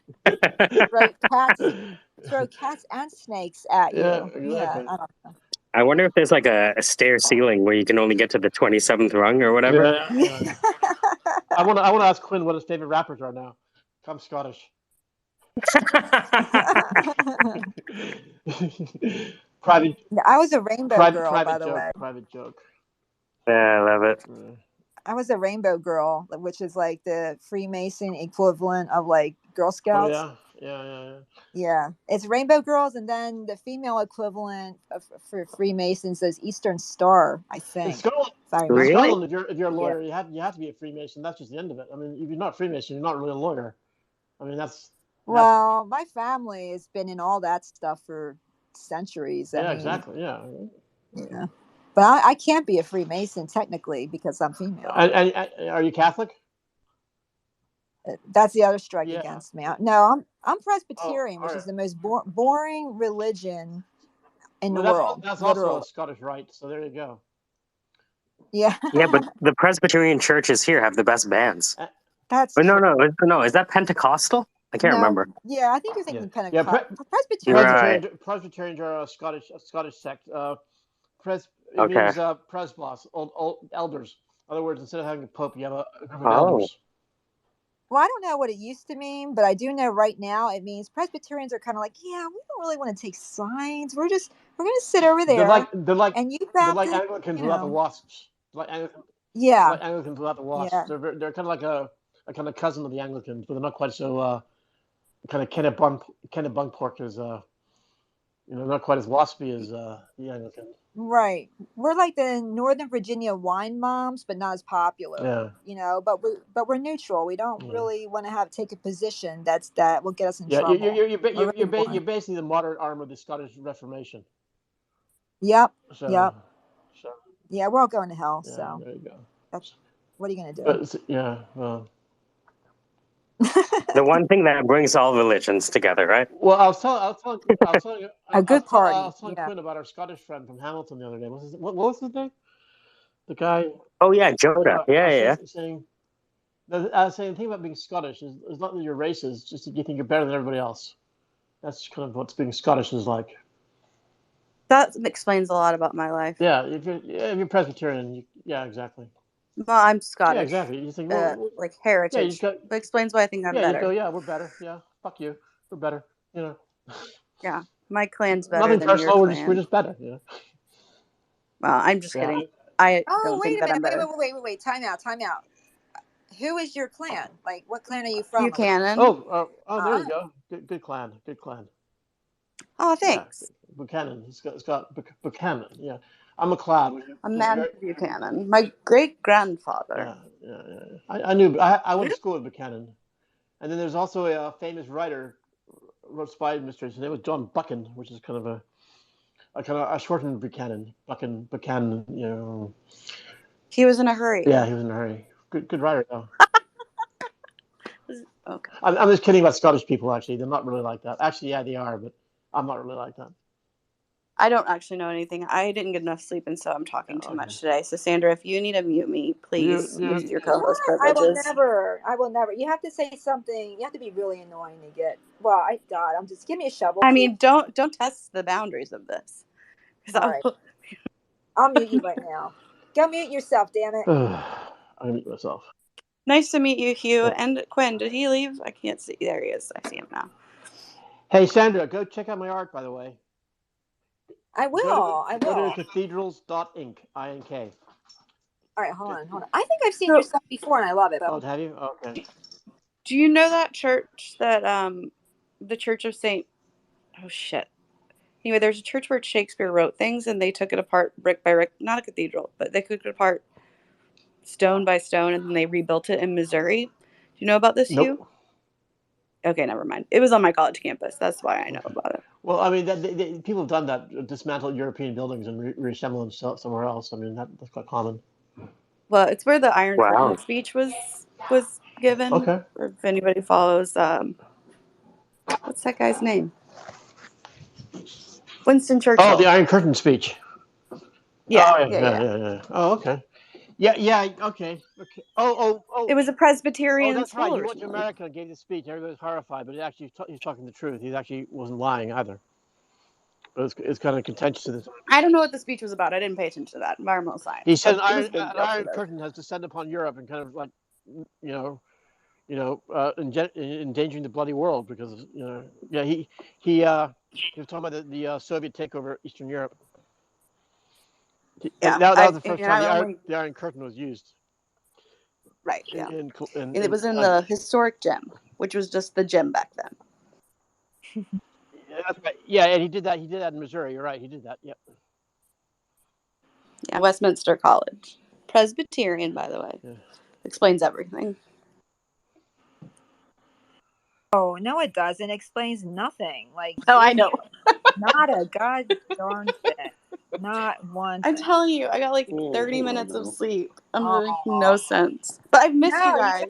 Speaker 5: throw cats and snakes at
Speaker 9: Yeah,
Speaker 5: you. Yeah,
Speaker 9: exactly.
Speaker 5: I don't know.
Speaker 2: I wonder if there's like a stair ceiling where you can only get to the 27th rung or whatever.
Speaker 9: Yeah, yeah. I want to ask Quinn what his favorite rappers are now. I'm Scottish. private
Speaker 5: I was a rainbow girl, by
Speaker 9: private
Speaker 5: the
Speaker 9: joke.
Speaker 5: way.
Speaker 9: Private joke.
Speaker 2: Yeah, I love it.
Speaker 5: I was a rainbow girl, which is like the Freemason equivalent of like Girl
Speaker 9: Oh
Speaker 5: Scouts.
Speaker 9: yeah.
Speaker 5: Yeah, it's Rainbow Girls, and then the female equivalent for Freemasons is Eastern Star, I
Speaker 9: In
Speaker 5: think.
Speaker 9: Scotland,
Speaker 5: If I
Speaker 9: in
Speaker 5: remember.
Speaker 2: Really?
Speaker 9: Scotland, if you're a lawyer, you have to be a Freemason. That's just the end of it. I mean, if you're not Freemason, you're not really a lawyer. I mean, that's
Speaker 5: Well, my family has been in all that stuff for centuries. I
Speaker 9: yeah,
Speaker 5: mean,
Speaker 9: exactly. Yeah.
Speaker 5: yeah. But I can't be a Freemason technically because I'm female.
Speaker 9: And are you Catholic?
Speaker 5: That's the other strike
Speaker 9: Yeah.
Speaker 5: against me. No, I'm
Speaker 9: Oh,
Speaker 5: Presbyterian,
Speaker 9: all
Speaker 5: which
Speaker 9: right.
Speaker 5: is the most boring religion in the
Speaker 9: Well,
Speaker 5: world.
Speaker 9: that's also
Speaker 5: Literally.
Speaker 9: a Scottish rite. So there you go.
Speaker 5: Yeah.
Speaker 2: Yeah, but the Presbyterian churches here have the best bands.
Speaker 5: That's
Speaker 2: But
Speaker 5: true.
Speaker 2: no. Is that Pentecostal? I can't
Speaker 5: No,
Speaker 2: remember.
Speaker 5: yeah, I think you're
Speaker 9: Yeah.
Speaker 5: thinking
Speaker 9: Yeah.
Speaker 5: Presbyterian.
Speaker 2: Right.
Speaker 9: Presbyterians are a Scottish sect. It
Speaker 2: Okay.
Speaker 9: means presbos, old elders. In other words, instead of having a pope, you have a group of
Speaker 2: Oh.
Speaker 9: elders.
Speaker 5: Well, I don't know what it used to mean, but I do know right now it means Presbyterians are kind of like, yeah, we don't really want to take sides. We're going to sit over there, and you
Speaker 9: they're like
Speaker 5: Baptists,
Speaker 9: Anglicans without the wasps.
Speaker 5: yeah,
Speaker 9: Like Anglicans without the wasps.
Speaker 5: yeah,
Speaker 9: They're kind of like a kind of cousin of the Anglicans, but they're not quite so kind of Kenneth Bunkpork is not quite as waspy as the Anglicans.
Speaker 5: right. We're like the Northern Virginia wine moms, but not as popular,
Speaker 9: Yeah.
Speaker 5: But we're neutral. We don't
Speaker 9: Yeah.
Speaker 5: really want to take a position that will get us in
Speaker 9: Yeah,
Speaker 5: trouble.
Speaker 9: you're basically the modern arm of the Scottish Reformation.
Speaker 5: Yep.
Speaker 9: So,
Speaker 5: Yep.
Speaker 9: so
Speaker 5: Yeah, we're all going to hell.
Speaker 9: yeah,
Speaker 5: So
Speaker 9: there you go.
Speaker 5: what are you going to do?
Speaker 9: But yeah, well.
Speaker 2: The one thing that brings all religions together, right?
Speaker 9: Well, I was telling
Speaker 5: A good party.
Speaker 9: I was telling
Speaker 5: Yeah.
Speaker 9: Quinn about our Scottish friend from Hamilton the other day. What was his name? The guy.
Speaker 2: Oh yeah, Jonah. Yeah.
Speaker 9: I was saying the thing about being Scottish is not that your race is just that you think you're better than everybody else. That's kind of what being Scottish is like.
Speaker 6: That explains a lot about my life.
Speaker 9: Yeah, if you're Presbyterian, yeah, exactly.
Speaker 6: Well, I'm Scottish.
Speaker 9: Yeah, exactly. You think, well,
Speaker 6: like heritage.
Speaker 9: Yeah,
Speaker 6: it explains why I think I'm better.
Speaker 9: Yeah, you go, yeah, we're better. Yeah, fuck you, we're better.
Speaker 6: Yeah, my clan's better
Speaker 9: Nothing
Speaker 6: than
Speaker 9: personal.
Speaker 6: your
Speaker 9: We're
Speaker 6: clan.
Speaker 9: just better.
Speaker 6: Well, I'm just kidding. I don't think that I'm better.
Speaker 5: Wait. Time out. Who is your clan? Like, what clan are you from?
Speaker 6: Buchanan.
Speaker 9: Oh, there you go. Good clan.
Speaker 6: Oh, thanks.
Speaker 9: Yeah, Buchanan. It's got Buchanan. Yeah, I'm McLeod.
Speaker 6: A man Buchanan. My great grandfather.
Speaker 9: Yeah. I went to school at Buchanan, and then there's also a famous writer wrote spy administration. His name was John Buchan, which is kind of a shortened Buchanan. Buchanan.
Speaker 6: He was in a hurry.
Speaker 9: Yeah, he was in a hurry. Good writer though.
Speaker 6: Okay.
Speaker 9: I'm just kidding about Scottish people. Actually, they're not really like that. Actually, yeah, they are, but I'm not really like that.
Speaker 6: I don't actually know anything. I didn't get enough sleep, and so I'm talking too much today. So, Sandra, if you need to mute me, please use your co-host privileges.
Speaker 5: I will never. You have to say something. You have to be really annoying to get. Well, I'm just give me a shovel.
Speaker 6: I mean, don't test the boundaries of this.
Speaker 5: All right. I'll mute you right now. Go mute yourself, damn it.
Speaker 9: I'll mute myself.
Speaker 6: Nice to meet you, Hugh. And Quinn, did he leave? I can't see. There he is. I see him now.
Speaker 9: Hey, Sandra, go check out my art, by the way.
Speaker 5: I will.
Speaker 9: Go to cathedrals.inc. INK.
Speaker 5: All right, hold on. I think I've seen your stuff before, and I love it.
Speaker 9: Oh, have you? Okay.
Speaker 6: Do you know that church that the Church of Saint? Oh shit. Anyway, there's a church where Shakespeare wrote things, and they took it apart brick by brick. Not a cathedral, but they took it apart stone by stone, and then they rebuilt it in Missouri. you know about this, Hugh?
Speaker 9: Nope.
Speaker 6: Okay, never mind. It was on my college campus. That's why I know
Speaker 9: Okay.
Speaker 6: about it.
Speaker 9: Well, I mean, people have done that, dismantled European buildings and reassemble them somewhere else. I mean, that's quite common.
Speaker 6: Well, it's where the Iron
Speaker 2: Wow.
Speaker 6: Curtain speech was given.
Speaker 9: Okay.
Speaker 6: Or if anybody follows, what's that guy's name? Winston Churchill.
Speaker 9: Oh, the Iron Curtain speech.
Speaker 6: Yeah,
Speaker 9: Oh,
Speaker 6: yeah.
Speaker 9: yeah. Oh, okay. Yeah. Okay. Oh.
Speaker 6: It was a Presbyterian
Speaker 9: That's right.
Speaker 6: school
Speaker 9: He went to
Speaker 6: originally.
Speaker 9: America and gave this speech. Everybody was horrified, but he's talking the truth. He actually wasn't lying either. But it's kind of contentious to this.
Speaker 6: I don't know what the speech was about. I didn't pay attention to that. Environmental science.
Speaker 9: He said
Speaker 6: But it was a big
Speaker 9: an
Speaker 6: deal for
Speaker 9: iron
Speaker 6: this.
Speaker 9: curtain has descended upon Europe and kind of like, endangering the bloody world because he was talking about the Soviet takeover of Eastern Europe.
Speaker 6: Yeah,
Speaker 9: that was the first time
Speaker 6: remember,
Speaker 9: the Iron Curtain was used.
Speaker 6: Right. Yeah.
Speaker 9: And
Speaker 6: it was in the historic gym, which was just the gym back then.
Speaker 9: That's right. Yeah, and he did that. He did that in Missouri. You're right. He did that. Yep.
Speaker 6: Yeah, Westminster College, Presbyterian, by the way.
Speaker 9: Yeah.
Speaker 6: Explains everything.
Speaker 5: Oh, no, it doesn't. It explains nothing. Like,
Speaker 6: Oh, I know.
Speaker 5: not a god darn thing. Not one
Speaker 6: I'm
Speaker 5: thing.
Speaker 6: telling you, I got like 30 minutes of sleep. I'm making no sense. But I've missed you guys.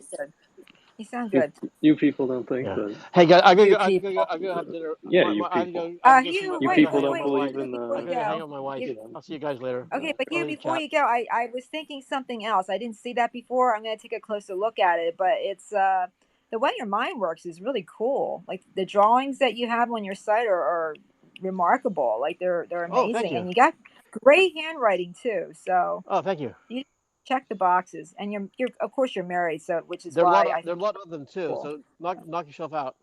Speaker 5: You sound good.
Speaker 10: You people don't think that.
Speaker 9: Hey guys, I'm
Speaker 5: You
Speaker 9: gonna
Speaker 5: people.
Speaker 9: go have dinner.
Speaker 10: Yeah, you people.
Speaker 5: Hugh,
Speaker 10: You
Speaker 5: wait,
Speaker 10: people
Speaker 5: wait,
Speaker 10: don't
Speaker 5: wait,
Speaker 10: believe
Speaker 5: wait,
Speaker 10: in
Speaker 5: before
Speaker 9: I
Speaker 5: you
Speaker 9: gotta
Speaker 5: go.
Speaker 9: hang out with my wife. I'll see you guys later.
Speaker 5: Okay, but Hugh,
Speaker 9: I'll
Speaker 5: before
Speaker 9: chat.
Speaker 5: you go, I was thinking something else. I didn't see that before. I'm gonna take a closer look at it, but it's the way your mind works is really cool. Like the drawings that you have on your site are remarkable. Like they're
Speaker 9: Oh, thank
Speaker 5: amazing,
Speaker 9: you.
Speaker 5: and you got great handwriting too. So
Speaker 9: Oh, thank you.
Speaker 5: you check the boxes, and you're of course you're married, so which is
Speaker 9: There are a
Speaker 5: why
Speaker 9: lot
Speaker 5: I
Speaker 9: of there are
Speaker 5: think
Speaker 9: a lot of them too.
Speaker 5: cool.
Speaker 9: So knock yourself out.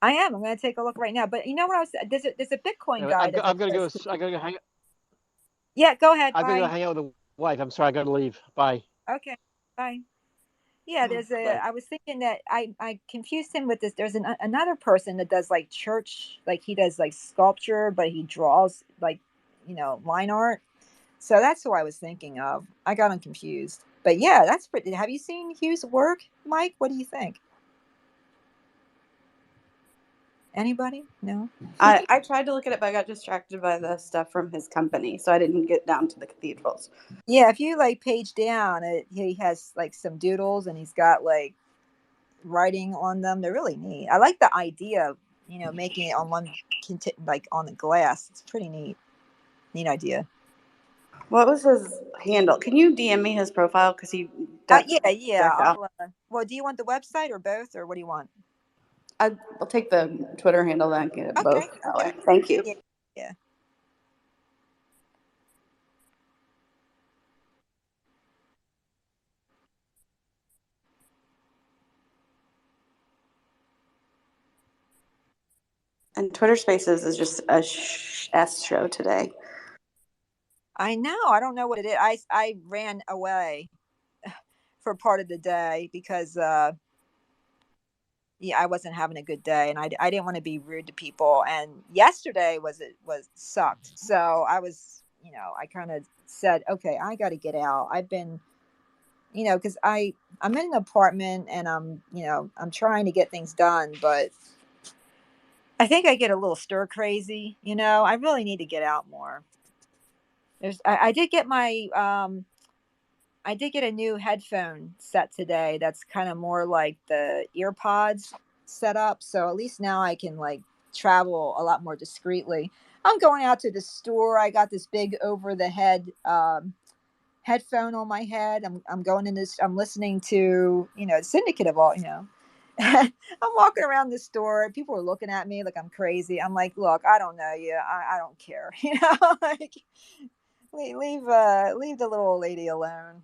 Speaker 5: I am. I'm gonna take a look right now. But you know what I was? There's a Bitcoin
Speaker 9: Anyway,
Speaker 5: guy
Speaker 9: I'm gonna go. I gotta go hang.
Speaker 5: Yeah, go ahead.
Speaker 9: I'm gonna go
Speaker 5: Bye.
Speaker 9: hang out with the wife. I'm sorry. I gotta leave. Bye.
Speaker 5: Okay. Bye. Yeah, there's a.
Speaker 9: Bye.
Speaker 5: I was thinking that I confused him with this. There's another person that does like church, like he does like sculpture, but he draws like line art. So that's who I was thinking of. I got him confused. But yeah, that's pretty. Have you seen Hugh's work, Mike? What do you think? Anybody? No.
Speaker 6: I tried to look at it, but I got distracted by the stuff from his company, so I didn't get down to the cathedrals.
Speaker 5: Yeah, if you like page down, he has like some doodles, and he's got like writing on them. They're really neat. I like the idea of making it on one like on the glass. It's pretty neat idea.
Speaker 6: What was his handle? Can you DM me his profile? Because he
Speaker 5: yeah. Well, do you want the website or both, or what do you want?
Speaker 6: I'll take the Twitter handle then. Get it both that way. Thank you.
Speaker 5: Yeah.
Speaker 6: And Twitter Spaces is just a S show today.
Speaker 5: I know. I don't know what it is. I ran away for part of the day because I wasn't having a good day, and I didn't want to be rude to people. And yesterday was sucked. So I was, I kind of said, okay, I got to get out. I've been, because I'm in an apartment, and I'm trying to get things done, but I think I get a little stir crazy. I really need to get out more. I did get I did get a new headphone set today. That's kind of more like the earpods set up. So at least now I can like travel a lot more discreetly. I'm going out to the store. I got this big over the head headphone on my head. I'm going in this. I'm listening to Syndicate of all. I'm walking around the store. People are looking at me like I'm crazy. I'm like, look, I don't know you. I don't care. Like leave the little old lady alone.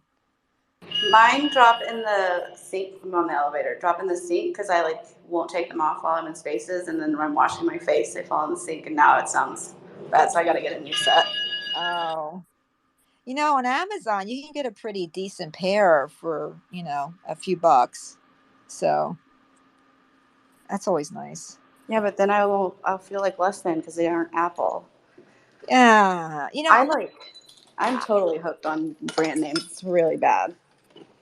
Speaker 6: Mine drop in the sink. I'm on the elevator. Drop in the sink because I won't take them off while I'm in Spaces, and then when I'm washing my face, they fall in the sink, and now it sounds bad. So I got to get a new set.
Speaker 5: Oh, on Amazon you can get a pretty decent pair for a few bucks, so that's always nice.
Speaker 6: Yeah, but then I'll feel like less than because they aren't Apple.
Speaker 5: Yeah,
Speaker 6: I'm totally hooked on brand names. It's really bad.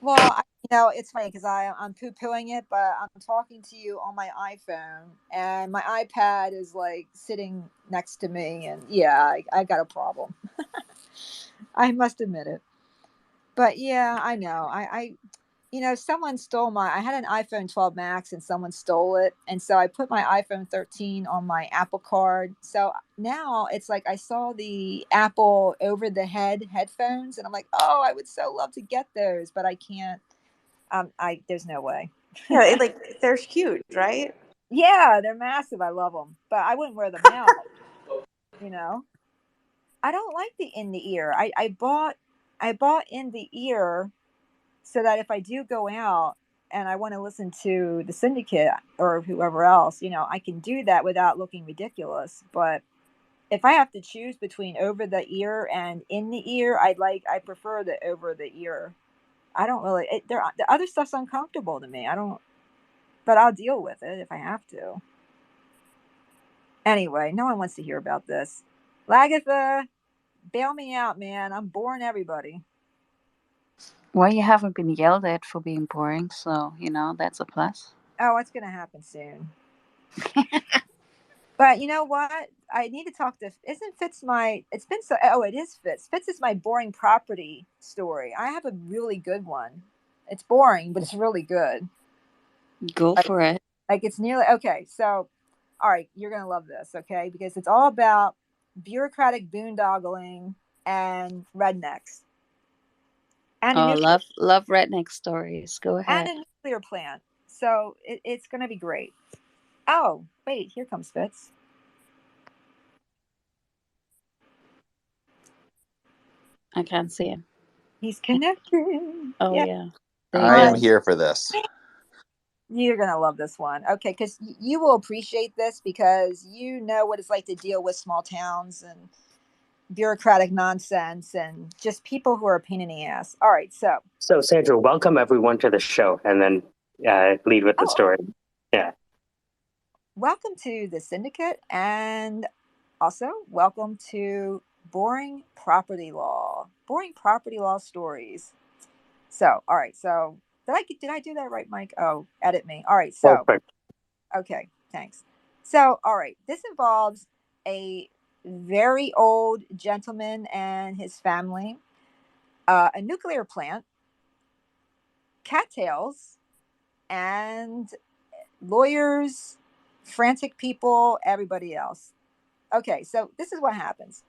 Speaker 5: Well, it's funny because I'm poo-pooing it, but I'm talking to you on my iPhone, and my iPad is like sitting next to me, and yeah, I got a problem. I must admit it. But yeah, I know. Someone stole I had an iPhone 12 Max and someone stole it. And so I put my iPhone 13 on my Apple Card. So now it's like I saw the Apple over the head headphones and I'm like, oh, I would so love to get those, but I can't. There's no way.
Speaker 6: Yeah, they're huge, right?
Speaker 5: Yeah, they're massive. I love them, but I wouldn't wear them out. you know, I don't like the in the ear. I bought in the ear so that if I do go out and I want to listen to the Syndicate or whoever else, I can do that without looking ridiculous. But if I have to choose between over the ear and in the ear, I prefer the over the ear. I don't really. The other stuff's uncomfortable to me. I don't, but I'll deal with it if I have to. Anyway, no one wants to hear about this. Lagatha, bail me out, man. I'm boring everybody.
Speaker 1: Well, you haven't been yelled at for being boring, so that's a plus.
Speaker 5: Oh, it's gonna happen soon. But you know what? I need to talk to. Isn't Fitz my? It's been so. Oh, it is Fitz. Fitz is my boring property story. I have a really good one. It's boring, but it's really good.
Speaker 1: Go for it.
Speaker 5: Like it's nearly okay. So, all right, you're gonna love this, okay? Because it's all about bureaucratic boondoggling and rednecks and a
Speaker 1: love redneck stories. Go
Speaker 5: and
Speaker 1: ahead.
Speaker 5: a nuclear plant. So it's gonna be great. Oh, wait, here comes Fitz.
Speaker 1: I can't see him.
Speaker 5: He's connecting.
Speaker 1: Oh yeah.
Speaker 11: I am here for this.
Speaker 5: You're going to love this one. Okay, because you will appreciate this because you know what it's like to deal with small towns and bureaucratic nonsense and just people who are a pain in the ass. All right, so.
Speaker 2: So, Sandra, welcome everyone to the show and then lead with the story. Yeah.
Speaker 5: Welcome to the Syndicate and also welcome to Boring Property Law. Boring Property Law Stories. So, all right, so did I do that right, Mike? Oh, edit me. All right, so.
Speaker 2: Perfect.
Speaker 5: Okay, thanks. So, all right, this involves a very old gentleman and his family, a nuclear plant, cattails, and lawyers, frantic people, everybody else. Okay, so this is what happens.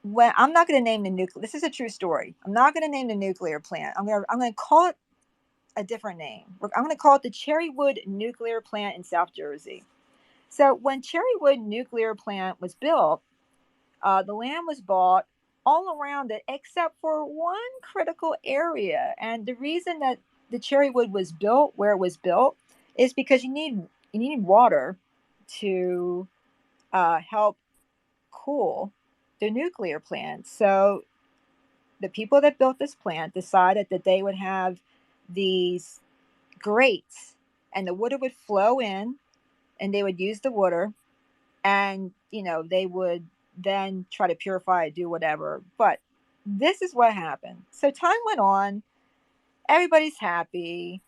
Speaker 5: When I'm not going to name the nuclear. This is a true story. I'm not going to name the nuclear plant. I'm going to call it a different name. I'm going to call it the Cherrywood Nuclear Plant in South Jersey. So when Cherrywood Nuclear Plant was built, the land was bought all around it except for one critical area. And the reason that the Cherrywood was built where it was built is because you need water to help cool the nuclear plant. So the people that built this plant decided that they would have these grates and the water would flow in and they would use the water and they would then try to purify it, do whatever. But this is what happened. So time went on, everybody's happy,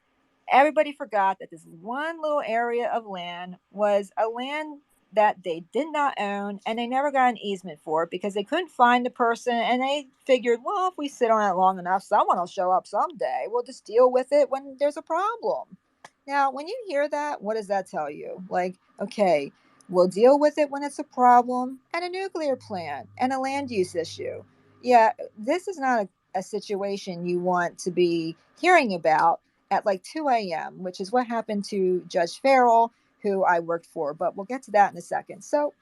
Speaker 5: everybody forgot that this one little area of land was a land that they did not own and they never got an easement for it because they couldn't find the person, and they figured, well, if we sit on it long enough, someone will show up someday, we'll just deal with it when there's a problem. Now when you hear that, what does that tell you? Like, okay, we'll deal with it when it's a problem and a nuclear plant and a land use issue. Yeah, this is not a situation you want to be hearing about at like 2 a.m., which is what happened to Judge Farrell, who I worked for. But we'll get to that in a second. So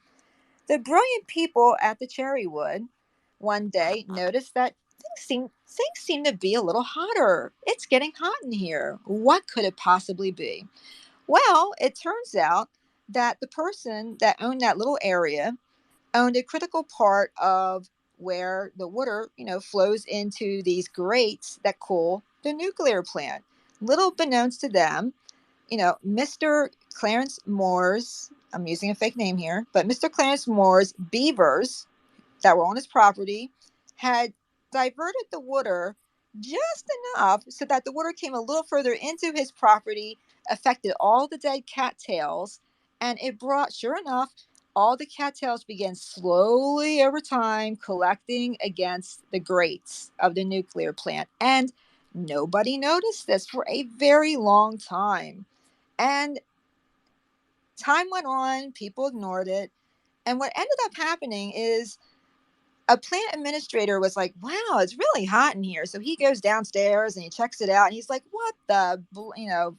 Speaker 5: the brilliant people at the Cherrywood one day noticed that things seem to be a little hotter. It's getting hot in here. What could it possibly be? Well, it turns out that the person that owned that little area owned a critical part of where the water, flows into these grates that cool the nuclear plant. Little beknownst to them, Mr. Clarence Moore's, I'm using a fake name here, but Mr. Clarence Moore's beavers that were on his property had diverted the water just enough so that the water came a little further into his property, affected all the dead cattails, and it brought, sure enough, all the cattails began slowly over time collecting against the grates of the nuclear plant. And nobody noticed this for a very long time. And time went on, people ignored it. And what ended up happening is a plant administrator was like, wow, it's really hot in here. So he goes downstairs and he checks it out. And he's like, what the,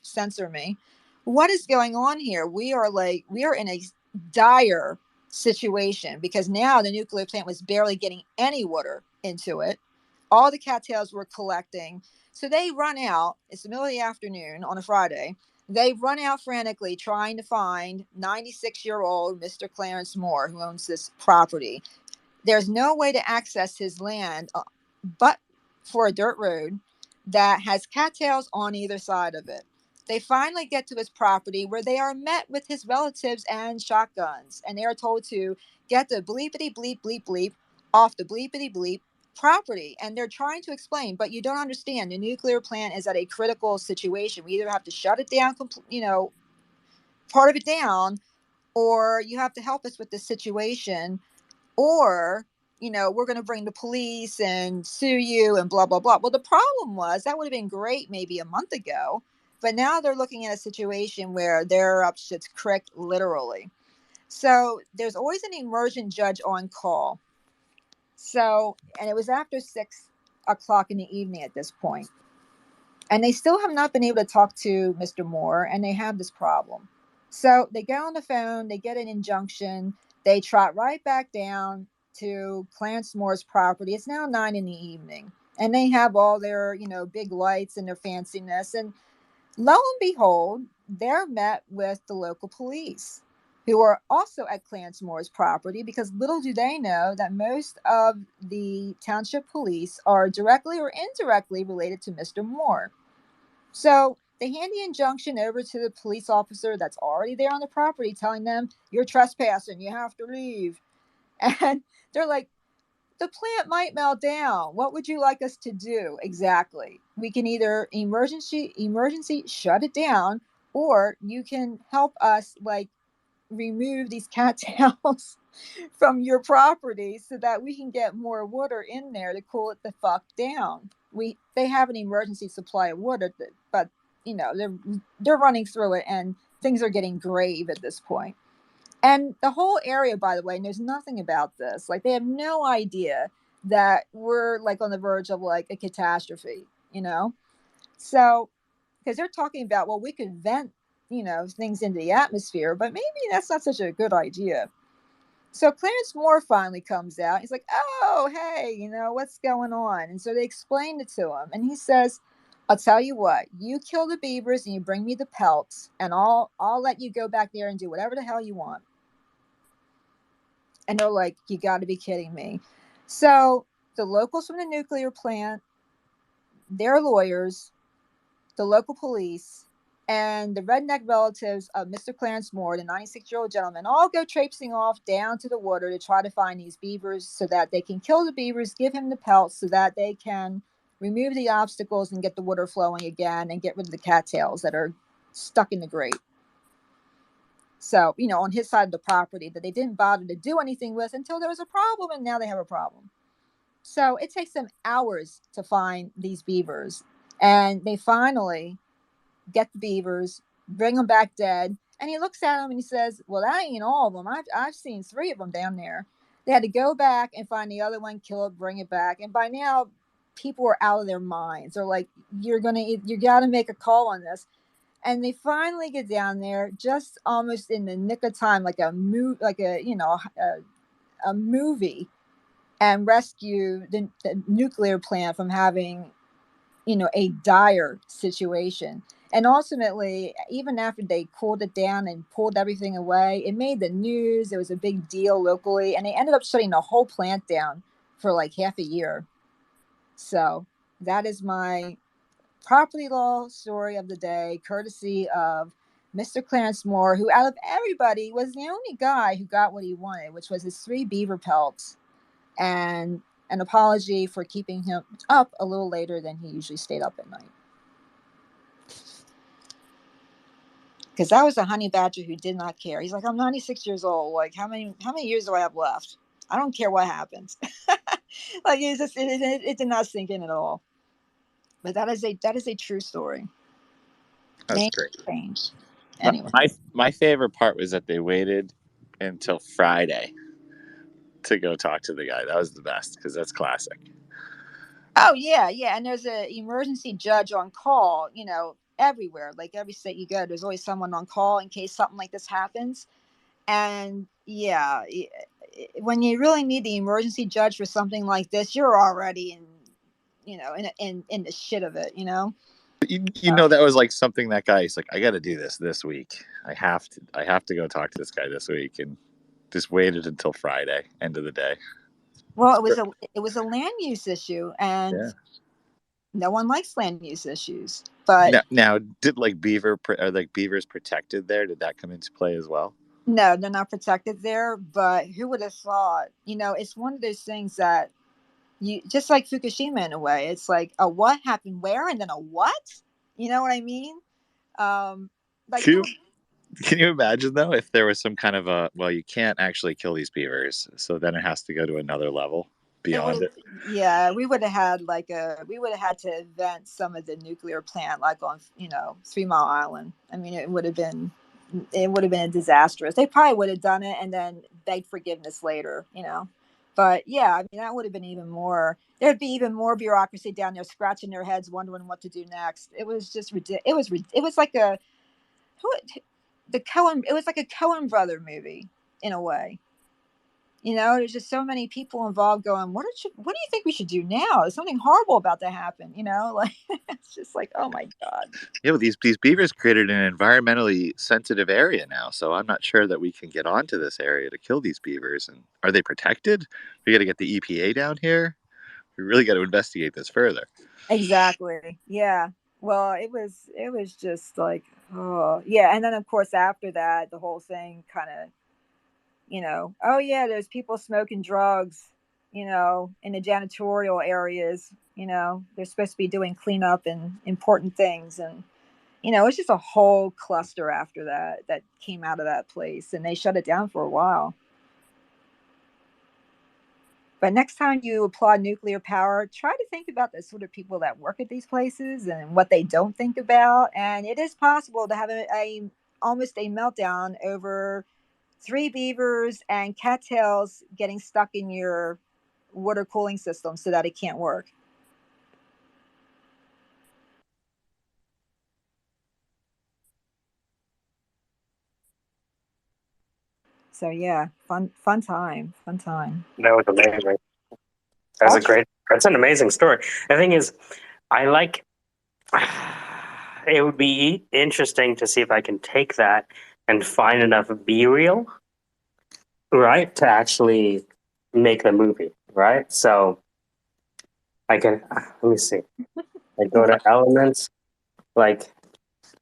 Speaker 5: censor me. What is going on here? We are in a dire situation because now the nuclear plant was barely getting any water into it. All the cattails were collecting. So they run out. It's the middle of the afternoon on a Friday. They run out frantically trying to find 96-year-old Mr. Clarence Moore, who owns this property. There's no way to access his land but for a dirt road that has cattails on either side of it. They finally get to his property where they are met with his relatives and shotguns. And they are told to get the bleepity bleep bleep bleep off the bleepity bleep property. And they're trying to explain, but you don't understand. The nuclear plant is at a critical situation. We either have to shut it down, part of it down, or you have to help us with this situation, or we're going to bring the police and sue you and blah blah blah. Well, the problem was that would have been great maybe a month ago, but now they're looking at a situation where they're up shit's creek, literally. So there's always an emergent judge on call. So, and it was after 6 o'clock in the evening at this point, and they still have not been able to talk to Mr. Moore, and they have this problem. So they go on the phone, they get an injunction, they trot right back down to Clarence Moore's property. It's now 9 in the evening, and they have all their, big lights and their fanciness. And lo and behold, they're met with the local police, who are also at Clarence Moore's property, because little do they know that most of the township police are directly or indirectly related to Mr. Moore. So they hand the injunction over to the police officer that's already there on the property, telling them, you're trespassing, you have to leave. And they're like, the plant might melt down. What would you like us to do? Exactly. We can either emergency shut it down, or you can help us remove these cattails from your property so that we can get more water in there to cool it the fuck down. They have an emergency supply of water, but they're running through it, and things are getting grave at this point. And the whole area, by the way, knows nothing about this. They have no idea that we're on the verge of a catastrophe, So, because they're talking about, well, we could vent, things into the atmosphere, but maybe that's not such a good idea. So Clarence Moore finally comes out. He's like, oh, hey, what's going on? And so they explained it to him. And he says, I'll tell you what, you kill the beavers and you bring me the pelts, and I'll let you go back there and do whatever the hell you want. And they're like, you got to be kidding me. So the locals from the nuclear plant, their lawyers, the local police, and the redneck relatives of Mr. Clarence Moore, the 96-year-old gentleman, all go traipsing off down to the water to try to find these beavers so that they can kill the beavers, give him the pelts so that they can remove the obstacles and get the water flowing again and get rid of the cattails that are stuck in the grate. So, on his side of the property that they didn't bother to do anything with until there was a problem, and now they have a problem. So it takes them hours to find these beavers. And they finally get the beavers, bring them back dead. And he looks at them and he says, well, that ain't all of them. I've seen 3 of them down there. They had to go back and find the other one, kill it, bring it back. And by now, people are out of their minds. They're like, you got to make a call on this. And they finally get down there just almost in the nick of time, like a movie, and rescue the nuclear plant from having, a dire situation. And ultimately, even after they cooled it down and pulled everything away, it made the news. It was a big deal locally, and they ended up shutting the whole plant down for half a year. So that is my property law story of the day, courtesy of Mr. Clarence Moore, who out of everybody was the only guy who got what he wanted, which was his 3 beaver pelts. And an apology for keeping him up a little later than he usually stayed up at night. Because that was a honey badger who did not care. He's like, I'm 96 years old. Like, how many years do I have left? I don't care what happens. Like, it did not sink in at all. But that is a true story.
Speaker 11: That's
Speaker 5: Name
Speaker 11: great.
Speaker 5: change. Anyway.
Speaker 11: My favorite part was that they waited until Friday to go talk to the guy. That was the best because that's classic.
Speaker 5: Oh yeah, and there's an emergency judge on call. Everywhere, like every state you go, there's always someone on call in case something like this happens. And yeah, when you really need the emergency judge for something like this, you're already in the shit of it.
Speaker 11: That was like something that guy. He's like, I got to do this week. I have to go talk to this guy this week, and just waited until Friday, end of the day.
Speaker 5: Well, it was a land use issue, and
Speaker 11: Yeah.
Speaker 5: no one likes land use issues. But
Speaker 11: now did beavers protected there? Did that come into play as well?
Speaker 5: No, they're not protected there. But who would have thought? It's one of those things that you just like Fukushima in a way. It's like a what happened where, and then a what? You know what I mean? Like
Speaker 11: Can you imagine though if there was some kind of you can't actually kill these beavers, so then it has to go to another level beyond it.
Speaker 5: Yeah, we would have had to invent some of the nuclear plant like on 3 Mile Island. I mean, it would have been disastrous. They probably would have done it and then begged forgiveness later. But yeah, I mean that would have been even more. There'd be even more bureaucracy down there scratching their heads, wondering what to do next. It was just ridiculous. It was like It was like a Coen brother movie in a way. There's just so many people involved going, what do you think we should do now? Is something horrible about to happen? Like it's just like, oh my God.
Speaker 11: Yeah, well, these beavers created an environmentally sensitive area now, so I'm not sure that we can get onto this area to kill these beavers. And are they protected? We got to get the EPA down here. We really got to investigate this further.
Speaker 5: Exactly. Yeah. Well, it was just like, oh yeah. And then of course after that, the whole thing kind of, oh yeah, there's people smoking drugs, in the janitorial areas. They're supposed to be doing cleanup and important things, and it's just a whole cluster after that came out of that place, and they shut it down for a while. But next time you applaud nuclear power, try to think about the sort of people that work at these places and what they don't think about. And it is possible to have almost a meltdown over 3 beavers and cattails getting stuck in your water cooling system so that it can't work. So yeah, fun time.
Speaker 2: That was amazing. That's an amazing story. The thing is, it would be interesting to see if I can take that and find enough B-reel, right, to actually make the movie, right? So I can, let me see. I go to elements, like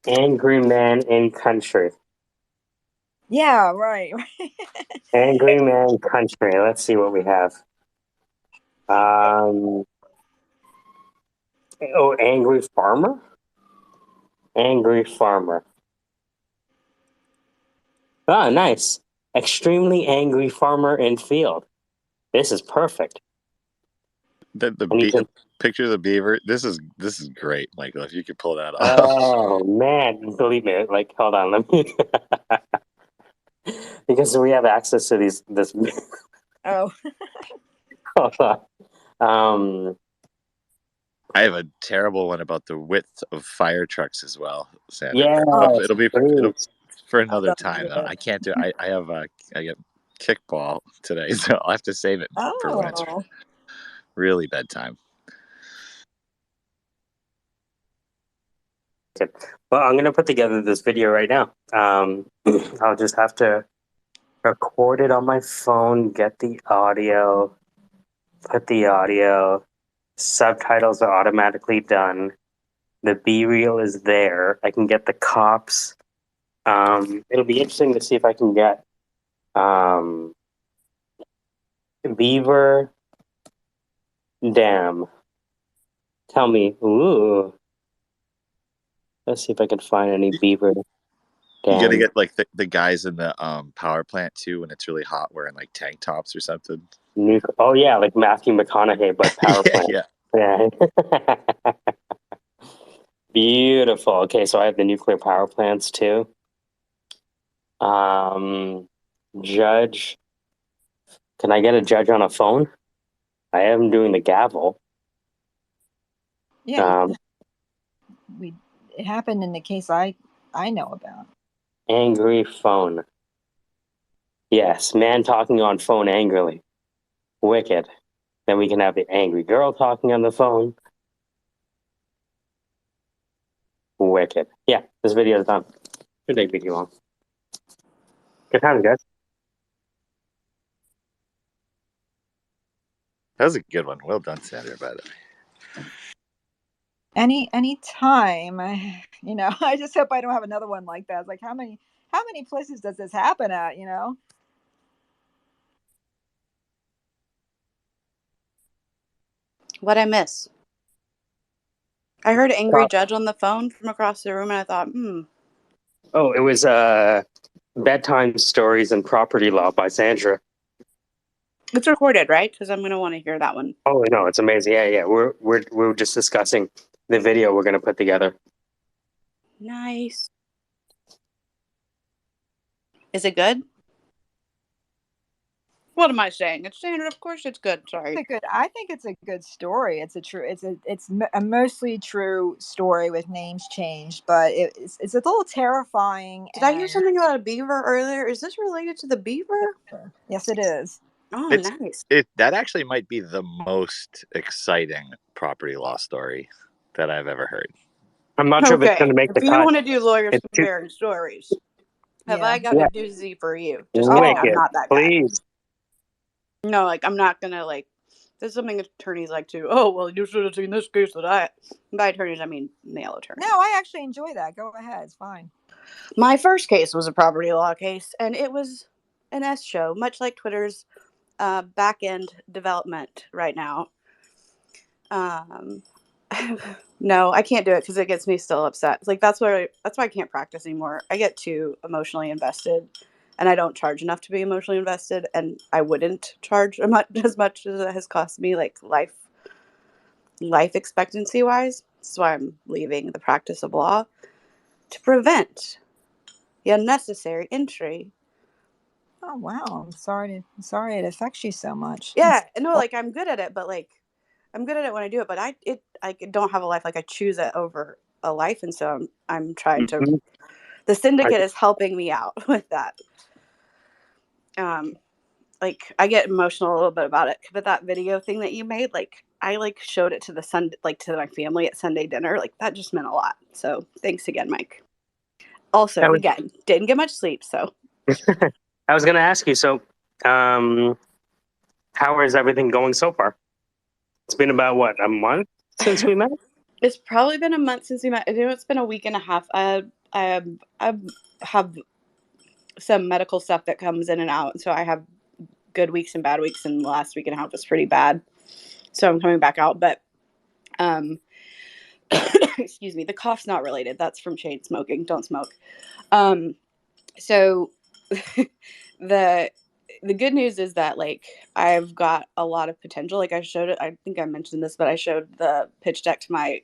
Speaker 2: Angry Man in Country.
Speaker 5: Yeah, right.
Speaker 2: Angry Man Country. Let's see what we have. Angry Farmer? Angry Farmer. Ah, nice. Extremely angry farmer in field. This is perfect.
Speaker 11: The picture of the beaver. This is great, Michael. If you could pull that off.
Speaker 2: Oh man, believe me. Like, hold on, let me. Because we have access to this.
Speaker 5: Oh.
Speaker 2: Hold on.
Speaker 11: I have a terrible one about the width of fire trucks as well, Sandra.
Speaker 2: Yeah,
Speaker 11: It'll be for another time. I can't do. I get kickball today, so I'll have to save it for when it's really bedtime.
Speaker 2: Well, I'm gonna put together this video right now. I'll just have to record it on my phone, get the audio, put the audio. Subtitles are automatically done. The B-reel is there. I can get the cops. It'll be interesting to see if I can get Beaver dam. Tell me, ooh. Let's see if I can find any beaver
Speaker 11: You got to
Speaker 2: dams.
Speaker 11: get like the guys in the power plant too when it's really hot, wearing like tank tops or something.
Speaker 2: Oh yeah, like Matthew McConaughey, but power
Speaker 11: Yeah,
Speaker 2: plant.
Speaker 11: yeah.
Speaker 2: Yeah. Beautiful. Okay, so I have the nuclear power plants too. Judge. Can I get a judge on a phone? I am doing the gavel.
Speaker 5: Yeah, it happened in the case I know about.
Speaker 2: Angry phone. Yes, man talking on phone angrily. Wicked. Then we can have the angry girl talking on the phone. Wicked. Yeah, this video is done. Should take too long. Good times, guys.
Speaker 11: That was a good one. Well done, Sandra, by the way.
Speaker 5: Any time, I just hope I don't have another one like that. It's like how many places does this happen at?
Speaker 6: What'd I miss? I heard angry judge on the phone from across the room, and I thought,
Speaker 2: Oh, it was Bedtime Stories and Property Law by Sandra.
Speaker 6: it's recorded, right? Because I'm gonna want to hear that one.
Speaker 2: Oh no, it's amazing. Yeah. We're just discussing the video we're gonna put together.
Speaker 6: Nice. Is it good? What am I saying? It's standard. Of course, it's good. Sorry.
Speaker 5: I think it's a good story. It's a mostly true story with names changed, but it's a little terrifying.
Speaker 6: Did I hear something about a beaver earlier? Is this related to the beaver?
Speaker 5: Yes, it is.
Speaker 6: Oh, nice.
Speaker 11: That actually might be the most exciting property law story that I've ever heard.
Speaker 2: I'm not sure if it's going to make the
Speaker 6: If you
Speaker 2: cut.
Speaker 6: want to do lawyers
Speaker 2: It's
Speaker 6: comparing stories, have I got a doozy for you? Just
Speaker 2: wicked.
Speaker 6: kidding. I'm not that guy.
Speaker 2: Please.
Speaker 6: No, like I'm not gonna like. There's something attorneys like to. Oh well, you should have seen this case that I. By attorneys, I mean male attorneys.
Speaker 5: No, I actually enjoy that. Go ahead, it's fine.
Speaker 6: My first case was a property law case, and it was an S show, much like Twitter's back end development right now. No, I can't do it because it gets me still upset. Like that's why I can't practice anymore. I get too emotionally invested, and I don't charge enough to be emotionally invested, and I wouldn't charge as much as it has cost me, like life expectancy wise. That's why I'm leaving the practice of law to prevent the unnecessary injury.
Speaker 5: Oh wow, I'm sorry it affects you so much.
Speaker 6: Yeah, no, like I'm good at it, but like I'm good at it when I do it, but I don't have a life. Like I choose it over a life, and so I'm trying to. The Syndicate is helping me out with that. Like I get emotional a little bit about it, but that video thing that you made, like I like showed it to to my family at Sunday dinner. Like that just meant a lot. So thanks again, Mike. Also, again, didn't get much sleep, so.
Speaker 2: I was going to ask you. So, how is everything going so far? It's been about what, a month since we met?
Speaker 6: It's probably been a month since we met. I think it's been a week and a half. I have some medical stuff that comes in and out, so I have good weeks and bad weeks, and the last week and a half was pretty bad. So I'm coming back out, but excuse me, the cough's not related. That's from chain smoking. Don't smoke. So the good news is that like I've got a lot of potential. Like I showed it. I think I mentioned this, but I showed the pitch deck to my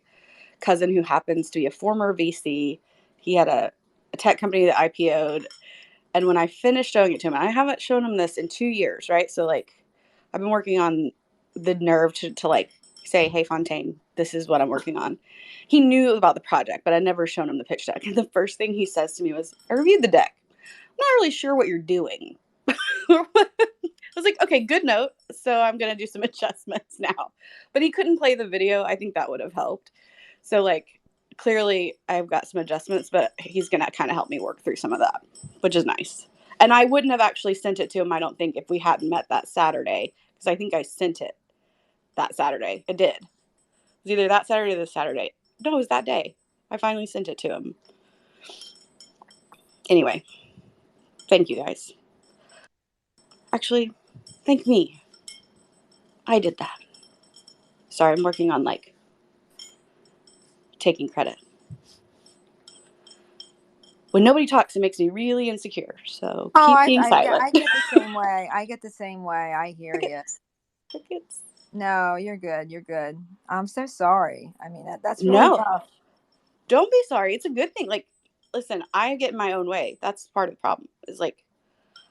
Speaker 6: cousin who happens to be a former VC. He had a tech company that IPO'd. And when I finished showing it to him, I haven't shown him this in 2 years, right? So like I've been working on the nerve to like say, hey, Fontaine, this is what I'm working on. He knew about the project, but I'd never shown him the pitch deck. And the first thing he says to me was, I reviewed the deck. I'm not really sure what you're doing. I was like, okay, good note. So I'm going to do some adjustments now. But he couldn't play the video. I think that would have helped. So like clearly I've got some adjustments, but he's going to kind of help me work through some of that, which is nice. And I wouldn't have actually sent it to him, I don't think, if we hadn't met that Saturday, because I think I sent it that Saturday. I did. It was either that Saturday or this Saturday. No, it was that day. I finally sent it to him. Anyway, thank you guys. Actually, thank me. I did that. Sorry, I'm working on like taking credit. When nobody talks, it makes me really insecure. So keep being silent.
Speaker 5: I get the same way. I get the same way. I hear you. No, you're good. You're good. I'm so sorry. I mean, that's really
Speaker 6: No,
Speaker 5: tough.
Speaker 6: don't be sorry. It's a good thing. Like, listen, I get in my own way. That's part of the problem. Is like,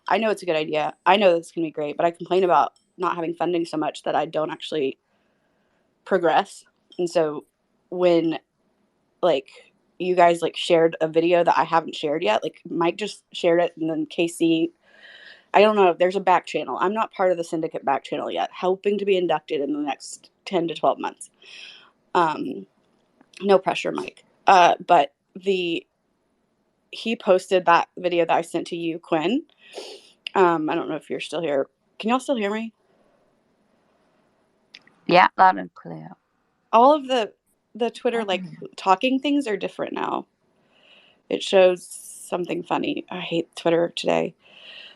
Speaker 6: I know it's a good idea. I know this can be great, but I complain about not having funding so much that I don't actually progress. And so when like you guys like shared a video that I haven't shared yet, like Mike just shared it, and then Casey, I don't know if there's a back channel. I'm not part of the Syndicate back channel yet, hoping to be inducted in the next 10 to 12 months. No pressure, Mike. But he posted that video that I sent to you, Quinn. I don't know if you're still here. Can y'all still hear me?
Speaker 1: Yeah, loud and clear.
Speaker 6: All of the Twitter like talking things are different now. It shows something funny. I hate Twitter today.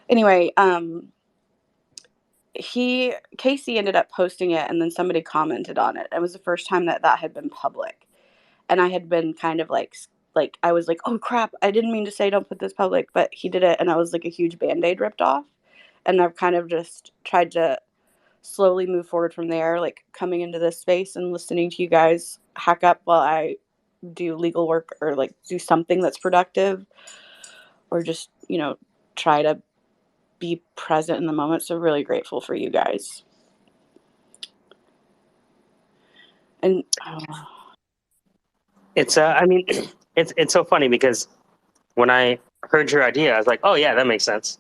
Speaker 6: Anyway, Casey ended up posting it, and then somebody commented on it. It was the first time that had been public, and I had been kind of like I was like, oh crap, I didn't mean to say don't put this public, but he did it, and I was like a huge band-aid ripped off. And I've kind of just tried to slowly move forward from there, like coming into this space and listening to you guys hack up while I do legal work or like do something that's productive, or just, try to be present in the moment. So really grateful for you guys. And
Speaker 2: It's I mean, it's so funny because when I heard your idea, I was like, oh yeah, that makes sense,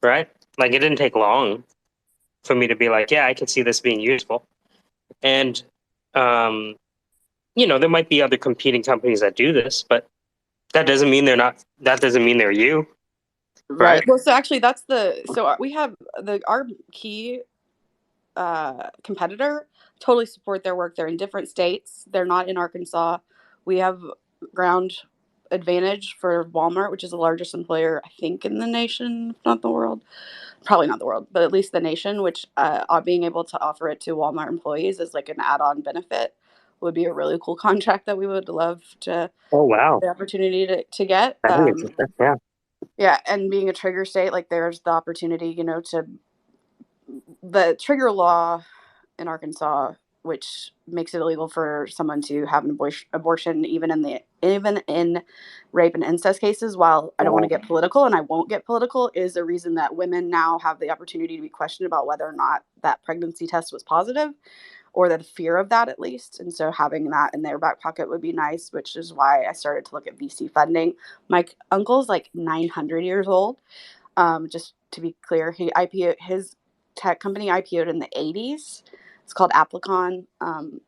Speaker 2: right? Like it didn't take long for me to be like, yeah, I can see this being useful. And there might be other competing companies that do this, but that doesn't mean they're not. That doesn't mean they're you, right?
Speaker 6: Well, so actually we have our key competitor. Totally support their work. They're in different states. They're not in Arkansas. We have ground advantage for Walmart, which is the largest employer, I think, in the nation, if not the world. Probably not the world, but at least the nation, which being able to offer it to Walmart employees as like an add-on benefit would be a really cool contract that we would love to
Speaker 2: Oh wow,
Speaker 6: the opportunity to get.
Speaker 2: I think it's yeah.
Speaker 6: Yeah, and being a trigger state, like there's the opportunity, to the trigger law in Arkansas, which makes it illegal for someone to have an abortion, even in rape and incest cases. While I don't want to get political, and I won't get political, is a reason that women now have the opportunity to be questioned about whether or not that pregnancy test was positive, or the fear of that at least. And so having that in their back pocket would be nice, which is why I started to look at VC funding. My uncle's like 900 years old. Just to be clear, his tech company IPO'd in the 80s. It's called Applicon. And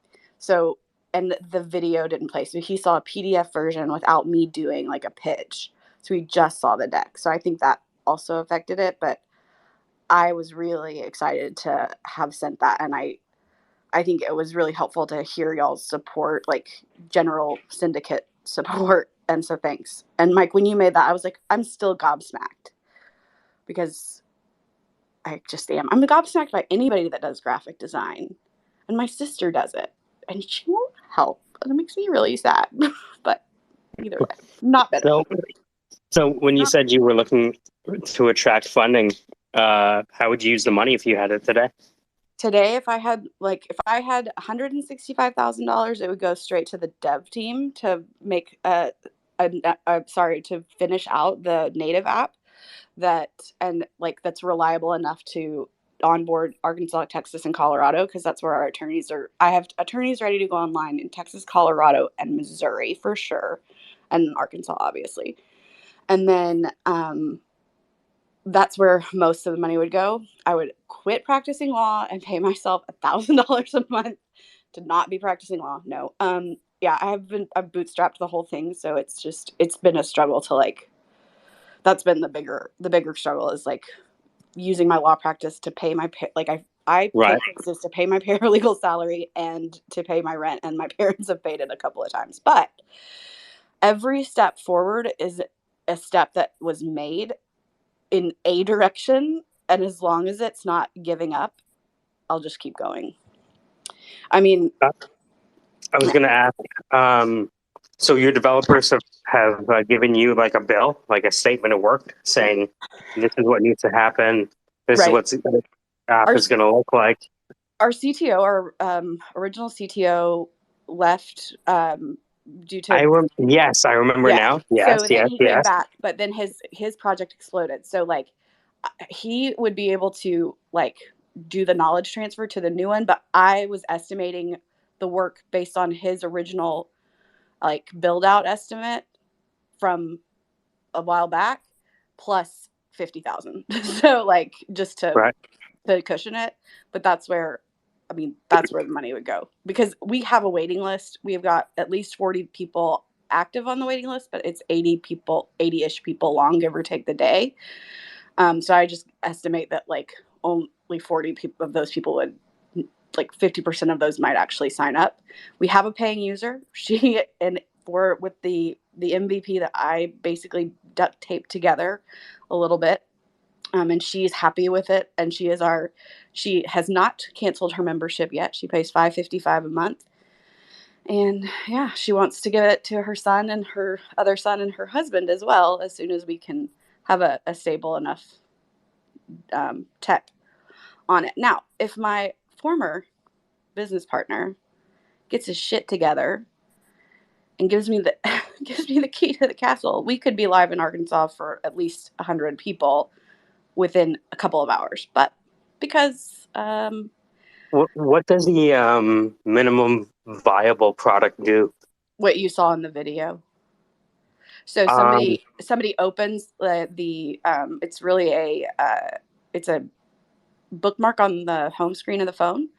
Speaker 6: the video didn't play. So he saw a PDF version without me doing like a pitch. So he just saw the deck. So I think that also affected it. But I was really excited to have sent that. And I think it was really helpful to hear y'all's support, like general Syndicate support. And so thanks. And Mike, when you made that, I was like, I'm still gobsmacked. Because I just am. I'm gobsmacked by anybody that does graphic design. And my sister does it. And she won't help. And it makes me really sad. But either way, not better.
Speaker 2: So when you said you were looking to attract funding, how would you use the money if you had it today?
Speaker 6: Today, if I had $165,000, it would go straight to the dev team to make to finish out the native app that's reliable enough to onboard Arkansas, Texas, and Colorado, because that's where our attorneys are. I have attorneys ready to go online in Texas, Colorado, and Missouri for sure, and Arkansas, obviously. And then that's where most of the money would go. I would quit practicing law and pay myself $1,000 a month to not be practicing law. No. Yeah, I've bootstrapped the whole thing. So it's been a struggle to that's been the bigger struggle is like using my law practice to pay my, I pay taxes to pay my paralegal salary and to pay my rent. And my parents have paid it a couple of times, but every step forward is a step that was made in a direction, and as long as it's not giving up, I'll just keep going. I mean,
Speaker 2: I was going to ask, so your developers have given you like a bill, like a statement of work saying this is what needs to happen. This is
Speaker 6: right.
Speaker 2: what the app is going to look like.
Speaker 6: Our CTO, our original CTO left due to
Speaker 2: yes, I remember now. Yes,
Speaker 6: so then he came
Speaker 2: yes.
Speaker 6: back, but then his project exploded. So like he would be able to like do the knowledge transfer to the new one, but I was estimating the work based on his original like build out estimate from a while back plus 50,000. So like just to cushion it, but that's where the money would go, because we have a waiting list. We've got at least 40 people active on the waiting list, but it's 80-ish people long, give or take the day. So I just estimate that like only 40 people of those people would, like 50% of those might actually sign up. We have a paying user. With the MVP that I basically duct taped together a little bit. And she's happy with it. And she has not canceled her membership yet. She pays $5.55 a month. And yeah, she wants to give it to her son and her other son and her husband as well, as soon as we can have a stable enough tech on it. Now, if my former business partner gets his shit together and gives me the key to the castle, we could be live in Arkansas for at least 100 people within a couple of hours. But because
Speaker 2: what does the minimum viable product do?
Speaker 6: What you saw in the video. So somebody opens the it's really it's a bookmark on the home screen of the phone.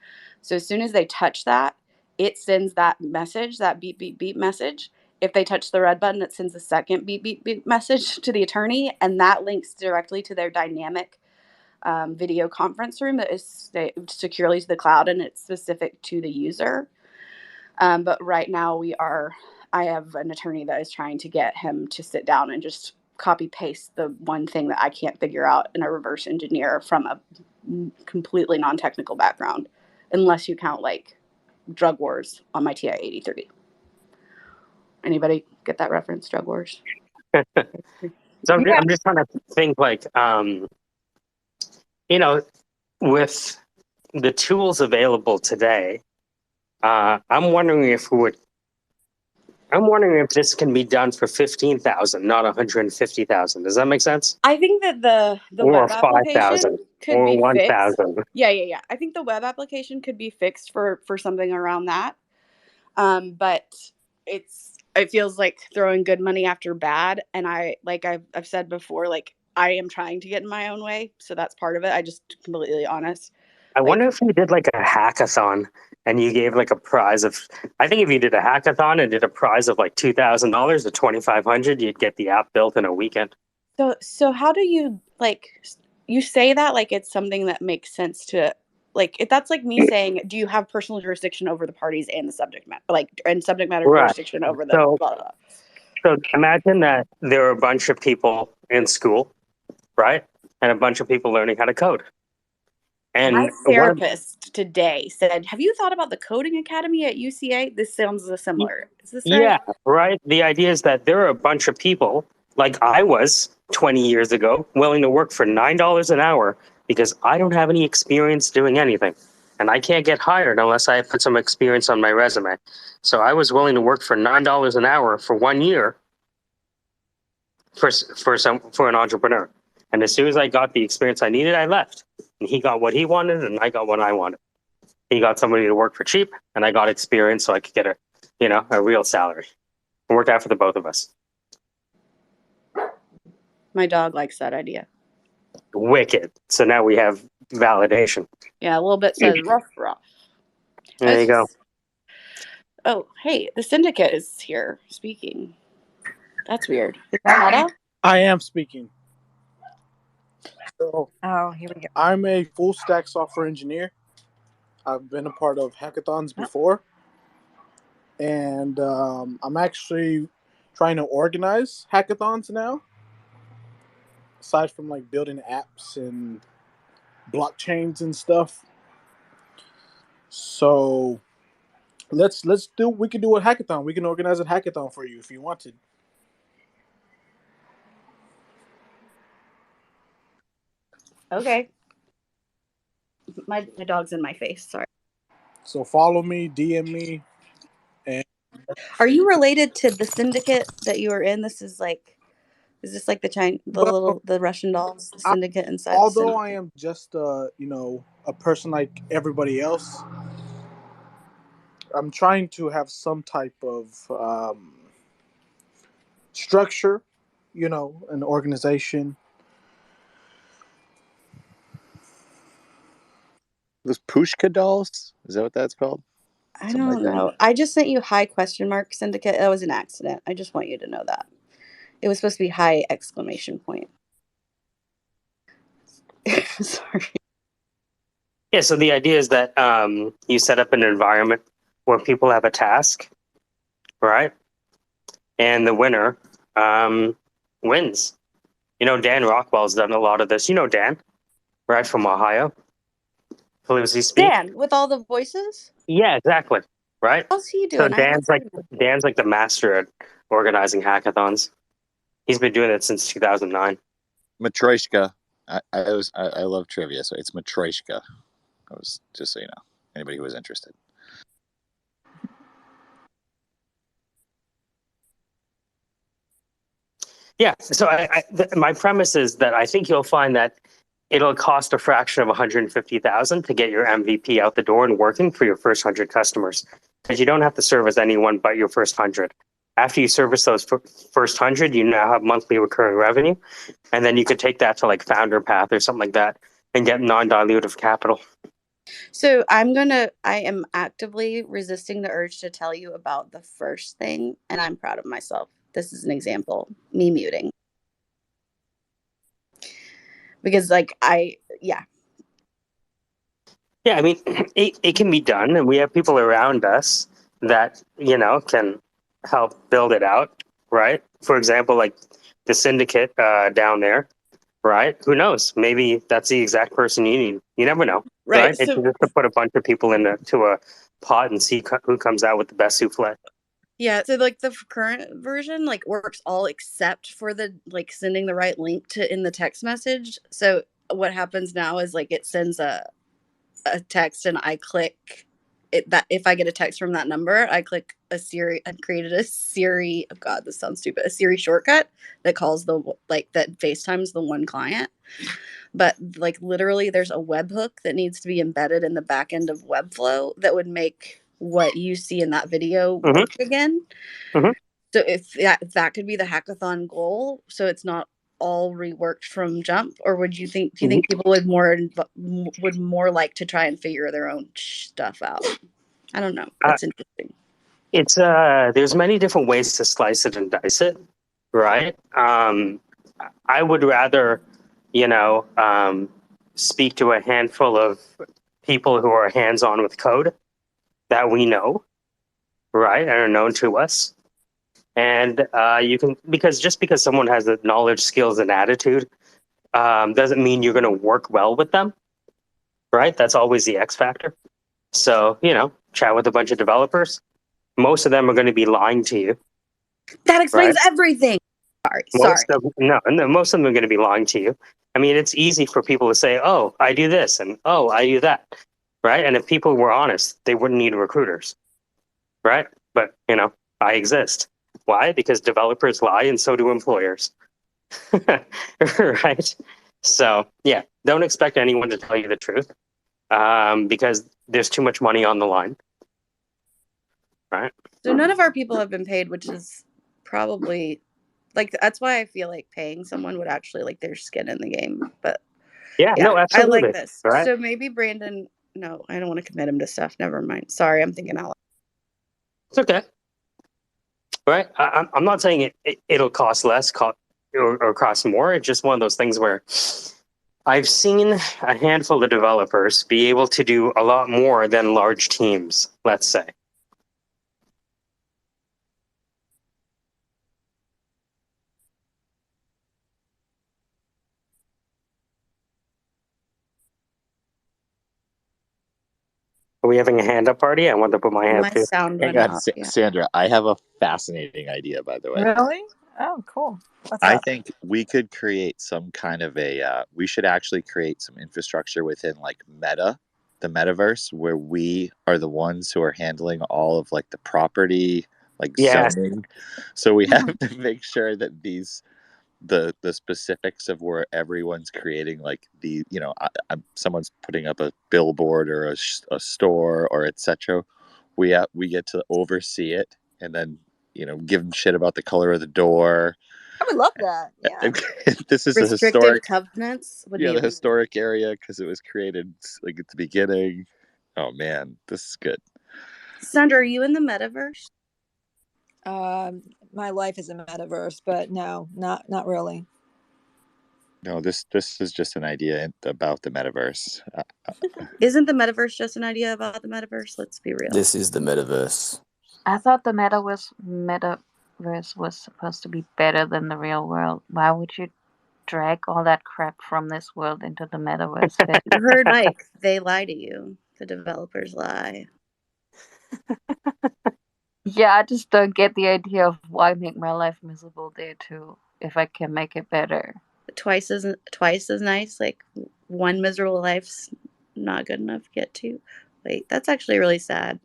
Speaker 6: So as soon as they touch that, it sends that message, that beep beep beep message. If they touch the red button, it sends a second beep beep beep message to the attorney, and that links directly to their dynamic video conference room that is securely to the cloud, and it's specific to the user. But right now I have an attorney that is trying to get him to sit down and just copy paste the one thing that I can't figure out in a reverse engineer from a completely non-technical background, unless you count like Drug Wars on my TI 83. Anybody get that reference, Drug Wars?
Speaker 2: So I'm just trying to think, like, with the tools available today, I'm wondering if this can be done for 15,000, not 150,000. Does that make sense?
Speaker 6: I think that the
Speaker 2: or
Speaker 6: web application
Speaker 2: 5,000
Speaker 6: could
Speaker 2: or
Speaker 6: be
Speaker 2: 1,000.
Speaker 6: fixed. Yeah. I think the web application could be fixed for something around that. But it feels like throwing good money after bad. And I've said before, like I am trying to get in my own way, so that's part of it. I just completely honest.
Speaker 2: I wonder if you did like a hackathon and you gave like a prize of. I think if you did a hackathon and did a prize of like $2,000 or $2,500, you'd get the app built in a weekend.
Speaker 6: So how do you you say that like it's something that makes sense to. Like if that's like me saying, do you have personal jurisdiction over the parties and the subject matter, and subject matter jurisdiction over the blah, blah, blah.
Speaker 2: So imagine that there are a bunch of people in school, right? And a bunch of people learning how to code. And
Speaker 6: my therapist today said, have you thought about the coding academy at UCA? This sounds similar. Is this right?
Speaker 2: Yeah, right. The idea is that there are a bunch of people, like I was 20 years ago, willing to work for $9 an hour because I don't have any experience doing anything. And I can't get hired unless I put some experience on my resume. So I was willing to work for $9 an hour for 1 year for an entrepreneur. And as soon as I got the experience I needed, I left. And he got what he wanted and I got what I wanted. He got somebody to work for cheap and I got experience so I could get a real salary. It worked out for the both of us.
Speaker 6: My dog likes that idea.
Speaker 2: Wicked. So now we have validation.
Speaker 6: Yeah, a little bit says rough.
Speaker 2: There you go.
Speaker 6: Oh, hey, the Syndicate is here speaking. That's weird. Is that Meta?
Speaker 12: I am speaking. So,
Speaker 5: here we go.
Speaker 12: I'm a full stack software engineer. I've been a part of hackathons before. And I'm actually trying to organize hackathons now. Aside from like building apps and blockchains and stuff. So let's do. We can do a hackathon. We can organize a hackathon for you if you wanted.
Speaker 6: Okay. My dog's in my face. Sorry.
Speaker 12: So follow me, DM me, and
Speaker 6: Are you related to the Syndicate that you were in? This is like, is this like
Speaker 12: well,
Speaker 6: the Russian dolls, the
Speaker 12: I,
Speaker 6: Syndicate inside the
Speaker 12: although I
Speaker 6: Syndicate?
Speaker 12: am just a person like everybody else, I'm trying to have some type of structure, an organization.
Speaker 11: Those Pushka dolls? Is that what that's called?
Speaker 6: I
Speaker 11: Something like
Speaker 6: don't
Speaker 11: that?
Speaker 6: know. I just sent you high question mark Syndicate. That was an accident. I just want you to know that. It was supposed to be high exclamation point. Sorry.
Speaker 2: Yeah, so the idea is that you set up an environment where people have a task, right? And the winner wins. Dan Rockwell's done a lot of this. Dan, right, from Ohio. Fluency Speak.
Speaker 6: Dan, with all the voices?
Speaker 2: Yeah, exactly. Right?
Speaker 6: How's he
Speaker 2: So
Speaker 6: doing? I haven't
Speaker 2: Dan's like
Speaker 6: seen him.
Speaker 2: Dan's like the master at organizing hackathons. He's been doing it since 2009.
Speaker 11: Matryoshka. I love trivia, so it's Matryoshka. I was just so you know, anybody who was interested.
Speaker 2: Yeah. So my premise is that I think you'll find that it'll cost a fraction of 150,000 to get your MVP out the door and working for your first 100 customers, because you don't have to service anyone but your first 100. After you service those first 100, you now have monthly recurring revenue, and then you could take that to like Founder Path or something like that and get non-dilutive capital.
Speaker 6: So I am actively resisting the urge to tell you about the first thing, and I'm proud of myself. This is an example, me muting. Because
Speaker 2: Yeah, I mean, it can be done, and we have people around us that can help build it out, right? For example, like the syndicate down there, right? Who knows? Maybe that's the exact person you need. You never know,
Speaker 6: right.
Speaker 2: right? It's
Speaker 6: So
Speaker 2: just to put a bunch of people into a pot and see who comes out with the best souffle.
Speaker 6: yeah, so like the current version like works all except for the like sending the right link to in the text message. So what happens now is like it sends a text and I click it, that if I get a text from that number, I click a Siri. I created a Siri. Oh God, this sounds stupid. A Siri shortcut that calls that FaceTimes the one client. But like literally, there's a webhook that needs to be embedded in the back end of Webflow that would make what you see in that video work again.
Speaker 2: Mm-hmm.
Speaker 6: So if that could be the hackathon goal, so it's not all reworked from jump, or would you think? Do you think people would more like to try and figure their own stuff out? I don't know. That's interesting.
Speaker 2: It's there's many different ways to slice it and dice it, right? I would rather, speak to a handful of people who are hands-on with code that we know, right, and are known to us. And you can, because someone has the knowledge, skills, and attitude, doesn't mean you're going to work well with them, right? That's always the X factor. So, chat with a bunch of developers. Most of them are going to be lying to you,
Speaker 6: That explains
Speaker 2: right?
Speaker 6: everything. Sorry.
Speaker 2: Most of them are going to be lying to you. I mean, it's easy for people to say, "Oh, I do this," and "Oh, I do that," right? And if people were honest, they wouldn't need recruiters, right? But I exist. Why? Because developers lie, and so do employers, right? So yeah, don't expect anyone to tell you the truth, because there's too much money on the line, right?
Speaker 6: So none of our people have been paid, which is probably like that's why I feel like paying someone would actually like their skin in the game. But
Speaker 2: Yeah,
Speaker 6: yeah,
Speaker 2: no,
Speaker 6: I like
Speaker 2: absolutely,
Speaker 6: this.
Speaker 2: right?
Speaker 6: So maybe Brandon. No, I don't want to commit him to stuff. Never mind. Sorry, I'm thinking out loud.
Speaker 2: It's okay. Right? I'm not saying it'll cost less or cost more. It's just one of those things where I've seen a handful of developers be able to do a lot more than large teams, let's say. Are we having a hand up party? I want to put my hand
Speaker 6: My
Speaker 2: too.
Speaker 6: sound
Speaker 11: Hang
Speaker 6: went
Speaker 11: on,
Speaker 6: out. Yeah.
Speaker 11: Sandra. I have a fascinating idea, by the way.
Speaker 5: Really? Oh, cool. What's
Speaker 11: I
Speaker 5: up?
Speaker 11: think we could create some kind of we should actually create some infrastructure within like the metaverse, where we are the ones who are handling all of like the property, like
Speaker 2: Yes.
Speaker 11: zoning. So we have to make sure that the specifics of where everyone's creating like someone's putting up a billboard or a store or etc. We get to oversee it, and then give them shit about the color of the door.
Speaker 5: I would love that. Yeah.
Speaker 11: This is a
Speaker 6: Restrictive
Speaker 11: historic,
Speaker 6: covenants would
Speaker 11: yeah,
Speaker 6: be
Speaker 11: the historic area because it was created like at the beginning. Oh man, this is good.
Speaker 6: Sandra, are you in the metaverse?
Speaker 5: My life is a metaverse, but no, not really.
Speaker 11: No, this is just an idea about the metaverse.
Speaker 6: Isn't the metaverse just an idea about the metaverse? Let's be real.
Speaker 13: This is the metaverse.
Speaker 1: I thought the metaverse was supposed to be better than the real world. Why would you drag all that crap from this world into the metaverse?
Speaker 6: You heard Mike. They lie to you. The developers lie.
Speaker 1: Yeah, I just don't get the idea of why make my life miserable there too, if I can make it better.
Speaker 6: Twice as nice. Like one miserable life's not good enough to get to. Wait, that's actually really sad.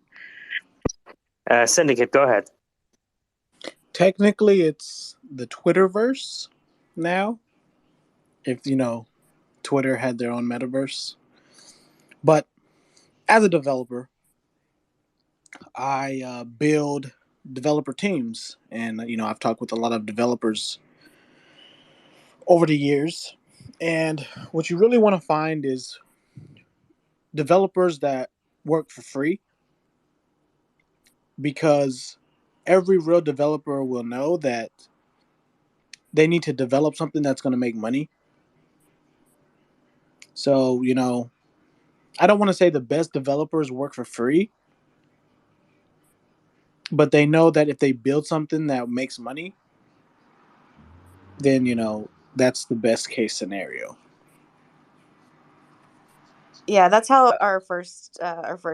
Speaker 2: Syndicate, go ahead.
Speaker 12: Technically, it's the Twitterverse now. If Twitter had their own metaverse, but as a developer, I build developer teams, and I've talked with a lot of developers over the years, and what you really want to find is developers that work for free, because every real developer will know that they need to develop something that's going to make money. So I don't want to say the best developers work for free, but they know that if they build something that makes money, then that's the best case scenario.
Speaker 6: Yeah, that's how our first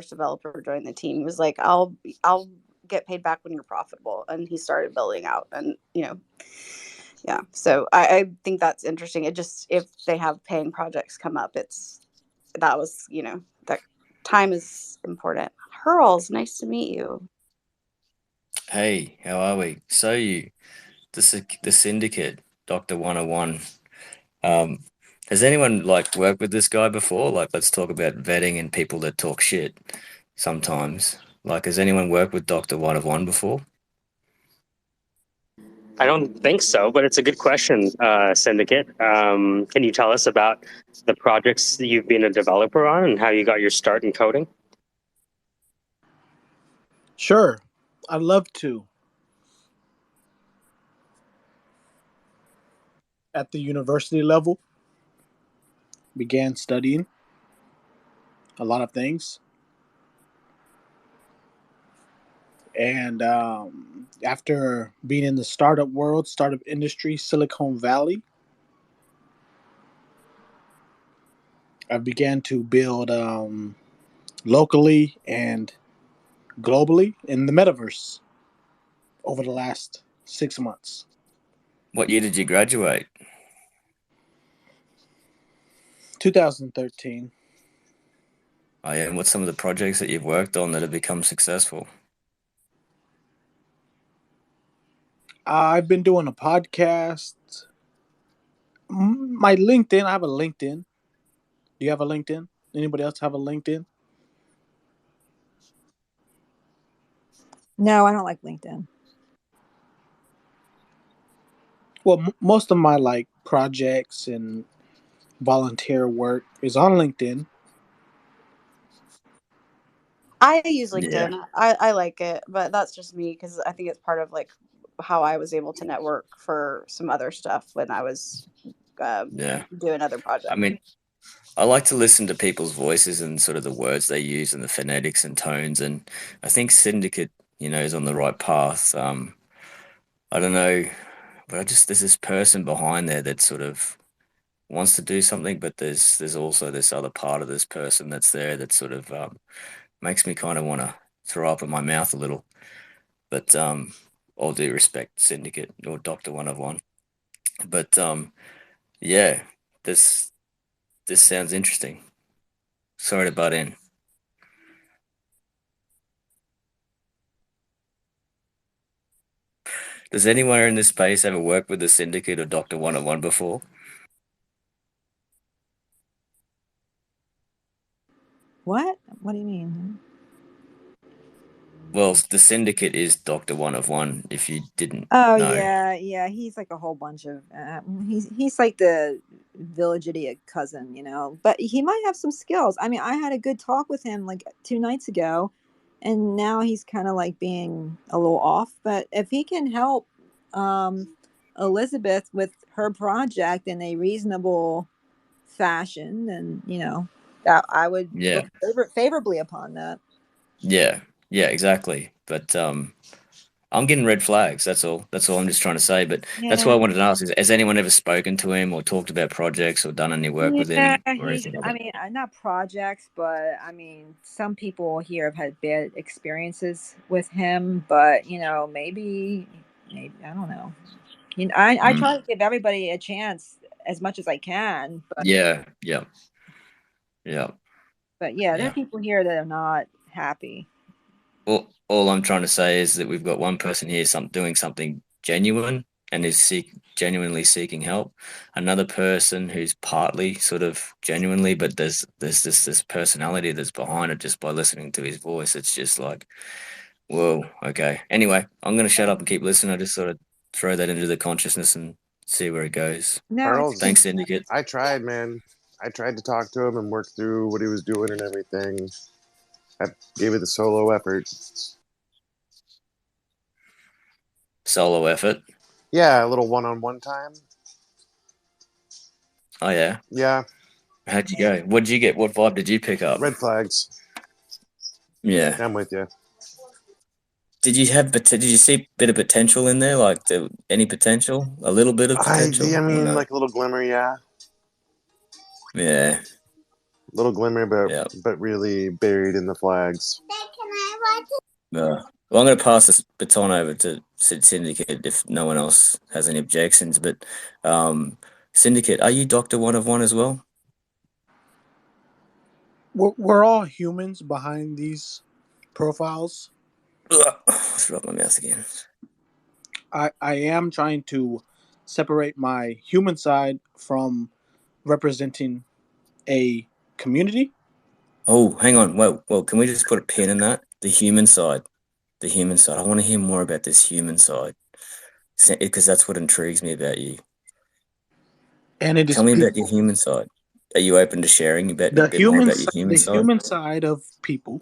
Speaker 6: developer joined the team. He was like, I'll get paid back when you're profitable, and he started building out, and yeah. So I think that's interesting. It just, if they have paying projects come up, that time is important. Hurls, nice to meet you.
Speaker 13: Hey, how are we? So the Syndicate, Doctor 101. Has anyone worked with this guy before? Let's talk about vetting and people that talk shit sometimes. Has anyone worked with Doctor 101 before?
Speaker 2: I don't think so, but it's a good question, Syndicate. Can you tell us about the projects that you've been a developer on and how you got your start in coding?
Speaker 12: Sure, I'd love to. At the university level, began studying a lot of things, and after being in the startup world, startup industry, Silicon Valley, I began to build locally and globally in the metaverse over the last 6 months.
Speaker 13: What year did you graduate?
Speaker 12: 2013.
Speaker 13: Oh yeah, and what's some of the projects that you've worked on that have become successful?
Speaker 12: I've been doing a podcast. My LinkedIn, I have a LinkedIn. Do you have a LinkedIn? Anybody else have a LinkedIn?
Speaker 5: No, I don't like LinkedIn.
Speaker 12: Well, most of my projects and volunteer work is on LinkedIn.
Speaker 6: I use LinkedIn.
Speaker 13: Yeah.
Speaker 6: I like it, but that's just me because I think it's part of how I was able to network for some other stuff when I was doing other projects.
Speaker 13: I mean, I like to listen to people's voices and sort of the words they use and the phonetics and tones, and I think Syndicate, is on the right path. I don't know, but there's this person behind there that sort of wants to do something, but there's also this other part of this person that's there that sort of makes me kind of want to throw up in my mouth a little. But all due respect, Syndicate or Doctor One of One. But yeah, this sounds interesting. Sorry to butt in. Does anyone in this space ever work with the Syndicate or Doctor One of One before?
Speaker 5: What? What do you mean?
Speaker 13: Well, the Syndicate is Doctor One of One. If you didn't
Speaker 5: Oh
Speaker 13: know,
Speaker 5: yeah. He's like a whole bunch of. He's like the village idiot cousin, you know. But he might have some skills. I mean, I had a good talk with him like 2 nights ago, and now he's kind of like being a little off. But if he can help um, Elizabeth with her project in a reasonable fashion, then you know that I would
Speaker 13: yeah,
Speaker 5: look favorably upon that.
Speaker 13: yeah, exactly. But I'm getting red flags. That's all. That's all I'm just trying to say. But that's why
Speaker 5: Yeah.
Speaker 13: I wanted to ask: has anyone ever spoken to him or talked about projects or done any work with
Speaker 5: Yeah,
Speaker 13: him or anything like
Speaker 5: I
Speaker 13: that?
Speaker 5: mean, not projects, but I mean, some people here have had bad experiences with him, but you know, maybe I don't know. You know, I
Speaker 13: Mm.
Speaker 5: try to give everybody a chance as much as I can,
Speaker 13: Yeah, yeah, yeah,
Speaker 5: but yeah, there are
Speaker 13: yeah.
Speaker 5: people here that are not happy.
Speaker 13: All I'm trying to say is that we've got one person here doing something genuine and is genuinely seeking help. Another person who's partly sort of genuinely, but there's this personality that's behind it just by listening to his voice. It's just like, whoa, okay. Anyway, I'm gonna shut up and keep listening. I just sort of throw that into the consciousness and see where it goes.
Speaker 5: No, it's
Speaker 14: Earl's,
Speaker 5: good.
Speaker 13: Thanks, Syndicate.
Speaker 14: I tried, man. I tried to talk to him and work through what he was doing and everything. I gave it a solo effort.
Speaker 13: Solo effort.
Speaker 14: Yeah, a little one-on-one time.
Speaker 13: Oh yeah.
Speaker 14: Yeah,
Speaker 13: How'd you go? What did you get? What vibe did you pick up?
Speaker 14: red flags.
Speaker 13: Yeah.
Speaker 14: I'm with you.
Speaker 13: Did you have? Did you see a bit of potential in there? Like any potential? A little bit of potential?
Speaker 14: I
Speaker 13: Or
Speaker 14: mean,
Speaker 13: no?
Speaker 14: like a little glimmer, yeah.
Speaker 13: Yeah.
Speaker 14: A little glimmer,
Speaker 13: Yeah.
Speaker 14: but really buried in the flags.
Speaker 13: No. Well, I'm going to pass this baton over to Syndicate if no one else has any objections. But Syndicate, are you Doctor One of One as well?
Speaker 12: We're all humans behind these profiles.
Speaker 13: Ugh. Throw up my mouth again.
Speaker 12: I am trying to separate my human side from representing a community.
Speaker 13: Oh, hang on. Well, can we just put a pin in that? The human side. The human side. I want to hear more about this human side because that's what intrigues me about you.
Speaker 12: And it is
Speaker 13: Tell me about your
Speaker 12: people.
Speaker 13: human side. Are you open to sharing a
Speaker 12: The
Speaker 13: bit more
Speaker 12: human
Speaker 13: about your
Speaker 12: side,
Speaker 13: human
Speaker 12: the
Speaker 13: side?
Speaker 12: human side of people,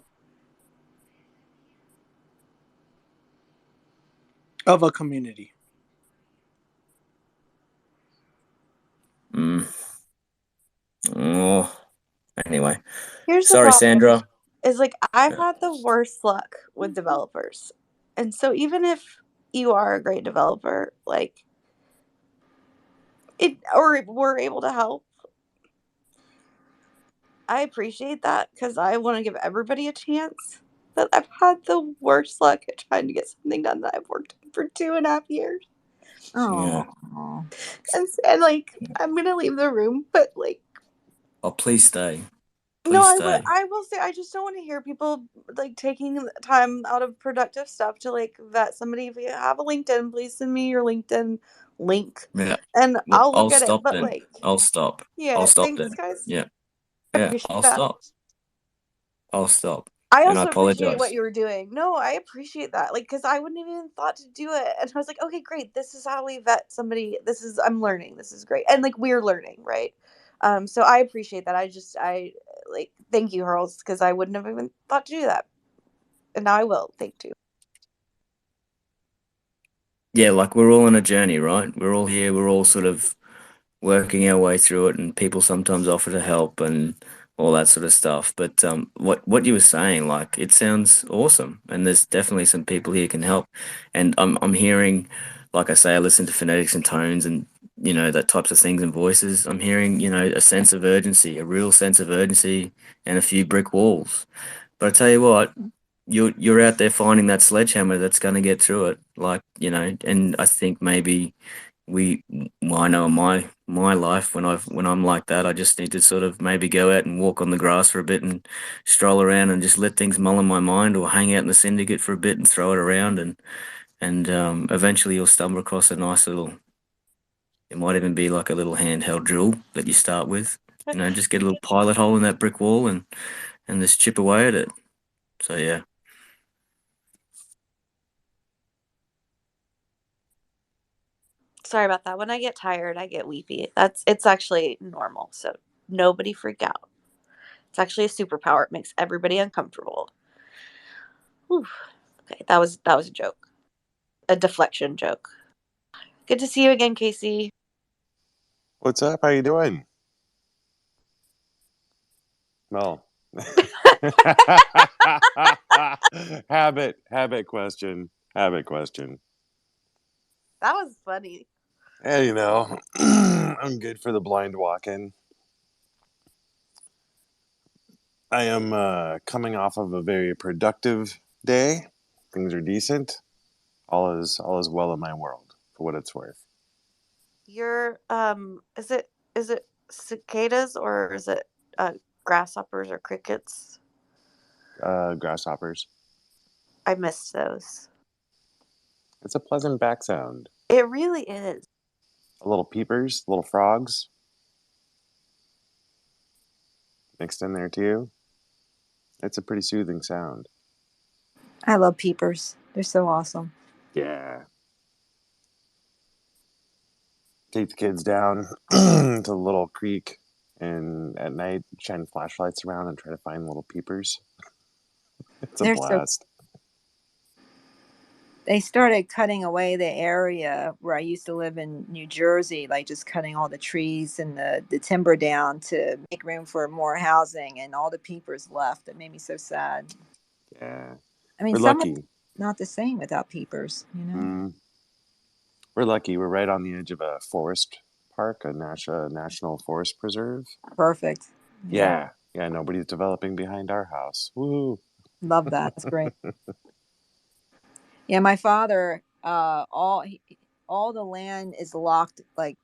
Speaker 12: of a community.
Speaker 13: Mm. Oh, anyway.
Speaker 6: Here's the
Speaker 13: Sorry,
Speaker 6: problem
Speaker 13: Sandra.
Speaker 6: is like I've
Speaker 13: Yeah.
Speaker 6: had the worst luck with developers. And so even if you are a great developer, like it or we're able to help, I appreciate that because I want to give everybody a chance. But I've had the worst luck at trying to get something done that I've worked on for 2.5 years.
Speaker 13: Yeah.
Speaker 5: Oh,
Speaker 6: And like I'm gonna leave the room, but like
Speaker 13: Oh, please stay.
Speaker 6: no,
Speaker 13: Please stay.
Speaker 6: I will say I just don't want to hear people like taking time out of productive stuff to like vet somebody. If you have a LinkedIn, please send me your LinkedIn link
Speaker 13: Yeah.
Speaker 6: and
Speaker 13: Well,
Speaker 6: I'll
Speaker 13: I'll
Speaker 6: look at it.
Speaker 13: stop
Speaker 6: But
Speaker 13: then.
Speaker 6: like,
Speaker 13: I'll stop. I'll
Speaker 6: yeah,
Speaker 13: stop
Speaker 6: thanks
Speaker 13: then.
Speaker 6: guys.
Speaker 13: Yeah.
Speaker 6: I
Speaker 13: Yeah.
Speaker 6: appreciate
Speaker 13: I'll
Speaker 6: that.
Speaker 13: stop. I'll stop.
Speaker 6: I
Speaker 13: And I
Speaker 6: also appreciate what
Speaker 13: apologize.
Speaker 6: you were doing. No, I appreciate that. Like, because I wouldn't have even thought to do it. And I was like, okay, great. This is how we vet somebody. I'm learning. This is great. And like, we're learning, right? So I appreciate that. I like, thank you, Hurls, because I wouldn't have even thought to do that. And now I will. Thank you.
Speaker 13: Yeah, like we're all on a journey, right? We're all here. We're all sort of working our way through it, and people sometimes offer to help and all that sort of stuff. But what you were saying, like, it sounds awesome, and there's definitely some people here can help. And I'm hearing, like I say, I listen to phonetics and tones and that types of things and voices. I'm hearing a sense of urgency, a real sense of urgency, and a few brick walls. But I tell you what, you're out there finding that sledgehammer that's going to get through it. Like, and I think maybe well, I know in my life when I'm like that, I just need to sort of maybe go out and walk on the grass for a bit and stroll around and just let things mull in my mind, or hang out in the Syndicate for a bit and throw it around, and eventually you'll stumble across a nice little. It might even be like a little handheld drill that you start with. Just get a little pilot hole in that brick wall and just chip away at it. So yeah.
Speaker 6: Sorry about that. When I get tired, I get weepy. It's actually normal. So nobody freak out. It's actually a superpower. It makes everybody uncomfortable. Whew. Okay, that was a joke. A deflection joke. Good to see you again, Casey.
Speaker 14: What's up? How you doing? Well, habit question. Habit question.
Speaker 6: That was funny.
Speaker 14: Yeah, I'm good for the blind walking. I am coming off of a very productive day. Things are decent. All is well in my world, for what it's worth.
Speaker 6: You're is it cicadas or is it grasshoppers or crickets?
Speaker 14: Grasshoppers.
Speaker 6: I missed those.
Speaker 14: It's a pleasant back sound.
Speaker 6: It really is.
Speaker 14: Little peepers, little frogs mixed in there too. It's a pretty soothing sound.
Speaker 5: I love peepers. They're so awesome.
Speaker 14: Yeah. Take the kids down to the little creek and at night shine flashlights around and try to find little peepers. It's a
Speaker 5: They're so.
Speaker 14: blast.
Speaker 5: They started cutting away the area where I used to live in New Jersey, like just cutting all the trees and the timber down to make room for more housing, and all the peepers left. It made me so sad.
Speaker 14: Yeah.
Speaker 5: I mean,
Speaker 14: We're
Speaker 5: summer's
Speaker 14: lucky.
Speaker 5: not the same without peepers,
Speaker 14: We're lucky. We're right on the edge of a forest park, a national forest preserve.
Speaker 5: Perfect.
Speaker 14: Yeah. Yeah, nobody's developing behind our house. Woo.
Speaker 5: Love that. That's great. Yeah, my father, all the land is locked like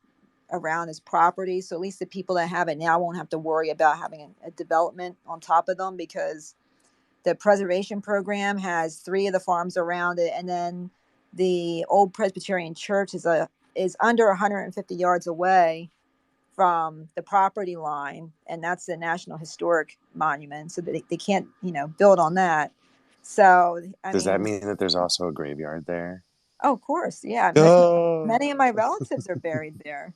Speaker 5: around his property, so at least the people that have it now won't have to worry about having a development on top of them, because the preservation program has 3 of the farms around it, and then the old Presbyterian church is under 150 yards away from the property line, and that's the National Historic Monument, so they can't build on that. So
Speaker 14: Does that mean that there's also a graveyard there?
Speaker 5: oh, of course, yeah.
Speaker 14: Oh.
Speaker 5: Many of my relatives are buried there.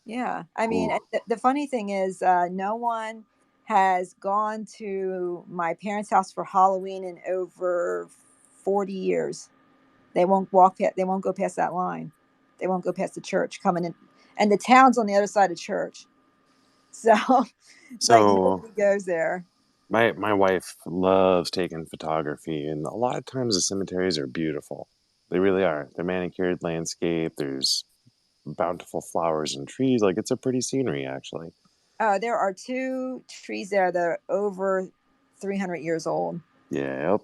Speaker 5: Yeah, I mean,
Speaker 14: Ooh.
Speaker 5: the funny thing is, no one has gone to my parents' house for Halloween in over 40 years. They won't walk it. They won't go past that line. They won't go past the church coming in, and the town's on the other side of church. So, like,
Speaker 14: So
Speaker 5: nobody goes there.
Speaker 14: my wife loves taking photography, and a lot of times the cemeteries are beautiful. They really are. They're manicured landscape. There's bountiful flowers and trees. Like, it's a pretty scenery, actually.
Speaker 5: There are 2 trees there that are over 300 years old.
Speaker 14: Yep.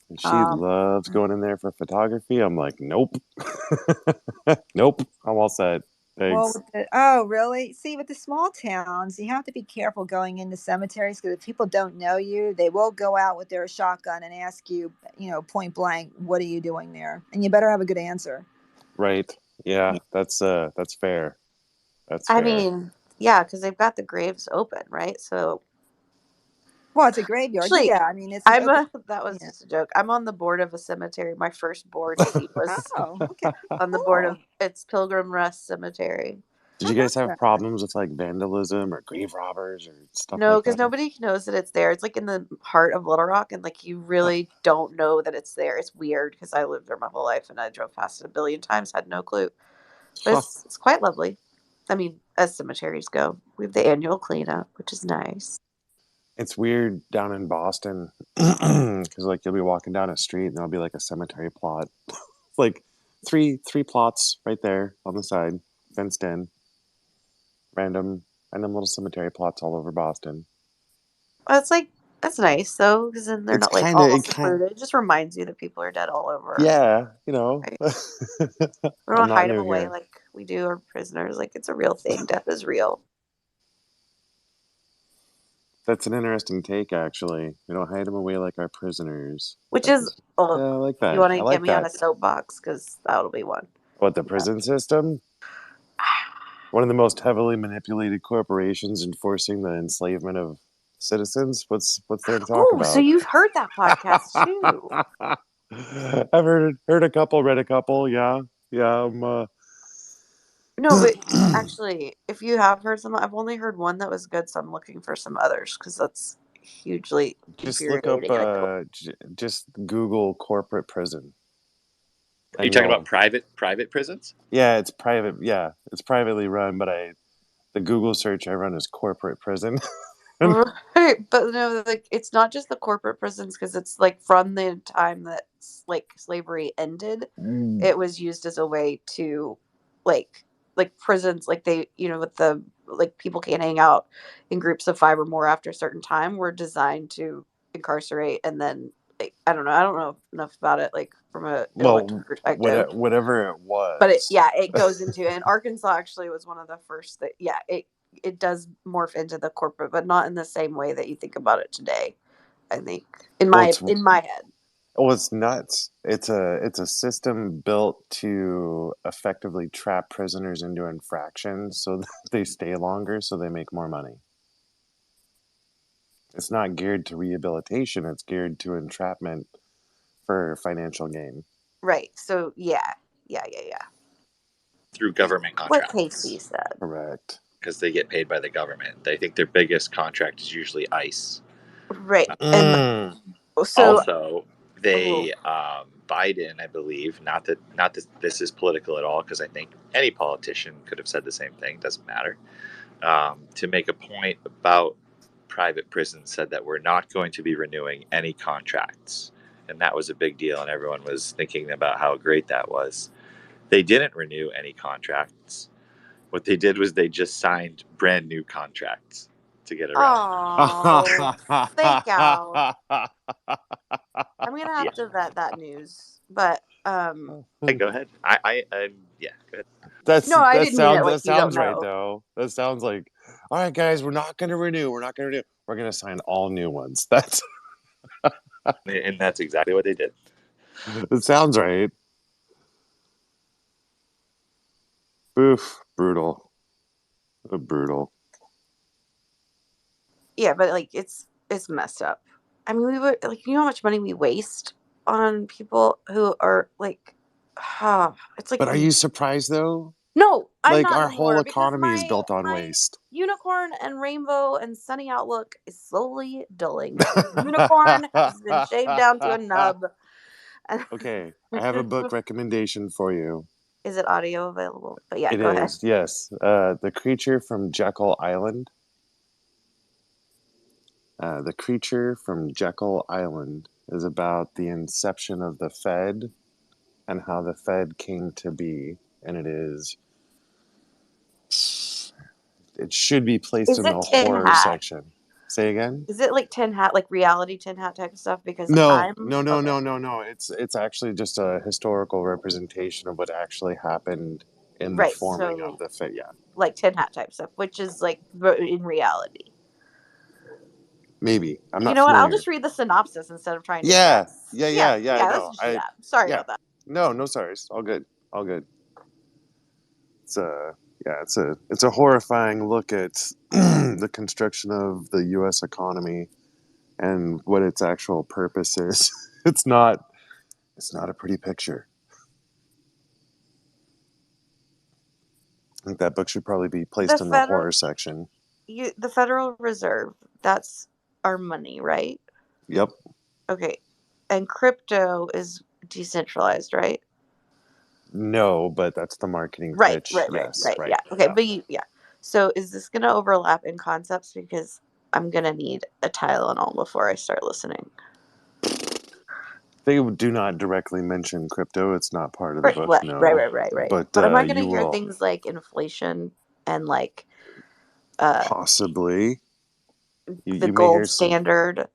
Speaker 14: And she loves going in there for photography. I'm like, nope. Nope. I'm all set. Thanks.
Speaker 5: Well, really? See, with the small towns, you have to be careful going into cemeteries, because if people don't know you, they will go out with their shotgun and ask you, point blank, what are you doing there? And you better have a good answer.
Speaker 14: Right. Yeah, that's fair. That's
Speaker 6: I
Speaker 14: fair.
Speaker 6: mean, yeah, because they've got the graves open, right? So,
Speaker 5: well, it's a graveyard.
Speaker 6: Actually,
Speaker 5: Yeah, I mean, it's an open.
Speaker 6: that was
Speaker 5: Yeah.
Speaker 6: just a joke. I'm on the board of a cemetery. My first board seat was
Speaker 5: Oh, okay.
Speaker 6: on the board of it's Pilgrim Rest Cemetery.
Speaker 14: Did you guys have problems with like vandalism or grave robbers or stuff
Speaker 6: No,
Speaker 14: like
Speaker 6: because
Speaker 14: that?
Speaker 6: nobody knows that it's there. It's like in the heart of Little Rock, and like you really don't know that it's there. It's weird because I lived there my whole life and I drove past it a billion times, had no clue. But it's quite lovely. I mean, as cemeteries go, we have the annual cleanup, which is nice.
Speaker 14: It's weird down in Boston because like you'll be walking down a street and there'll be like a cemetery plot. It's like three plots right there on the side, fenced in. Random little cemetery plots all over Boston.
Speaker 6: Well, it's like That's nice, though, because then they're
Speaker 14: It's
Speaker 6: not like
Speaker 14: kind of
Speaker 6: all
Speaker 14: it kind.
Speaker 6: secluded. It just reminds you that people are dead all over.
Speaker 14: Yeah,
Speaker 6: Right? We
Speaker 14: I'm
Speaker 6: don't
Speaker 14: not
Speaker 6: hide them
Speaker 14: new
Speaker 6: away
Speaker 14: here.
Speaker 6: like we do our prisoners. Like it's a real thing. Death is real.
Speaker 14: That's an interesting take, actually. We don't hide them away like our prisoners.
Speaker 6: Which
Speaker 14: That
Speaker 6: is,
Speaker 14: is,
Speaker 6: well,
Speaker 14: yeah, I like
Speaker 6: you
Speaker 14: that.
Speaker 6: want
Speaker 14: I
Speaker 6: to get
Speaker 14: like
Speaker 6: me on
Speaker 14: that.
Speaker 6: a soapbox because that'll be one.
Speaker 14: What, the
Speaker 6: Yeah.
Speaker 14: prison system? One of the most heavily manipulated corporations enforcing the enslavement of citizens. What's there to talk
Speaker 6: Oh, so
Speaker 14: about?
Speaker 6: you've heard that podcast too?
Speaker 14: I've heard a couple, read a couple. Yeah, yeah.
Speaker 6: No, but actually, if you have heard some, I've only heard one that was good, so I'm looking for some others because that's hugely
Speaker 14: Just look up.
Speaker 6: infuriating. I feel.
Speaker 14: Just Google corporate prison,
Speaker 11: Are you
Speaker 14: and
Speaker 11: talking about
Speaker 14: you'll.
Speaker 11: private prisons?
Speaker 14: Yeah, it's private. Yeah, it's privately run, but the Google search I run is corporate prison.
Speaker 6: Right, but no, like it's not just the corporate prisons because it's like from the time that like slavery ended, it was used as a way to like prisons like they with the like people can't hang out in groups of 5 or more after a certain time were designed to incarcerate and then like I don't know enough about it like from a
Speaker 14: Well,
Speaker 6: intellectual perspective,
Speaker 14: whatever it
Speaker 6: but
Speaker 14: was.
Speaker 6: it goes into and Arkansas actually was one of the first that it does morph into the corporate, but not in the same way that you think about it today. I think
Speaker 14: Well, it's
Speaker 6: in my head.
Speaker 14: well, it's nuts. It's a system built to effectively trap prisoners into infractions so that they stay longer, so they make more money. It's not geared to rehabilitation. It's geared to entrapment for financial gain.
Speaker 6: Right. So yeah.
Speaker 11: Through government
Speaker 6: What Casey
Speaker 11: contracts
Speaker 6: said.
Speaker 14: Correct.
Speaker 11: because they get paid by the government. They think their biggest contract is usually ICE.
Speaker 6: Right. And
Speaker 14: Mm.
Speaker 6: so
Speaker 11: Also, they Biden, I believe, not that this is political at all, because I think any politician could have said the same thing. Doesn't matter. To make a point about private prisons, said that we're not going to be renewing any contracts, and that was a big deal, and everyone was thinking about how great that was. They didn't renew any contracts. What they did was they just signed brand new contracts to get around.
Speaker 6: oh fake out. I'm gonna
Speaker 11: Yeah.
Speaker 6: have to vet that news. But
Speaker 11: Hey, go ahead. Yeah, go ahead.
Speaker 6: no, I didn't mean it like
Speaker 14: That
Speaker 6: you don't
Speaker 14: sounds right
Speaker 6: know.
Speaker 14: though. That sounds like, all right, guys, we're not going to renew. We're not going to renew. We're going to sign all new ones.
Speaker 11: And that's exactly what they did.
Speaker 14: It sounds right. Oof, brutal, brutal.
Speaker 6: Yeah, but like it's messed up. I mean, we would like how much money we waste on people who are like, it's like
Speaker 14: But are you surprised though?
Speaker 6: no, I'm
Speaker 14: Like
Speaker 6: not
Speaker 14: our whole
Speaker 6: anymore because
Speaker 14: economy is built on
Speaker 6: my
Speaker 14: waste.
Speaker 6: unicorn and rainbow and sunny outlook is slowly dulling. The unicorn has been shaved down to a nub.
Speaker 14: Okay, I have a book recommendation for you.
Speaker 6: Is it audio available? But yeah,
Speaker 14: It
Speaker 6: go ahead.
Speaker 14: is, yes. The Creature from Jekyll Island. The Creature from Jekyll Island is about the inception of the Fed and how the Fed came to be. And it should be placed
Speaker 6: Is
Speaker 14: in the
Speaker 6: it Tin
Speaker 14: horror
Speaker 6: Hat?
Speaker 14: section. Say again?
Speaker 6: Is it like Tin Hat, like reality Tin Hat type of stuff? Because
Speaker 14: No,
Speaker 6: I'm
Speaker 14: no, no,
Speaker 6: okay.
Speaker 14: no, no, no. It's actually just a historical representation of what actually happened in the
Speaker 6: Right,
Speaker 14: forming of
Speaker 6: so
Speaker 14: the Fed. Yeah,
Speaker 6: like Tin Hat type stuff, which is like in reality.
Speaker 14: maybe. I'm
Speaker 6: You
Speaker 14: not
Speaker 6: know what? I'll
Speaker 14: familiar.
Speaker 6: just read the synopsis instead of trying to
Speaker 14: Yeah,
Speaker 6: guess.
Speaker 14: yeah,
Speaker 6: Yeah,
Speaker 14: yeah, yeah.
Speaker 6: let's
Speaker 14: No,
Speaker 6: just do that. Sorry
Speaker 14: yeah.
Speaker 6: about that.
Speaker 14: No, no sorries. All good. All good. It's it's a horrifying look at the construction of the U.S. economy and what its actual purpose is. It's not a pretty picture. I think that book should probably be
Speaker 6: The
Speaker 14: placed in the
Speaker 6: federal,
Speaker 14: horror section.
Speaker 6: the Federal Reserve, that's our money, right?
Speaker 14: Yep.
Speaker 6: Okay, and crypto is decentralized, right?
Speaker 14: No, but that's the marketing
Speaker 6: Right,
Speaker 14: pitch. Yes, right.
Speaker 6: Yeah. Okay,
Speaker 14: Yeah.
Speaker 6: but yeah. So is this gonna overlap in concepts? Because I'm gonna need a Tylenol before I start listening.
Speaker 14: They do not directly mention crypto. It's not part of the
Speaker 6: Right,
Speaker 14: book, no.
Speaker 6: right.
Speaker 14: But
Speaker 6: But am I gonna
Speaker 14: you
Speaker 6: hear
Speaker 14: will
Speaker 6: things like inflation and like uh
Speaker 14: possibly.
Speaker 6: the
Speaker 14: You may hear
Speaker 6: gold
Speaker 14: some.
Speaker 6: standard?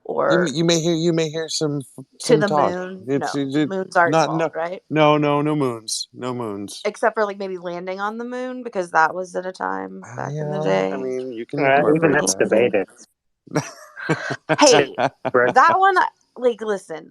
Speaker 6: or
Speaker 14: you may hear some
Speaker 6: to the
Speaker 14: talk.
Speaker 6: moon?
Speaker 14: It's
Speaker 6: No, moons aren't
Speaker 14: not
Speaker 6: involved, right?
Speaker 14: no moons, no moons.
Speaker 6: Except for like maybe landing on the moon, because that was at a time back in the
Speaker 14: Yeah, I
Speaker 6: day.
Speaker 14: mean you can
Speaker 2: Even
Speaker 14: incorporate
Speaker 2: that's
Speaker 6: Maybe.
Speaker 2: debated.
Speaker 6: Hey,
Speaker 2: Right.
Speaker 6: that one, like, listen,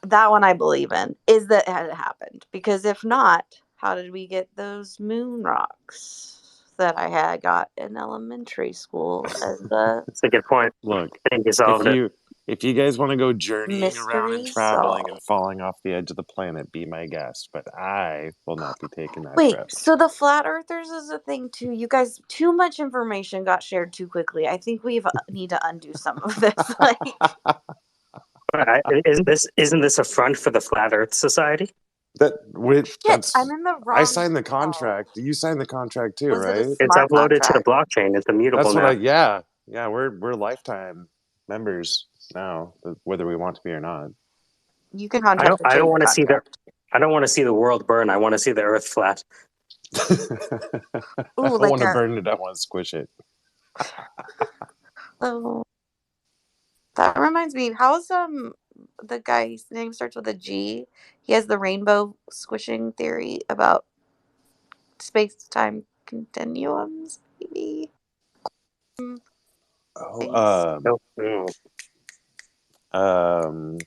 Speaker 6: that one I believe in, is that it happened. Because if not, how did we get those moon rocks that I got in elementary school as the
Speaker 2: That's a good point.
Speaker 14: Look,
Speaker 2: I think you solved it.
Speaker 14: if you guys want to go journeying around and
Speaker 6: mystery
Speaker 14: traveling and
Speaker 6: solved?
Speaker 14: falling off the edge of the planet, be my guest. But I will not be taking that
Speaker 6: Wait,
Speaker 14: trip.
Speaker 6: so the flat earthers is a thing too. You guys, too much information got shared too quickly. I think we need to undo some of this. Like,
Speaker 2: Isn't this a front for the Flat Earth Society?
Speaker 6: shit, I'm in the
Speaker 14: I
Speaker 6: wrong
Speaker 14: signed the
Speaker 6: call.
Speaker 14: contract. You signed the contract too,
Speaker 6: Was it a
Speaker 14: right?
Speaker 2: It's
Speaker 6: smart
Speaker 2: uploaded to the
Speaker 6: contract?
Speaker 2: blockchain. It's immutable
Speaker 14: That's what
Speaker 2: now.
Speaker 14: yeah, we're lifetime members now, whether we want to be or not.
Speaker 6: You can contact the
Speaker 2: I don't
Speaker 6: change
Speaker 2: want to see
Speaker 6: contract.
Speaker 2: I don't want to see the world burn. I want to see the Earth flat.
Speaker 14: I
Speaker 6: Ooh,
Speaker 14: don't
Speaker 6: like
Speaker 14: want to burn it. I want to squish it.
Speaker 6: oh, that reminds me. How's the guy's name starts with a G? He has the rainbow squishing theory about space-time continuums, maybe. Thanks.
Speaker 14: Oh,
Speaker 2: No. Mm.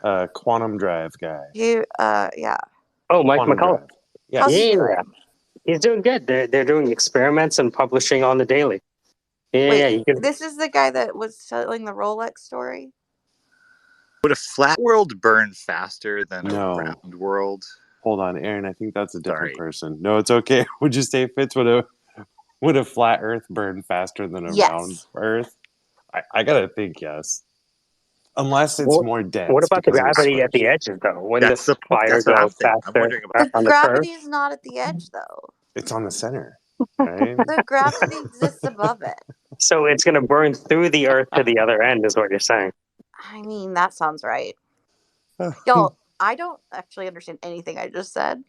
Speaker 14: um, quantum drive guy.
Speaker 6: Yeah.
Speaker 2: Oh, Mike
Speaker 14: Quantum
Speaker 2: McCullough.
Speaker 14: drive.
Speaker 6: How's he
Speaker 14: Yes.
Speaker 2: Yeah,
Speaker 6: doing?
Speaker 2: he's doing good. They're doing experiments and publishing on the daily.
Speaker 6: Wait,
Speaker 2: You can.
Speaker 6: this is the guy that was telling the Rolex story?
Speaker 11: Would a flat world burn faster than a
Speaker 14: No.
Speaker 11: round world?
Speaker 14: Hold on, Aaron. I think that's a different
Speaker 11: Sorry.
Speaker 14: person. No, it's okay. Would you say Fitz would a flat Earth burn faster than a round
Speaker 6: Yes.
Speaker 14: Earth? I gotta think yes. Unless it's
Speaker 2: What,
Speaker 14: more
Speaker 2: what
Speaker 14: dense
Speaker 2: about the
Speaker 14: because it was
Speaker 2: gravity at the
Speaker 14: squished.
Speaker 2: edges, though? Wouldn't
Speaker 11: That's
Speaker 2: this
Speaker 11: the point.
Speaker 2: fire
Speaker 11: That's what I'm
Speaker 2: go
Speaker 11: thinking. I'm
Speaker 2: faster
Speaker 11: wondering about
Speaker 6: The
Speaker 2: on the curve?
Speaker 6: gravity is not at the edge, though.
Speaker 14: It's on the center, right?
Speaker 6: The gravity exists above it.
Speaker 2: So it's going to burn through the Earth to the other end, is what you're saying.
Speaker 6: I mean, that sounds right. Y'all, I don't actually understand anything I just said.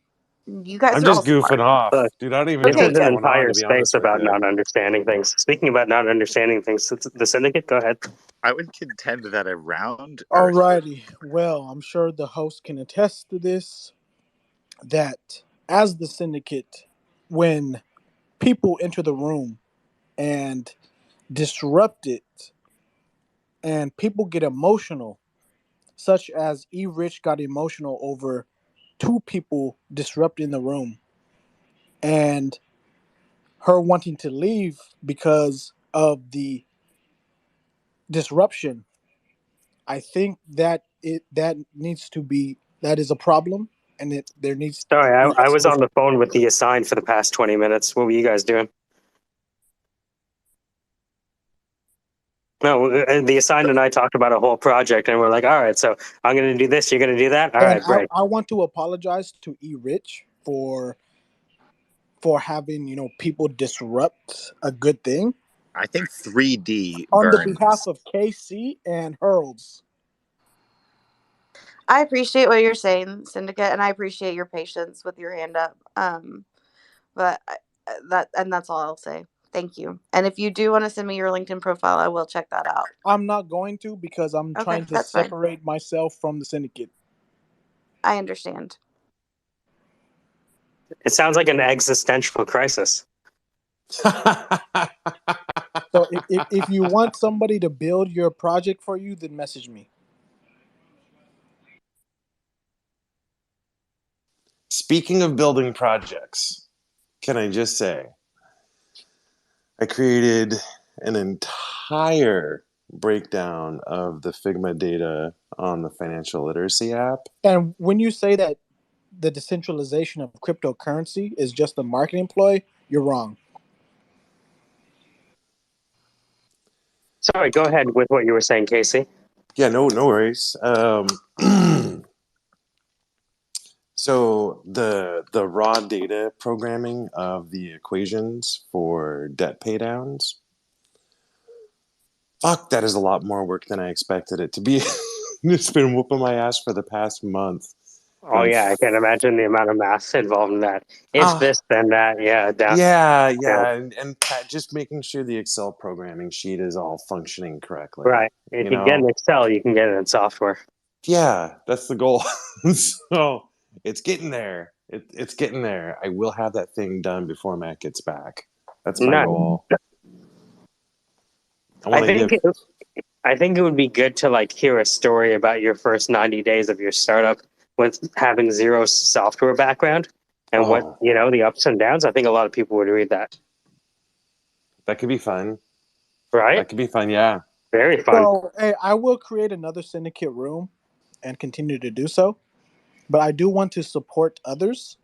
Speaker 6: You guys
Speaker 14: I'm
Speaker 6: are all
Speaker 14: just goofing
Speaker 6: smart.
Speaker 14: off,
Speaker 2: Look,
Speaker 14: dude. I don't even
Speaker 2: this
Speaker 14: know
Speaker 6: Okay,
Speaker 2: is
Speaker 14: what's
Speaker 2: an
Speaker 6: good.
Speaker 14: going on,
Speaker 2: entire
Speaker 14: to be
Speaker 2: space
Speaker 14: honest with
Speaker 2: about
Speaker 14: you.
Speaker 2: not understanding things. Speaking about not understanding things, the Syndicate, go ahead.
Speaker 11: I would contend that a round Earth would.
Speaker 12: Alrighty. Well, I'm sure the host can attest to this. That as the syndicate, when people enter the room and disrupt it, and people get emotional, such as E. Rich got emotional over two people disrupting the room, and her wanting to leave because of the disruption. I think that needs to be, that is a problem, and there needs to
Speaker 2: Sorry,
Speaker 12: be
Speaker 2: I was on
Speaker 12: explicit.
Speaker 2: the phone with the assigned for the past 20 minutes. What were you guys doing? No, the assigned and I talked about a whole project, and we're like, all right, so I'm going to do this, you're going to do that? All
Speaker 12: And
Speaker 2: right, break.
Speaker 12: I want to apologize to E. Rich for having people disrupt a good thing
Speaker 11: I think 3D
Speaker 12: on the behalf
Speaker 11: burns.
Speaker 12: of KC and Hurls.
Speaker 6: I appreciate what you're saying, Syndicate, and I appreciate your patience with your hand up. But that's all I'll say. Thank you. And if you do want to send me your LinkedIn profile, I will check that out.
Speaker 12: I'm not going to, because I'm
Speaker 6: Okay,
Speaker 12: trying to
Speaker 6: that's fine.
Speaker 12: separate myself from the syndicate.
Speaker 6: I understand.
Speaker 2: It sounds like an existential crisis.
Speaker 12: So if you want somebody to build your project for you, then message me.
Speaker 14: Speaking of building projects, can I just say I created an entire breakdown of the Figma data on the financial literacy app.
Speaker 12: And when you say that the decentralization of cryptocurrency is just a marketing ploy, you're wrong.
Speaker 2: Sorry, go ahead with what you were saying, Casey.
Speaker 14: Yeah, no worries. So the raw data programming of the equations for debt paydowns, fuck, that is a lot more work than I expected it to be. It's been whooping my ass for the past month.
Speaker 2: Oh yeah, I can imagine the amount of math involved in that. If
Speaker 14: Ah,
Speaker 2: this, then that. Yeah, down.
Speaker 14: yeah, and just making sure the Excel programming sheet is all functioning correctly.
Speaker 2: Right. If
Speaker 14: You
Speaker 2: you get
Speaker 14: know,
Speaker 2: in Excel, you can get it in software.
Speaker 14: yeah, that's the goal. So it's getting there. It's getting there. I will have that thing done before Matt gets back. That's my
Speaker 2: Nice.
Speaker 14: goal. I
Speaker 2: I
Speaker 14: want to
Speaker 2: think
Speaker 14: give.
Speaker 2: I think it would be good to like hear a story about your first 90 days of your startup with having zero software background and what,
Speaker 14: Oh,
Speaker 2: the ups and downs. I think a lot of people would read that.
Speaker 14: that could be fun.
Speaker 2: Right?
Speaker 14: That could be fun. Yeah.
Speaker 2: Very fun.
Speaker 12: So, hey, I will create another syndicate room and continue to do so, but I do want to support others.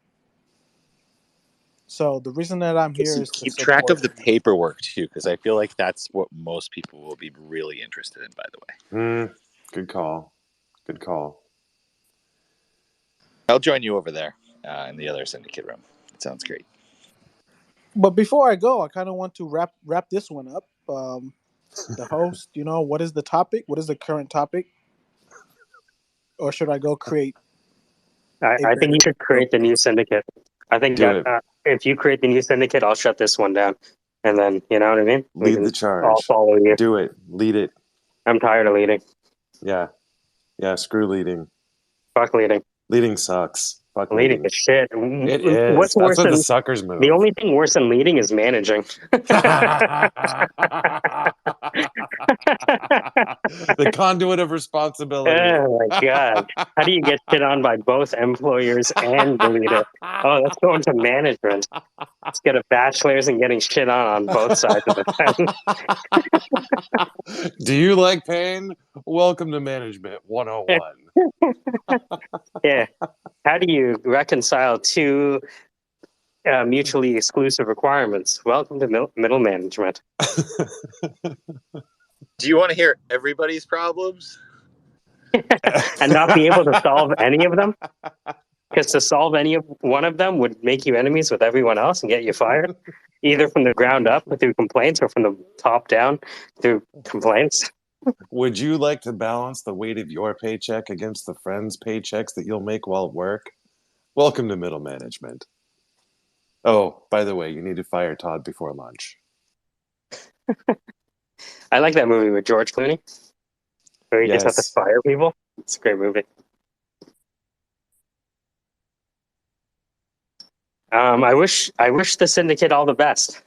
Speaker 12: So the reason that I'm here is to
Speaker 11: Keep track
Speaker 12: support.
Speaker 11: of the paperwork too, because I feel like that's what most people will be really interested in. By the way,
Speaker 14: Good call. Good call.
Speaker 11: I'll join you over there in the other syndicate room. It sounds great.
Speaker 12: But before I go, I kind of want to wrap this one up. The host, what is the topic? What is the current topic? Or should I go create a
Speaker 2: I think you
Speaker 12: better
Speaker 2: should
Speaker 12: room?
Speaker 2: create the new syndicate. I think
Speaker 14: Do
Speaker 2: that
Speaker 14: it.
Speaker 2: if you create the new syndicate, I'll shut this one down. And then, you know what I mean? We
Speaker 14: Lead
Speaker 2: can
Speaker 14: the
Speaker 2: all
Speaker 14: charge.
Speaker 2: follow you.
Speaker 14: Do it. Lead it.
Speaker 2: I'm tired of leading.
Speaker 14: Yeah. Yeah. Screw leading.
Speaker 2: Fuck leading.
Speaker 14: Leading sucks. Fuck
Speaker 2: Leading
Speaker 14: leading.
Speaker 2: is shit.
Speaker 14: It is.
Speaker 2: What's
Speaker 14: That's
Speaker 2: worse
Speaker 14: what the
Speaker 2: than
Speaker 14: suckers
Speaker 2: the
Speaker 14: move.
Speaker 2: only thing worse than leading is managing.
Speaker 14: The conduit of responsibility.
Speaker 2: Oh my god. How do you get shit on by both employers and the leader? Oh, let's go into management. Let's get a bachelor's and getting shit on both sides of the fence.
Speaker 14: Do you like pain? Welcome to Management 101.
Speaker 2: Yeah. How do you reconcile two mutually exclusive requirements? Welcome to middle management.
Speaker 11: Do you want to hear everybody's problems?
Speaker 2: And not be able to solve any of them? Because to solve any of one of them would make you enemies with everyone else and get you fired, either from the ground up through complaints or from the top down through complaints.
Speaker 14: Would you like to balance the weight of your paycheck against the friends' paychecks that you'll make while at work? Welcome to middle management. Oh, by the way, you need to fire Todd before lunch.
Speaker 2: I like that movie with George Clooney, where he just has to
Speaker 14: Yes.
Speaker 2: fire people. It's a great movie. I wish the Syndicate all the best.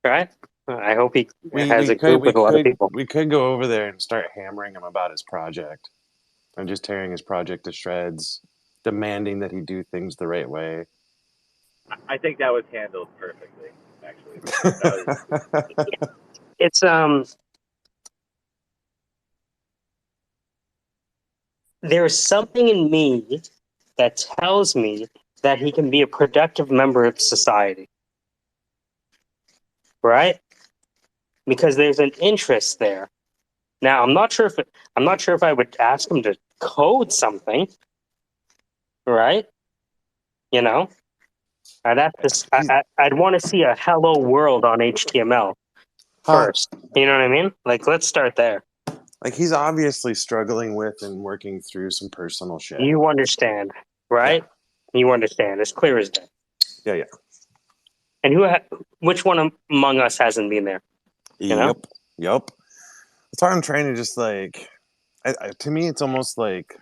Speaker 2: Right? I hope he has a group with a lot of people.
Speaker 14: We could go over there and start hammering him about his project. And just tearing his project to shreds, demanding that he do things the right way.
Speaker 15: I think that was handled perfectly, actually.
Speaker 2: It's there's something in me that tells me that he can be a productive member of society. Right? Because there's an interest there. Now, I'm not sure if I would ask him to code something, right? You know, I'd want to see a hello world on HTML first. You know what I mean? Like, let's start there.
Speaker 14: Like, he's obviously struggling with and working through some personal shit.
Speaker 2: You understand, right? Yeah. You understand. It's clear as day.
Speaker 14: Yeah.
Speaker 2: And which one among us hasn't been there? You know?
Speaker 14: Yep. That's why I'm trying to just like, to me, it's almost like,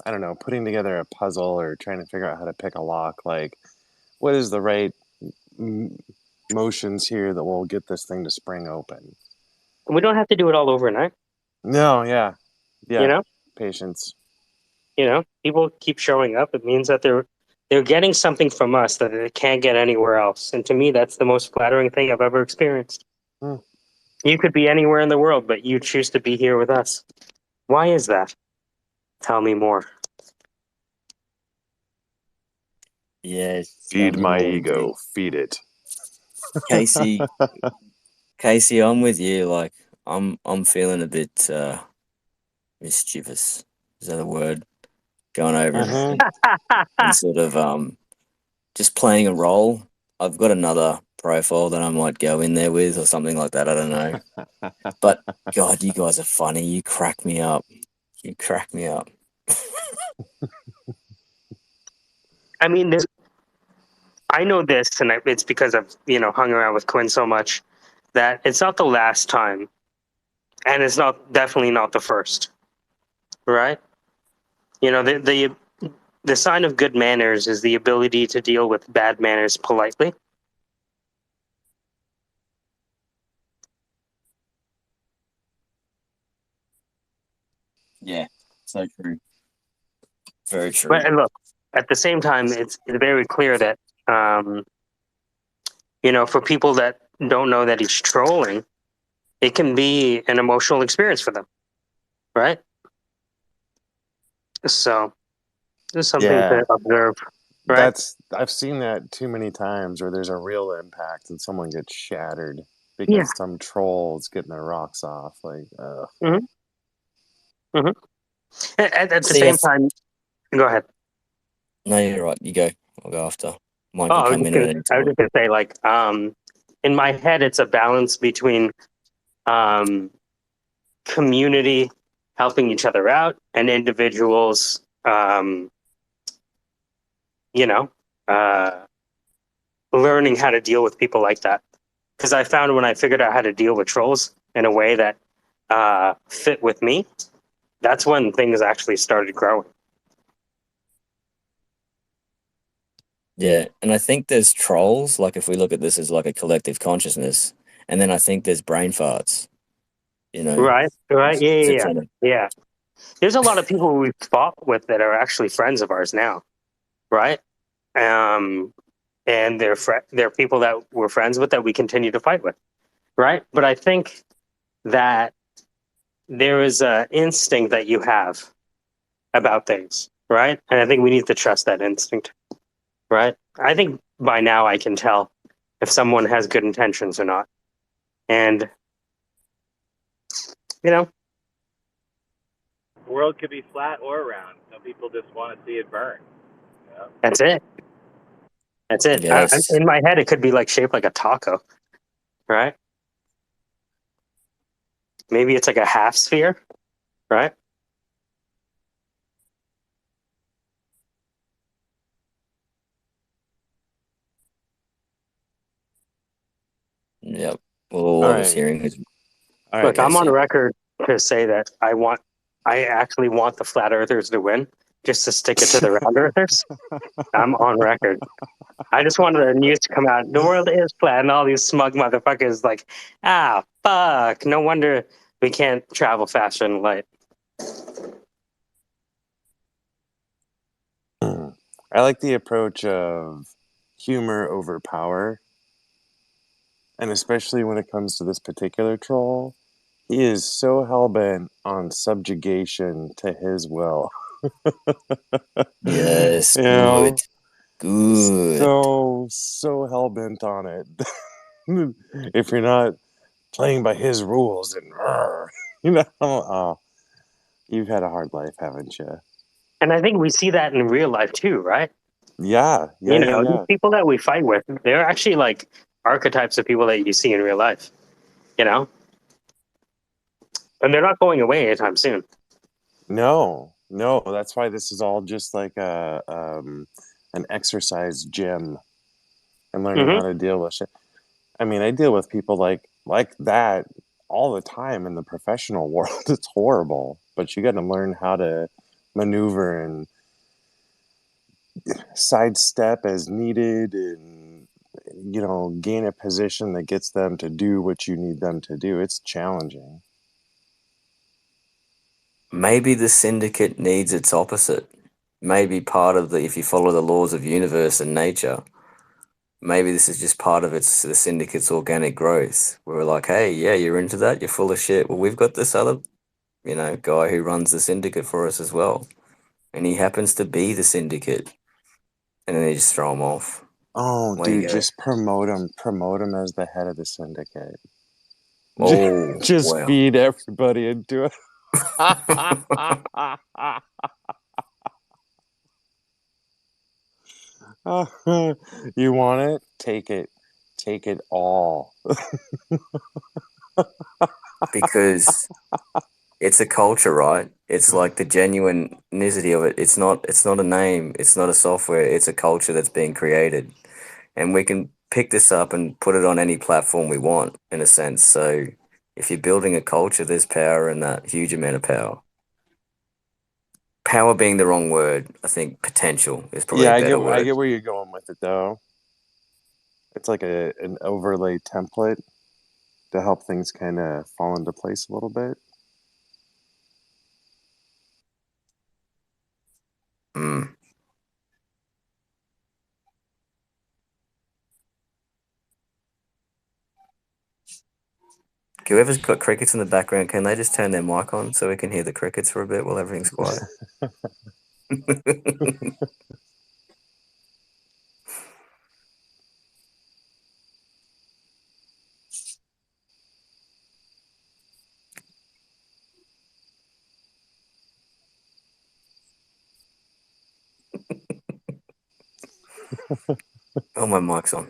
Speaker 14: I don't know, putting together a puzzle or trying to figure out how to pick a lock. Like, what is the right motions here that will get this thing to spring open?
Speaker 2: We don't have to do it all overnight.
Speaker 14: No, yeah.
Speaker 2: You know?
Speaker 14: Patience.
Speaker 2: You know, people keep showing up. It means that they're getting something from us that they can't get anywhere else. And to me, that's the most flattering thing I've ever experienced. You could be anywhere in the world, but you choose to be here with us. Why is that? Tell me more.
Speaker 13: Yes.
Speaker 14: Feed my ego. Feed it.
Speaker 13: Casey, I'm with you. Like, I'm feeling a bit mischievous. Is that a word? Going over and sort of just playing a role. I've got another profile that I might go in there with or something like that. I don't know. But God, you guys are funny. You crack me up.
Speaker 2: I mean, I know this, and it's because I've hung around with Quinn so much that it's not the last time, and it's definitely not the first, right? The sign of good manners is the ability to deal with bad manners politely.
Speaker 13: Yeah, so true. Very true.
Speaker 2: But and look, at the same time, it's very clear that for people that don't know that he's trolling, it can be an emotional experience for them, right? So there's something
Speaker 14: Yeah,
Speaker 2: to observe, right?
Speaker 14: I've seen that too many times where there's a real impact and someone gets shattered
Speaker 2: Yeah.
Speaker 14: because some troll is getting their rocks off. Like,
Speaker 2: Mm-hmm. Mm-hmm. At the
Speaker 13: See,
Speaker 2: same time, go ahead.
Speaker 13: no, you're right. You go. I'll go after. Mine
Speaker 2: Oh,
Speaker 13: can come in at any
Speaker 2: I was
Speaker 13: time.
Speaker 2: just gonna say, like, in my head, it's a balance between um, community helping each other out and individuals, you know, uh, learning how to deal with people like that. Because I found when I figured out how to deal with trolls in a way that fit with me, that's when things actually started growing.
Speaker 13: Yeah, and I think there's trolls. Like if we look at this as like a collective consciousness, and then I think there's brain farts. You know,
Speaker 2: Right. Right. Yeah. Yeah.
Speaker 13: sits
Speaker 2: Yeah.
Speaker 13: on it.
Speaker 2: Yeah. There's a lot of people we've fought with that are actually friends of ours now. Right. Um, and they're people that we're friends with that we continue to fight with. Right. But I think that there is an instinct that you have about things. Right. And I think we need to trust that instinct. Right. I think by now I can tell if someone has good intentions or not. And, you know,
Speaker 15: The world could be flat or round. Some people just want to see it burn. You know?
Speaker 2: that's it. That's it.
Speaker 13: Yes.
Speaker 2: In my head, it could be like shaped like a taco. Right. Maybe it's like a half sphere. Right.
Speaker 13: Yep. We'll
Speaker 14: all
Speaker 13: love us
Speaker 14: right,
Speaker 13: hearing who's
Speaker 14: all right.
Speaker 2: Look, I'm on
Speaker 13: Casey.
Speaker 2: record to say that I actually want the flat earthers to win just to stick it to the round earthers. I'm on record. I just wanted the news to come out. The world is flat, and all these smug motherfuckers like, fuck. No wonder we can't travel faster than light.
Speaker 14: I like the approach of humor over power, and especially when it comes to this particular troll, he is so hell-bent on subjugation to his will.
Speaker 13: Yes,
Speaker 14: You
Speaker 13: good.
Speaker 14: know,
Speaker 13: Good.
Speaker 14: so hell-bent on it. If you're not playing by his rules, and oh, you've had a hard life, haven't you?
Speaker 2: And I think we see that in real life too, right?
Speaker 14: Yeah,
Speaker 2: You
Speaker 14: yeah, yeah,
Speaker 2: know, these
Speaker 14: yeah.
Speaker 2: people that we fight with, they're actually like archetypes of people that you see in real life, you know? And they're not going away anytime soon.
Speaker 14: No, no, that's why this is all just like an exercise gym and learning
Speaker 2: Mm-hmm.
Speaker 14: how to deal with shit. I mean, I deal with people like that all the time in the professional world. It's horrible, but you got to learn how to maneuver and sidestep as needed, and gain a position that gets them to do what you need them to do. It's challenging.
Speaker 13: Maybe the syndicate needs its opposite. Maybe part of if you follow the laws of universe and nature, maybe this is just part of the syndicate's organic growth. We're like, hey, yeah, you're into that, you're full of shit. Well, we've got this other, guy who runs the syndicate for us as well. And he happens to be the syndicate. And then they just throw him off.
Speaker 14: Oh,
Speaker 13: Way you
Speaker 14: dude,
Speaker 13: go.
Speaker 14: just promote him as the head of the syndicate.
Speaker 13: Oh,
Speaker 14: Just
Speaker 13: wow.
Speaker 14: feed everybody into it. You want it? Take it. Take it all.
Speaker 13: Because it's a culture, right? It's like the genuine synchronicity of it. It's not a name. It's not a software. It's a culture that's being created, and we can pick this up and put it on any platform we want, in a sense. So if you're building a culture, there's power in that, huge amount of power. Power being the wrong word. I think potential is probably
Speaker 14: Yeah,
Speaker 13: a better
Speaker 14: I
Speaker 13: word.
Speaker 14: get where you're going with it though. It's like an overlay template to help things kind of fall into place a little bit.
Speaker 13: Mm. Whoever's got crickets in the background, can they just turn their mic on so we can hear the crickets for a bit while everything's quiet? Oh, my mic's on.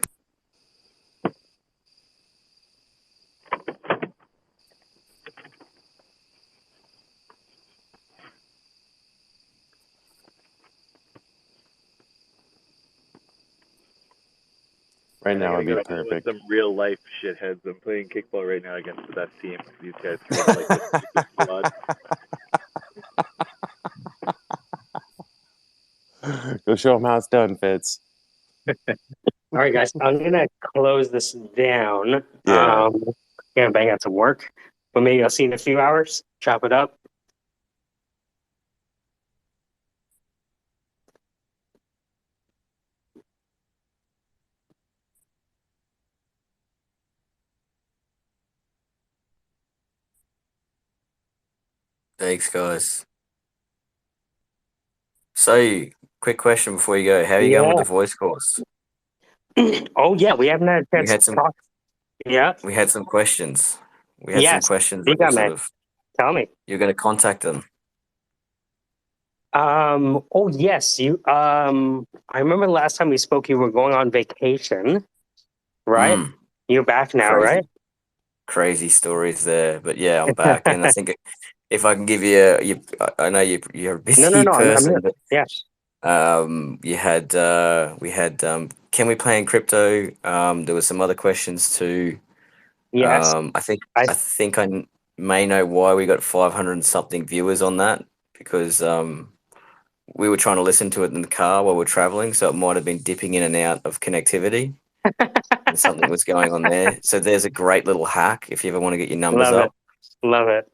Speaker 14: Right
Speaker 15: And I
Speaker 14: now
Speaker 15: gotta
Speaker 14: would
Speaker 15: go
Speaker 14: be
Speaker 15: deal with
Speaker 14: perfect.
Speaker 15: some real life shitheads. I'm playing kickball right now against the best team. These guys treat it like the cheapest squad.
Speaker 14: Go show them how it's done, Fitz.
Speaker 2: All right, guys, I'm gonna close this down.
Speaker 14: Yeah.
Speaker 2: Gonna bang out some work, but maybe I'll see you in a few hours. Chop it up.
Speaker 13: Thanks, guys. So, quick question before you go. How are you going with
Speaker 2: Yeah.
Speaker 13: the voice course?
Speaker 2: Oh yeah, we haven't had a
Speaker 13: We
Speaker 2: chance
Speaker 13: had
Speaker 2: to
Speaker 13: some.
Speaker 2: talk. Yeah.
Speaker 13: We had some questions. We had some
Speaker 2: Yes.
Speaker 13: questions
Speaker 2: You
Speaker 13: that were
Speaker 2: got
Speaker 13: sort
Speaker 2: man.
Speaker 13: of.
Speaker 2: Tell me.
Speaker 13: You're going to contact them.
Speaker 2: Oh yes, you. I remember the last time we spoke, you were going on vacation, right?
Speaker 13: Mm,
Speaker 2: You're back now, right?
Speaker 13: crazy stories there, but yeah, I'm back, and I think if I can give you, I know you're a busy
Speaker 2: No. I'm
Speaker 13: person,
Speaker 2: here.
Speaker 13: but
Speaker 2: Yeah.
Speaker 13: you had we had can we play in crypto? There were some other questions too.
Speaker 2: Yes.
Speaker 13: I think
Speaker 2: I.
Speaker 13: I may know why we got 500 and something viewers on that, because we were trying to listen to it in the car while we're traveling, so it might have been dipping in and out of connectivity, and something was going on there. So there's a great little hack if you ever want to get your numbers
Speaker 2: Love it.
Speaker 13: up.
Speaker 2: Love it.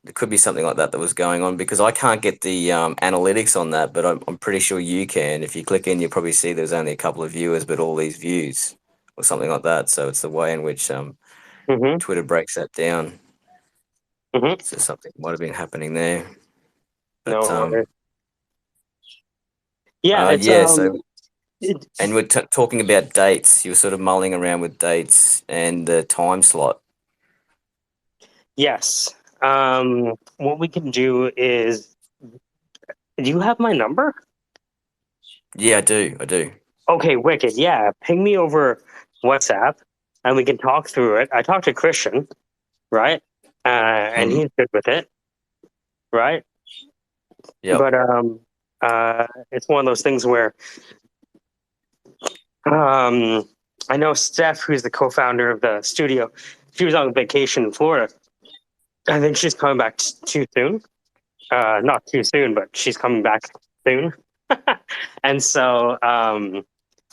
Speaker 13: There could be something like that was going on, because I can't get the analytics on that, but I'm pretty sure you can. If you click in, you'll probably see there's only a couple of viewers, but all these views or something like that. So it's the way in which
Speaker 2: Mm-hmm.
Speaker 13: Twitter breaks that down.
Speaker 2: Mm-hmm.
Speaker 13: So something might have been happening there. But
Speaker 2: No worries. Yeah, it's
Speaker 13: yeah. So
Speaker 2: it,
Speaker 13: and we're talking about dates. You were sort of mulling around with dates and the time slot.
Speaker 2: yes. What we can do is, do you have my number?
Speaker 13: Yeah, I do. I do.
Speaker 2: Okay, wicked. Yeah, ping me over WhatsApp, and we can talk through it. I talked to Christian, right? And
Speaker 13: Mm.
Speaker 2: he's good with it, right?
Speaker 13: Yep.
Speaker 2: But it's one of those things where I know Steph, who's the co-founder of the studio, she was on vacation in Florida. I think she's coming back too soon. Not too soon, but she's coming back soon. And so,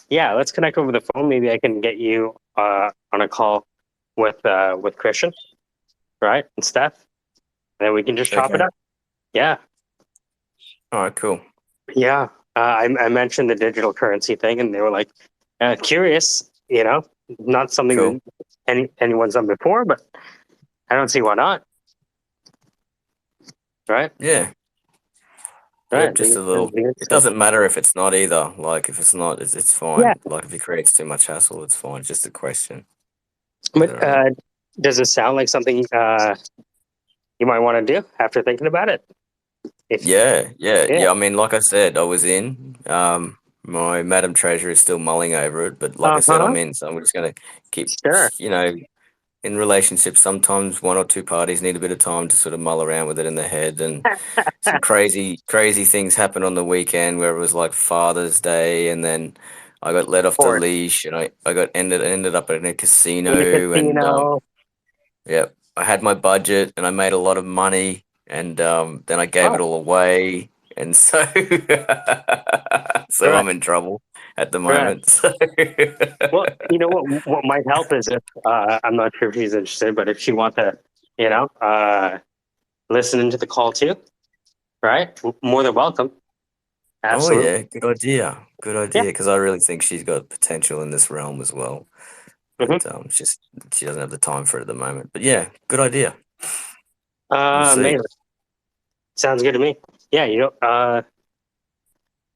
Speaker 2: yeah, let's connect over the phone. Maybe I can get you on a call with Christian, right, and Steph, and then we can just chop it
Speaker 13: Okay.
Speaker 2: up. Yeah,
Speaker 13: All right. Cool.
Speaker 2: yeah. I mentioned the digital currency thing, and they were like curious. You know, not something
Speaker 13: Cool.
Speaker 2: that anyone's done before, but I don't see why not. Right,
Speaker 13: Yeah.
Speaker 2: right.
Speaker 13: Yep. Just a little. It
Speaker 2: So,
Speaker 13: doesn't matter if it's not either. Like if it's not, it's
Speaker 2: yeah,
Speaker 13: fine. Like if it creates too much hassle, it's fine. It's just a question whether
Speaker 2: but
Speaker 13: or not.
Speaker 2: does it sound like something you might want to do after thinking about it? If
Speaker 13: Yeah.
Speaker 2: yeah,
Speaker 13: I mean, like I said, I was in. My Madam Treasurer is still mulling over it, but like I said,
Speaker 2: uh-huh,
Speaker 13: I'm in, so I'm just gonna keep,
Speaker 2: sure.
Speaker 13: you know, in relationships, sometimes one or two parties need a bit of time to sort of mull around with it in their head, and some crazy things happened on the weekend where it was like Father's Day, and then I got let off the
Speaker 2: Or
Speaker 13: leash, and I got ended up in a
Speaker 2: in the
Speaker 13: casino, and
Speaker 2: casino.
Speaker 13: yeah, I had my budget and I made a lot of money, and then I gave it
Speaker 2: Oh,
Speaker 13: all away, and so so
Speaker 2: right,
Speaker 13: I'm in trouble at the
Speaker 2: right.
Speaker 13: moment. So
Speaker 2: Well, you know what might help is if I'm not sure if she's interested, but if she wants to, listen into the call too, right? More than welcome.
Speaker 13: oh
Speaker 2: Absolutely.
Speaker 13: yeah, good
Speaker 2: Yeah.
Speaker 13: idea, because I really think she's got potential in this realm as well.
Speaker 2: Hmm.
Speaker 13: But she doesn't have the time for it at the moment. But yeah, good idea. We'll see.
Speaker 2: Amazing. Sounds good to me. Yeah,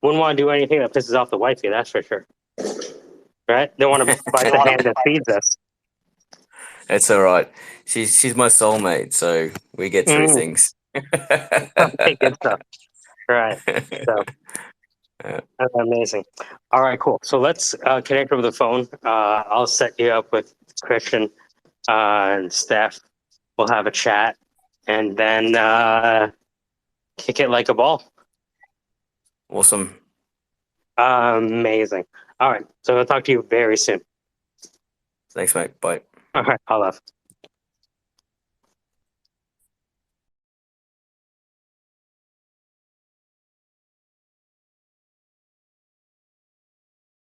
Speaker 2: wouldn't want to do anything that pisses off the wifey, that's for sure. Right? Don't want to bite the hand that feeds us.
Speaker 13: It's all right. She's my soulmate, so we get through
Speaker 2: Mm.
Speaker 13: things.
Speaker 2: Okay, good stuff. Right. So
Speaker 13: Yeah.
Speaker 2: amazing. All right, cool. So let's connect over the phone. I'll set you up with Christian and Steph. We'll have a chat and then kick it like a ball.
Speaker 13: Awesome.
Speaker 2: Amazing. All right. So I'll talk to you very soon.
Speaker 13: Thanks, mate. Bye.
Speaker 2: All right. I'll love.